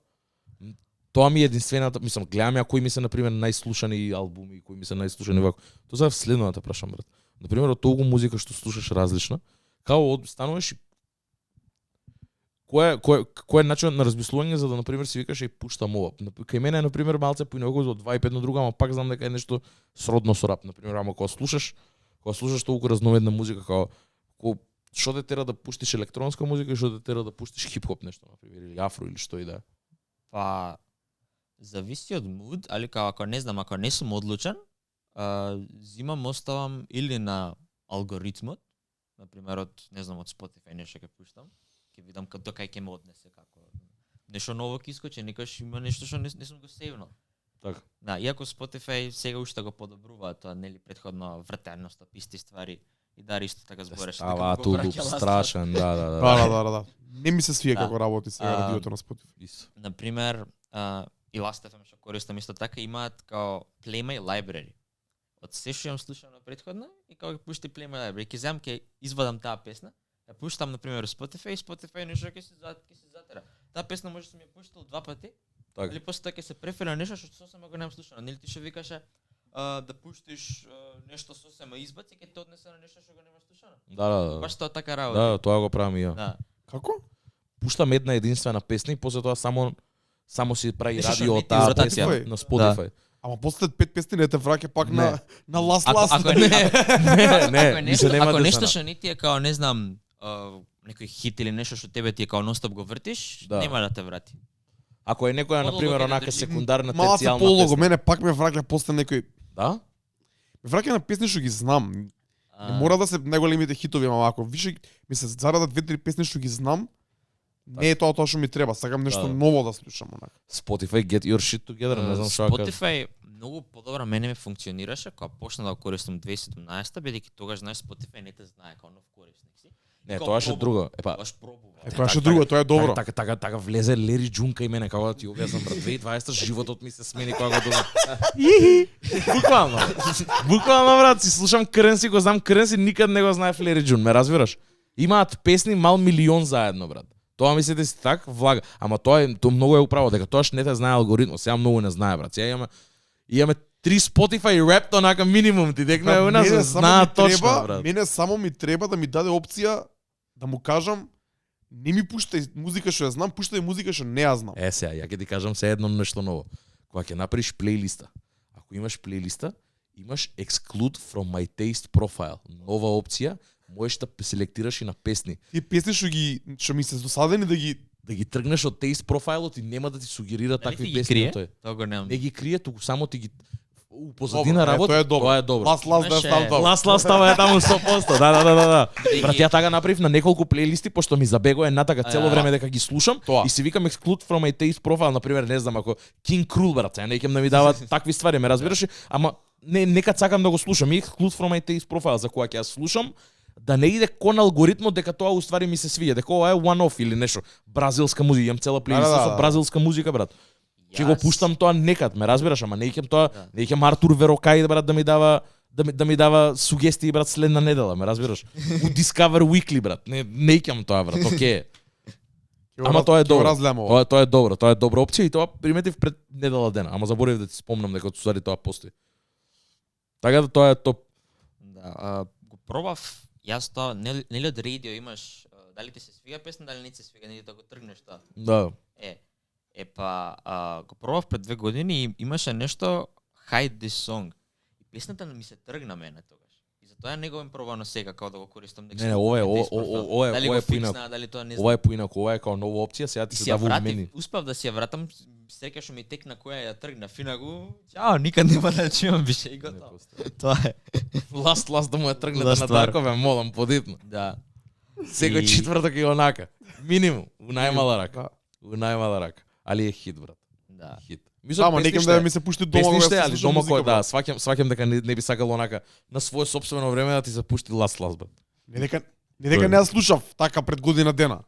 Тоа ми е единствената, мислам, гледам ја кои ми се например најслушани албуми, кои ми се најслушани вако. Тоа за следната прашам брат. Например, од толку музика што слушаш различна, како стануваш и кој е начинот на размислување за да например си викаш и пуштам ова. Кај мене е например малце поинаку од вајб едно друго, ама пак знам дека е нешто сродно со рап, например, ама кога слушаш толку разновидна музика како што те тера да пуштиш електронска музика и што те тера да пуштиш хип-хоп нешто, например, или афро или што и да е. Па зависи од муд, али ако не знам, ако не сум одлучен, оставам или на алгоритмот, например од не знам од Spotify нешто ќе пуштам, ќе видам до кај ќе ме однесе како нешто ново ќе искочи, некогаш има нешто што не сум го сейвнал. Така. Да, иако Spotify сега уште го подобрува тоа, нели претходно вртеност, исти ствари и да исто така збореше Ава тулуп страшен, да. Да. Не ми се свија Да. како работи сега радиото на Spotify. Например, и Last FM што користам исто така имаат као Play My Library. Од се што имам слушано претходно и као ќе пушти Play My Library, ќе земам ќе извадам таа песна, ја пуштам например Spotify нешто ќе се затера. Таа песна може да ми ја пуштил 2 пати. Така. Или после тоа ќе се префера нешто што сосема го немам слушано. Нели ти што викаше да пуштиш нешто сосема избаци, ќе те однесе на нешто што го немаш слушано. Да. Баш тоа така работи. Да, тоа го правам и ја. Да. Како? Пуштам една единствена песна и после тоа само си прави Нешто што радио не од ти таа ротација. песна на Spotify. Ама после 5 песни не те враќа пак Не. на ласт. Ако Не, нешто, нема ако да нешто се што не ти е као не знам, некој хит или нешто што тебе ти е као нонстоп го вртиш, Да. нема да те врати. Ако е некоја Подолго на пример ќе да онака држи. секундарна Малце терцијална полого, песна. мене пак ме враќа после некој. Да? Ме враќа на песни што ги знам. Не мора да се најголемите хитови, ама ако више ми се зарадат 2-3 песни што ги знам, не е тоа што ми треба. Сакам нешто Да. ново да слушам онака. Spotify get your shit together, не знам што да кажам. Spotify многу подобро мене ме функционираше кога почна да го користам 2017, бидејќи тогаш знаеш Spotify не те знае како нов корисник си. Не, Као тоа ше пробува. друго. Епа, Баш пробува. Тоа што друго, тоа е добро. Така влезе Лери Джунка и мене како да ти објаснам брат 2020 животот ми се смени кога го добив. Буквално. Буквално брат, си слушам Кренси, го знам Кренси, никад не го знаев Лери Джун, ме разбираш? Имаат песни мал милион заедно брат. Тоа мислите си так влага, ама тоа многу е управо дека тоаш не те знае алгоритмот, сега многу не знае брат. Сега имаме 3 Spotify реп онака минимум ти декна у нас знаа точно брат. Мене само ми треба да ми даде опција да му кажам не ми пуштај музика што ја знам, пуштај музика што не ја знам. Сега, ја ќе ти кажам се едно нешто ново. Кога ќе направиш плейлиста, ако имаш плейлиста, имаш exclude from my taste profile, нова опција, можеш да селектираш и на песни. Тие песни што ми се досадени Да ги тргнеш од taste профајлот и нема да ти сугерира такви песни. Тоа го немам. Не ги крие, туку само ти ги у позадина работа. Тоа е добро. Лас да става тоа. Лас става е таму 100%. Да. Брат, ја така направив на неколку плейлисти пошто ми забегува натака цело време дека ги слушам и си викам exclude from my taste profile, на пример, не знам ако King Krul брат, ја неќем да ми дават такви ствари, ме разбираш? Ама нека сакам да го слушам и exclude from my taste profile за кога ќе ја слушам. Да не иде кон алгоритмот дека тоа уствари ми се свија, дека ова е one off или нешто. Бразилска музика, имам цела плейлиста со бразилска музика брат. Ќе го пуштам тоа некад, ме разбираш, ама не икем тоа, не икем Артур Верокај брат да ми дава сугестии брат следна недела, ме разбираш. У Discover Weekly брат, не икем тоа брат, окей. Ама тоа е добро. Тоа е добро, тоа е добра опција и тоа приметив пред недела дена, ама заборавив да ти спомнам дека отсуари тоа постои. Така да тоа е топ. Да, го пробав јас тоа, нели од радио имаш дали ти се свига песна, дали не ти се свига, нели да го тргнеш тоа. Да. Го пробав пред 2 години и имаше нешто Hide This Song. И песната ми се тргна мене тогаш. И затоа не го им пробано сега како да го користам. Не, ова е поинаку. Дали тоа не знам. Ова е поинаку, ова е како нова опција, сега ти се дава мени. Успав да си ја вратам, среќа што ми текна која ја тргна финагу. Чао, никад нема да чувам више и готово. Тоа е. Ласт да му е тргнете на Даркове, молам подитно. Да. Секој четврток и онака. Минимум, у најмала рака. У најмала рака. Али е хит, брат. Да. Хит. Ама некем да ми се пушти дома кога се али дома кој да, сваќам дека не би сакал онака на свое собствено време да ти се пушти ласт брат. Не дека не ја слушав така пред година дена.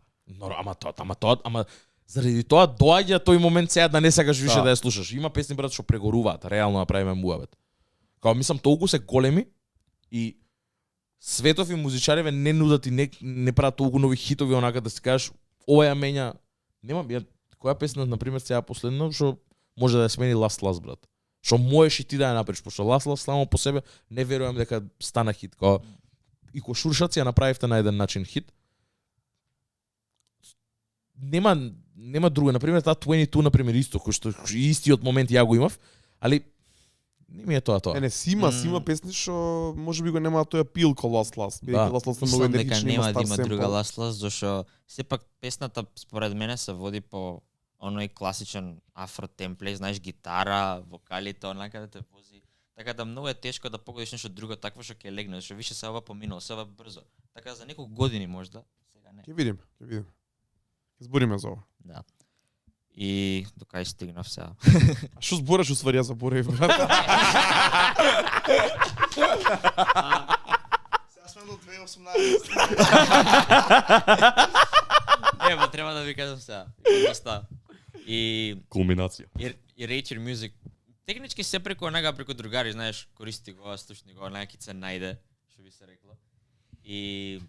Ама заради тоа доаѓа тој момент сега да не сакаш више да ја слушаш. Има песни брат што прегоруваат, реално направиме муабет. Као мислам толку се големи и светов и музичариве не нудат и не прават толку нови хитови онака да си кажеш ова ја менја. Немам која песна на пример сега последно што може да ја смени Last брат. Што можеш и ти да ја направиш, пошто Last само по себе не верувам дека стана хит. И ко Шуршаци ја направивте на еден начин хит. Нема друго, на пример таа 22 на пример исто, кој што истиот момент ја го имав, али не ми е тоа. Не, сима песни што можеби го нема тој апил ко Last. Бидејќи Last многу енергични, има стар нема семпл. друга Last, зашто сепак песната според мене се води по оној класичен афро темплейт, знаеш, гитара, вокалите, онака да те вози. Така да многу е тешко да погодиш нешто друго такво што ќе легне, зашто више се ова поминало, се ова брзо. Така за неколку години можда, сега не. Ќе видиме. Ќе збориме за ова. Да. И до кај стигнав сега. А што збораш усвари ја заборавив, брат? Сега сме до 2018. Ева, треба да ви кажам сега. И Кулминација. И Rate Your Music. Технички се преку другари, знаеш, користи го, слушни го, онака ќе се најде, што би се рекло. И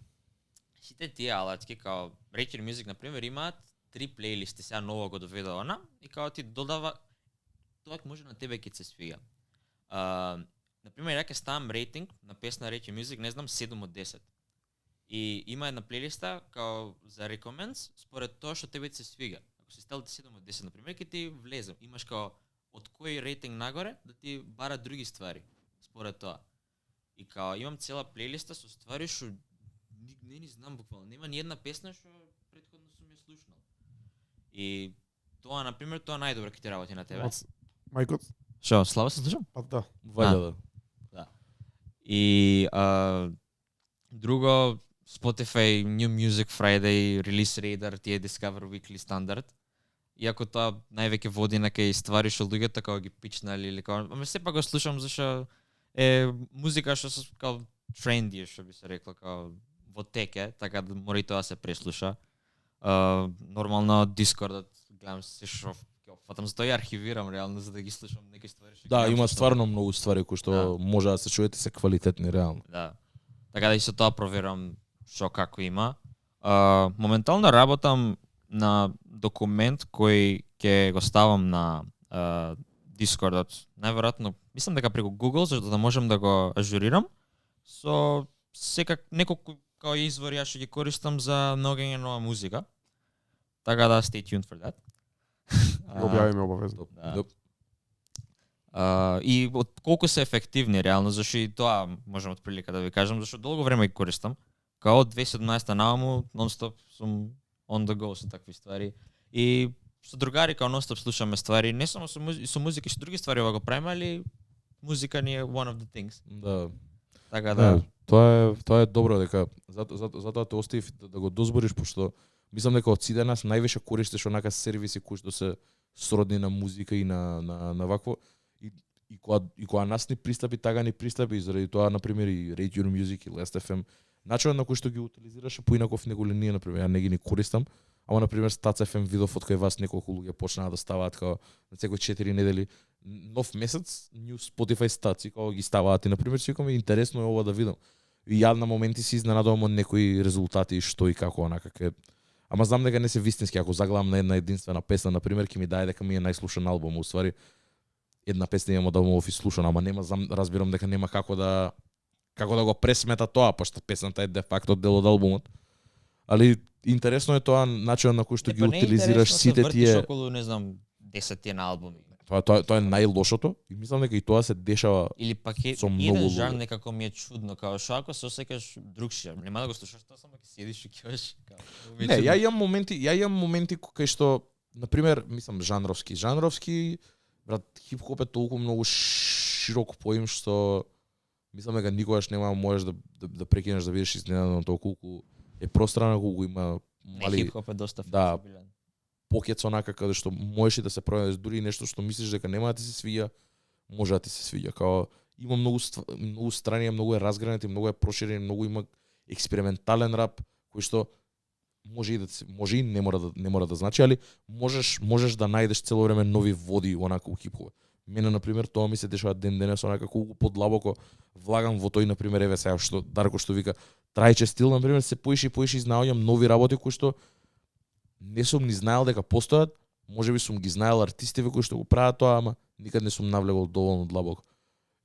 сите тие алатки, као Rate Your Music, например, имаат 3 плейлисти, сега ново го доведа она, и као ти додава, тоа може на тебе ќе се свига. Например, ја ќе ставам рейтинг на песна Rate Your Music, не знам, 7 од 10. И има една плейлиста као за recommends според тоа што тебе се свига. Ако си ставил 7 од 10, например, ќе ти влезе. Имаш као од кој рейтинг нагоре да ти бара други ствари според тоа. И као имам цела плейлиста со ствари што не знам буквално. Нема ни една песна што претходно сум ја слушнал. И тоа, например, тоа најдобро ќе ти работи на тебе. Мајкот? Што, слабо се слушам? Па да. Вајда да. И друго, Spotify, New Music Friday, Release Radar, тие Discover Weekly стандард. Иако тоа највеќе води на кај ствари што луѓето како ги пичнали или како, ама сепак го слушам зашто е музика што се како тренди, што би се рекло, како во теке, така да мора и тоа се преслуша. Нормално Discord гледам се што ќе фатам, затоа и архивирам реално за да ги слушам некои ствари што ги Да, немам има што стварно многу ствари кои што Да. може да се чуете се квалитетни реално. Да. Така да и со тоа проверам што како има. Моментално работам на документ кој ќе го ставам на Discordот. Најверојатно, мислам дека преку Google, за да можам да го ажурирам со неколку као извори ја што ги користам за наоѓање нова музика. Така да stay tuned for that. Го објавиме обавезно. Да. И од колку се ефективни реално, зашто и тоа можам од прилика да ви кажам, зашто долго време ги користам. Као од 2017 нааму нонстоп сум on the go со такви ствари. И со другари као нонстоп слушаме ствари, не само со музика, со други ствари ова го правиме, али музика ни е one of the things. Да. Така да. Не, тоа е добро дека затоа те оставив да го дозбориш, пошто мислам дека од сите нас највише користиш онака сервиси кои што се сродни на музика и на вакво и кога нас ни пристапи, тага ни пристапи, и заради тоа на пример и Rate Your Music и Last FM, начинот на кој што ги утилизираше поинаков него ли ние, на пример, ја не ги користам, ама на пример Stats FM видов од кај вас неколку луѓе почнаа да ставаат као на секој 4 недели нов месец new Spotify Stats и као ги ставаат и на пример си викам интересно е ова да видам. И ја на моменти се изненадувам од некои резултати што и како онака ке. Ама знам дека не се вистински, ако заглавам на една единствена песна, на пример, ќе ми даде дека ми е најслушан албум, уствари една песна имам да му слушам, ама нема разбирам дека нема како да го пресмета тоа, пошто песната е де факто дел од албумот. Али интересно е тоа начинот на кој што ги утилизираш сите тие. Околу, не знам, 10 на албуми. Тоа е најлошото и мислам дека и тоа се дешава. Или пак е со многу еден луѓе. жар некако ми е чудно, као што ако се осеќаш другшија, нема да го слушаш тоа, само ќе седиш и ќе Не, ја имам моменти кај што на пример, мислам жанровски, брат, хип-хоп е толку многу широк поим што мислам дека никогаш нема можеш да прекинеш да бидеш изненадан од тоа колку е пространо, колку има мали хип-хоп е доста да, флексибилен. покет онака каде што можеш и да се пронајдеш дури и нешто што мислиш дека нема да ти се свиѓа, може да ти се свиѓа. Као има многу страни, многу е разгранет и многу е проширен, многу има експериментален рап кој што може и не мора да значи, али можеш да најдеш цело време нови води онака у хип-хоп. Мене на пример тоа ми се дешава ден денес онака колку подлабоко влагам во тој на пример еве сега што Дарко што вика трајче стил на пример се поише изнаоѓам нови работи кои што не сум ни знаел дека постојат, можеби сум ги знаел артистиве кои што го прават тоа, ама никад не сум навлегол доволно длабоко.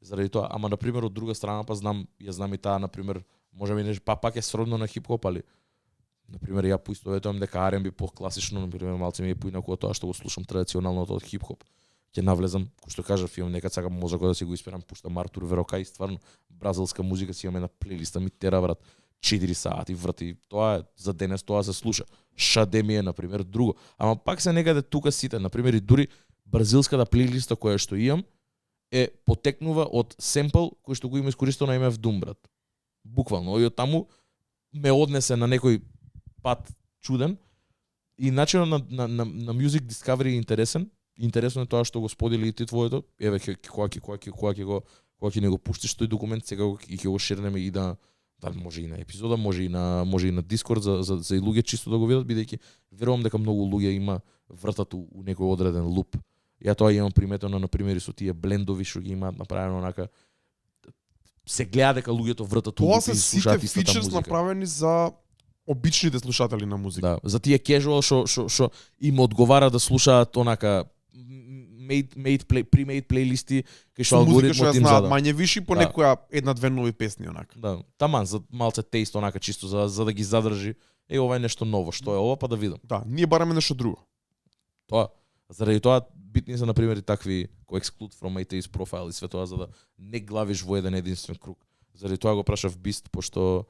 Заради тоа, ама на пример од друга страна па ја знам и таа на пример, можеби не пак е сродно на хип-хоп, али на пример ја поистоветувам дека R&B по-класично, на пример малце ми е поинаку од тоа што го слушам традиционално од хип-хоп. Ќе навлезам, кој што кажав, имам некад сакам мозокот да си го испирам, пуштам Артур Верока и стварно бразилска музика си имаме на плейлиста ми тера брат 4 сати врати. Тоа е за денес, тоа се слуша. Шаде ми е на пример друго, ама пак се некаде тука сите, на пример и дури бразилската плейлиста која што имам е потекнува од семпл кој што го има искористено на MF Doom брат. Буквално, и од таму ме однесе на некој пат чуден и начинот на Music Discovery е интересен. Интересно е тоа што го сподели и ти твоето. Еве кога ќе не го пуштиш тој документ, сега ќе го шернеме и да може и на епизода, може и на Discord за и луѓе чисто да го видат, бидејќи верувам дека многу луѓе има вртат у некој одреден луп. Ја тоа имам приметено на примери со тие блендови што ги имаат направено онака се гледа дека луѓето вртат у луп и слушаат истата фичерс музика. направени за обичните слушатели на музика. Да, за тие casual што им одговара да слушаат онака pre-made плейлисти кај што алгоритмот им знаат задава. мање виши по Да. некоја една-две нови песни онака. Да, таман за малце тест онака чисто за да ги задржи. Ова е нешто ново, што е ова па да видам. Да, ние бараме нешто друго. Тоа, заради тоа битни се на пример и такви кои exclude from atheist profile и све тоа за да не главиш во еден единствен круг. Заради тоа го прашав Бист, пошто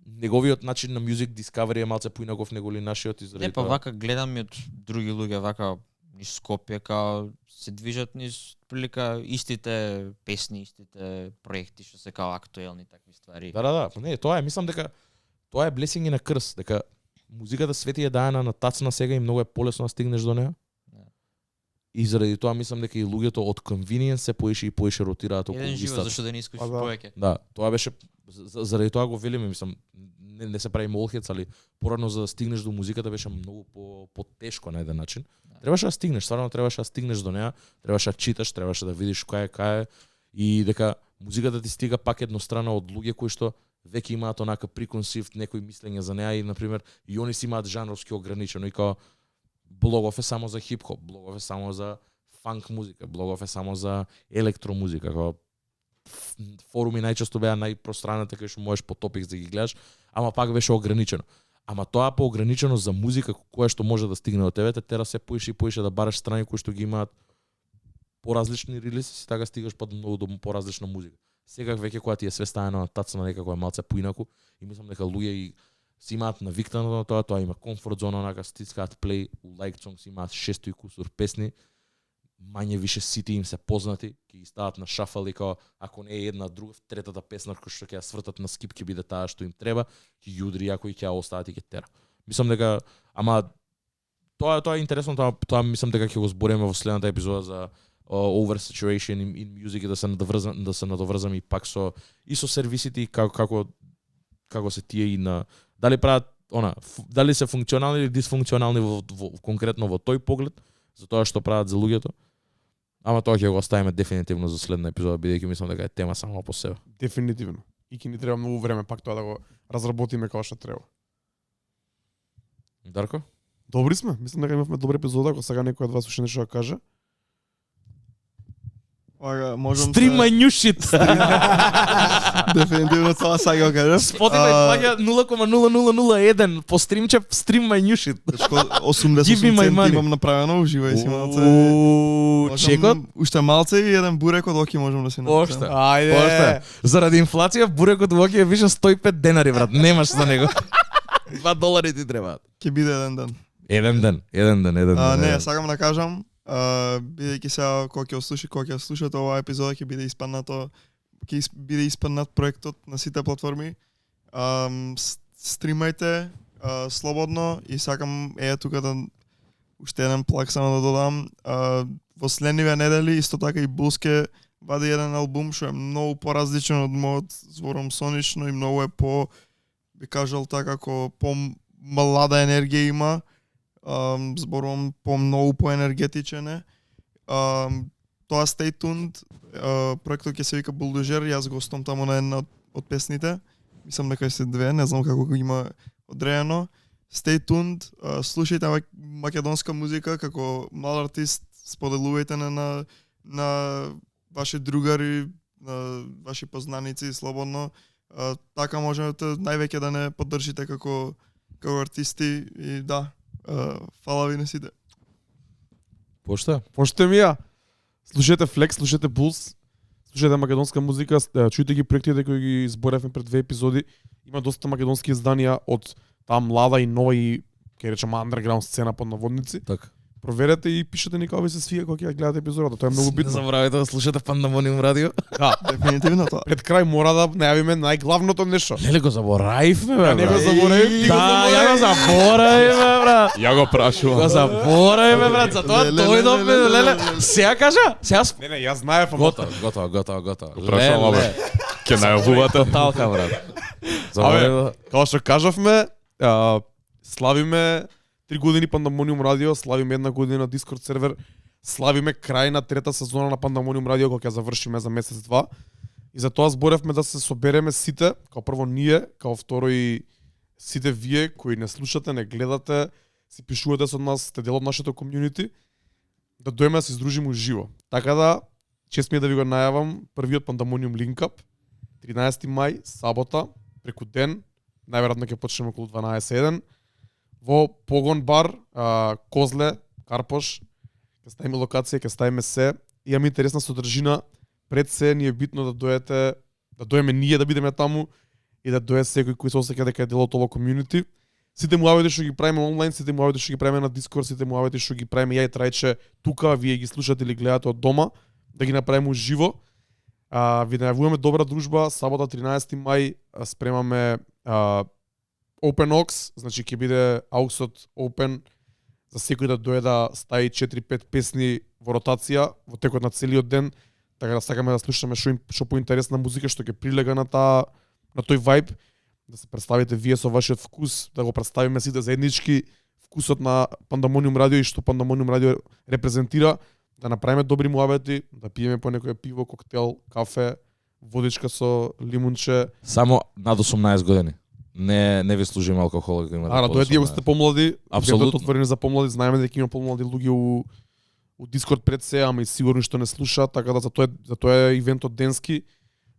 неговиот начин на music discovery е малце поинаков него ли нашиот и заради Не, па тоа. вака гледам и од други луѓе вака низ Скопје као се движат низ прилика истите песни, истите проекти што се као актуелни такви ствари. Да, не, тоа е, мислам дека тоа е blessing и на крс, дека музиката свети е даена на тацна сега и многу е полесно да стигнеш до неа. Да. И заради тоа мислам дека и луѓето од convenience се поише ротираат околу Еден живот истата. зашто да не искушиш Па да. повеќе. Да, тоа беше заради тоа го велиме, мислам, не се прави молхец, али порано за да стигнеш до музиката беше многу потешко на еден начин. Требаше да стигнеш, стварно требаше да стигнеш до неа, требаше да читаш, требаше да видиш кај е и дека музиката ти стига пак еднострано од луѓе кои што веќе имаат онака преконсивт некои мислења за неа и на пример и они си имаат жанровски ограничено и као блогов е само за хип-хоп, блогов е само за фанк музика, блогов е само за електромузика, као форуми најчесто беа најпространата кај што можеш по топик да ги гледаш, ама пак беше ограничено. Ама тоа поограничено за музика која што може да стигне до тебе, тера се поише и поише да бараш страни кои што ги имаат поразлични релизи, така стигаш под многу до поразлична музика. Сега веќе кога ти е све ставено на тацна некако е малце поинаку и мислам дека луѓе и си имаат навиктано на тоа има комфорт зона, онака стискаат плей, у лайк сонг си имаат 600 и кусур песни, мање више сите им се познати, ќе ги стават на шафал и као, ако не е една друга, третата песна која што ќе ја свртат на скип ќе биде таа што им треба, ќе ги удри ако и ќе ја остават и ќе тера. Мислам дека, ама тоа е интересно, тоа мислам дека ќе го збориме во следната епизода за oversaturation in music и да се надоврзам и пак со сервисите и како се тие и на дали прават дали се функционални или дисфункционални во конкретно во тој поглед за тоа што прават за луѓето. Ама тоа ќе го оставиме дефинитивно за следна епизода, бидејќи мислам дека е тема само по себе. Дефинитивно. И ќе ни треба многу време пак тоа да го разработиме како што треба. Дарко? Добри сме. Мислам дека имавме добра епизода, ако сега некој од вас уште нешто да каже. Ага, можам Stream my new shit. Дефинитивно тоа сега го кажам. Spotify плаќа 0,0001 по стримче stream my new shit. 80 Give me my центи money. имам направено, уживај си малце. Чекот? Уште малце и еден бурек од оки можам да си напишам. Оште. Ајде. Заради инфлација бурекот во оки е више 105 денари, брат. Немаш за него. $2 ти требаат. Ќе биде еден ден. Еден ден. Не, сакам да кажам, бидејќи сега кога ќе слушате оваа епизода ќе биде испаднат проектот на сите платформи. Стримајте слободно и сакам тука да уште еден плак само да додам. Во следниве недели исто така и Булске вади еден албум што е многу поразличен од мојот, зборам сонично и многу е би кажал така како по-млада енергија има. Зборувам многу поенергетичен е. Тоа stay tuned. Проектот ќе се вика Булдожер, јас гостувам таму на една од песните. Мислам дека се две, не знам како го има одредено. Stay tuned, слушајте македонска музика како млад артист, споделувајте на ваши другари, на ваши познаници слободно. Така можете највеќе да не поддржите како артисти и да. Фала ви на сите. Поште ми ја. Слушате Flex, слушате Pulse, слушате македонска музика, чујте ги проектите кои ги изборевме пред 2 епизоди. Има доста македонски изданија од таа млада и нова и ќе речеме underground сцена под наводници. Така. Проверете и пишете ни како ви се свија кога ќе ја гледате епизодата, тоа е многу Не битно. заборавајте да слушате Пандамониум радио. Да, Дефинитивно тоа. пред крај мора да најавиме најглавното нешто. Леле го заборавивме, бе. Ја не го заборавив, ти го Да, ја го заборавив. заборавивме, брат. Ја го прашувам. Го заборавивме, брат, затоа дојдовме, леле. Сега кажа, сега Не, јас знаев, ама готово. Прашувам, абе. Ќе најавувате. Тоталка, брат. Абе, Заборавивме. како што кажавме, славиме 3 години Пандамониум радио, славиме 1 година Discord сервер, славиме крај на 3-та сезона на Пандамониум радио кога ќе завршиме за месец-два. И за тоа зборевме да се собереме сите, као прво ние, као второ и сите вие кои не слушате, не гледате, си пишувате со нас, сте дел од нашето комјунити, да дојме да се издружиме уживо. Така да, чест ми е да ви го најавам, првиот Пандамониум линкап, 13 мај, сабота, преку ден, најверојатно ќе почнеме околу 12:01, во Погон бар, Козле, Карпош, ќе ставиме локација, ќе ставиме се. Имаме интересна содржина, пред се ни е битно да дојдете, да дојдеме ние да бидеме таму и да дојде секој кој се осеќа дека е дел од тоа комјунити. Сите муавети што ги правиме онлайн, сите муавети што ги правиме на Discord, сите муавети што ги правиме ја и Трајче тука, вие ги слушате или гледате од дома, да ги направиме уживо. Ви најавуваме добра дружба, сабота 13 мај спремаме Open Aux, значи ќе биде Auxот Open за секој да дојде да стави 4-5 песни во ротација во текот на целиот ден, така да сакаме да слушаме што поинтересна музика што ќе прилега на тој вајб. да се представите вие со вашиот вкус, да го представиме сите заеднички вкусот на Пандамониум радио и што Пандамониум радио репрезентира, да направиме добри муабети, да пиеме по некое пиво, коктел, кафе, водичка со лимунче. Само над 18 години. Не ви служиме алкохол ако имате. Дојдете ако сте помлади, Апсолутно. апсолутно отворени за помлади, знаеме дека има помлади луѓе у Дискорд пред се, ама и сигурно што не слушаат, така да за тоа е ивентот денски.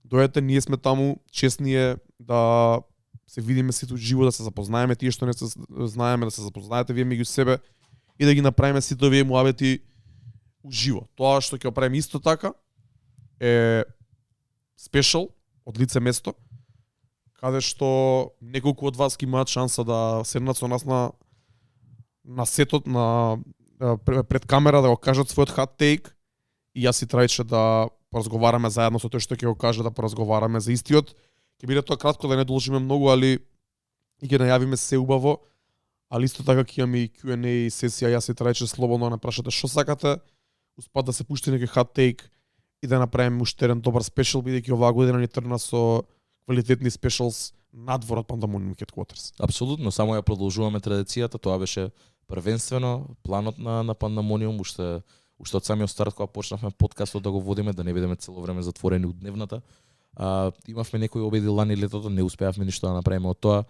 Дојдете, ние сме таму, честни е да се видиме сите живо, да се запознаеме тие што не се знаеме, да се запознаете вие меѓу себе и да ги направиме сите овие муабети уживо. Тоа што ќе правиме исто така е спешал од лице место, каде што неколку од вас ќе имаат шанса да седнат со нас на сетот, пред камера, да го кажат својот hot take и јас и Трајче да поразговараме заедно со тој што ќе го каже, да поразговараме за истиот. Ќе биде тоа кратко, да не должиме многу, али и ќе најавиме се убаво, али исто така ќе имаме и Q&A сесија, јас и Трајче слободно да напрашате што сакате, успат да се пушти некој hot take и да направиме уште еден добар спешал, бидејќи оваа година ни тргна со квалитетни спешалс надвор од Pandemonium Headquarters. Апсолутно, само ја продолжуваме традицијата, тоа беше првенствено планот на Pandemonium, уште од самиот старт кога почнавме подкастот да го водиме, да не бидеме цело време затворени у дневната. Имавме некои обиди лани летото, не успеавме ништо да направиме од тоа.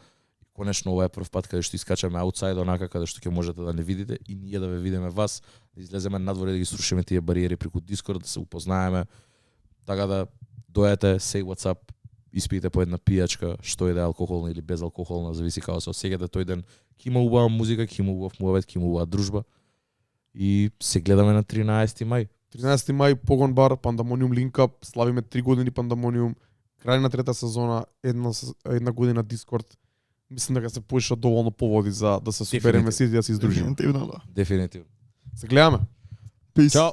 Конечно ова е прв пат каде што искачаме аутсайд, онака каде што ќе можете да не видите и ние да ве видиме вас, да излеземе надвор и да ги срушиме тие бариери преку Discord, да се упознаеме. Така да дојдете, say what's up, испијте по една пијачка, што е да е алкохолна или безалкохолна, зависи како се осеќате тој ден. Ќе има убава музика, ќе има убав муабет, ќе има убава дружба. И се гледаме на 13 мај. 13 мај, Погон бар, Pandemonium Link Up, славиме 3 години Pandemonium, крај на трета сезона, една година Discord. Мислам дека се поиша доволно поводи за да се собереме сите да се издружиме. Дефинитивно, да. Дефинитивно. Се гледаме. Peace. Чао.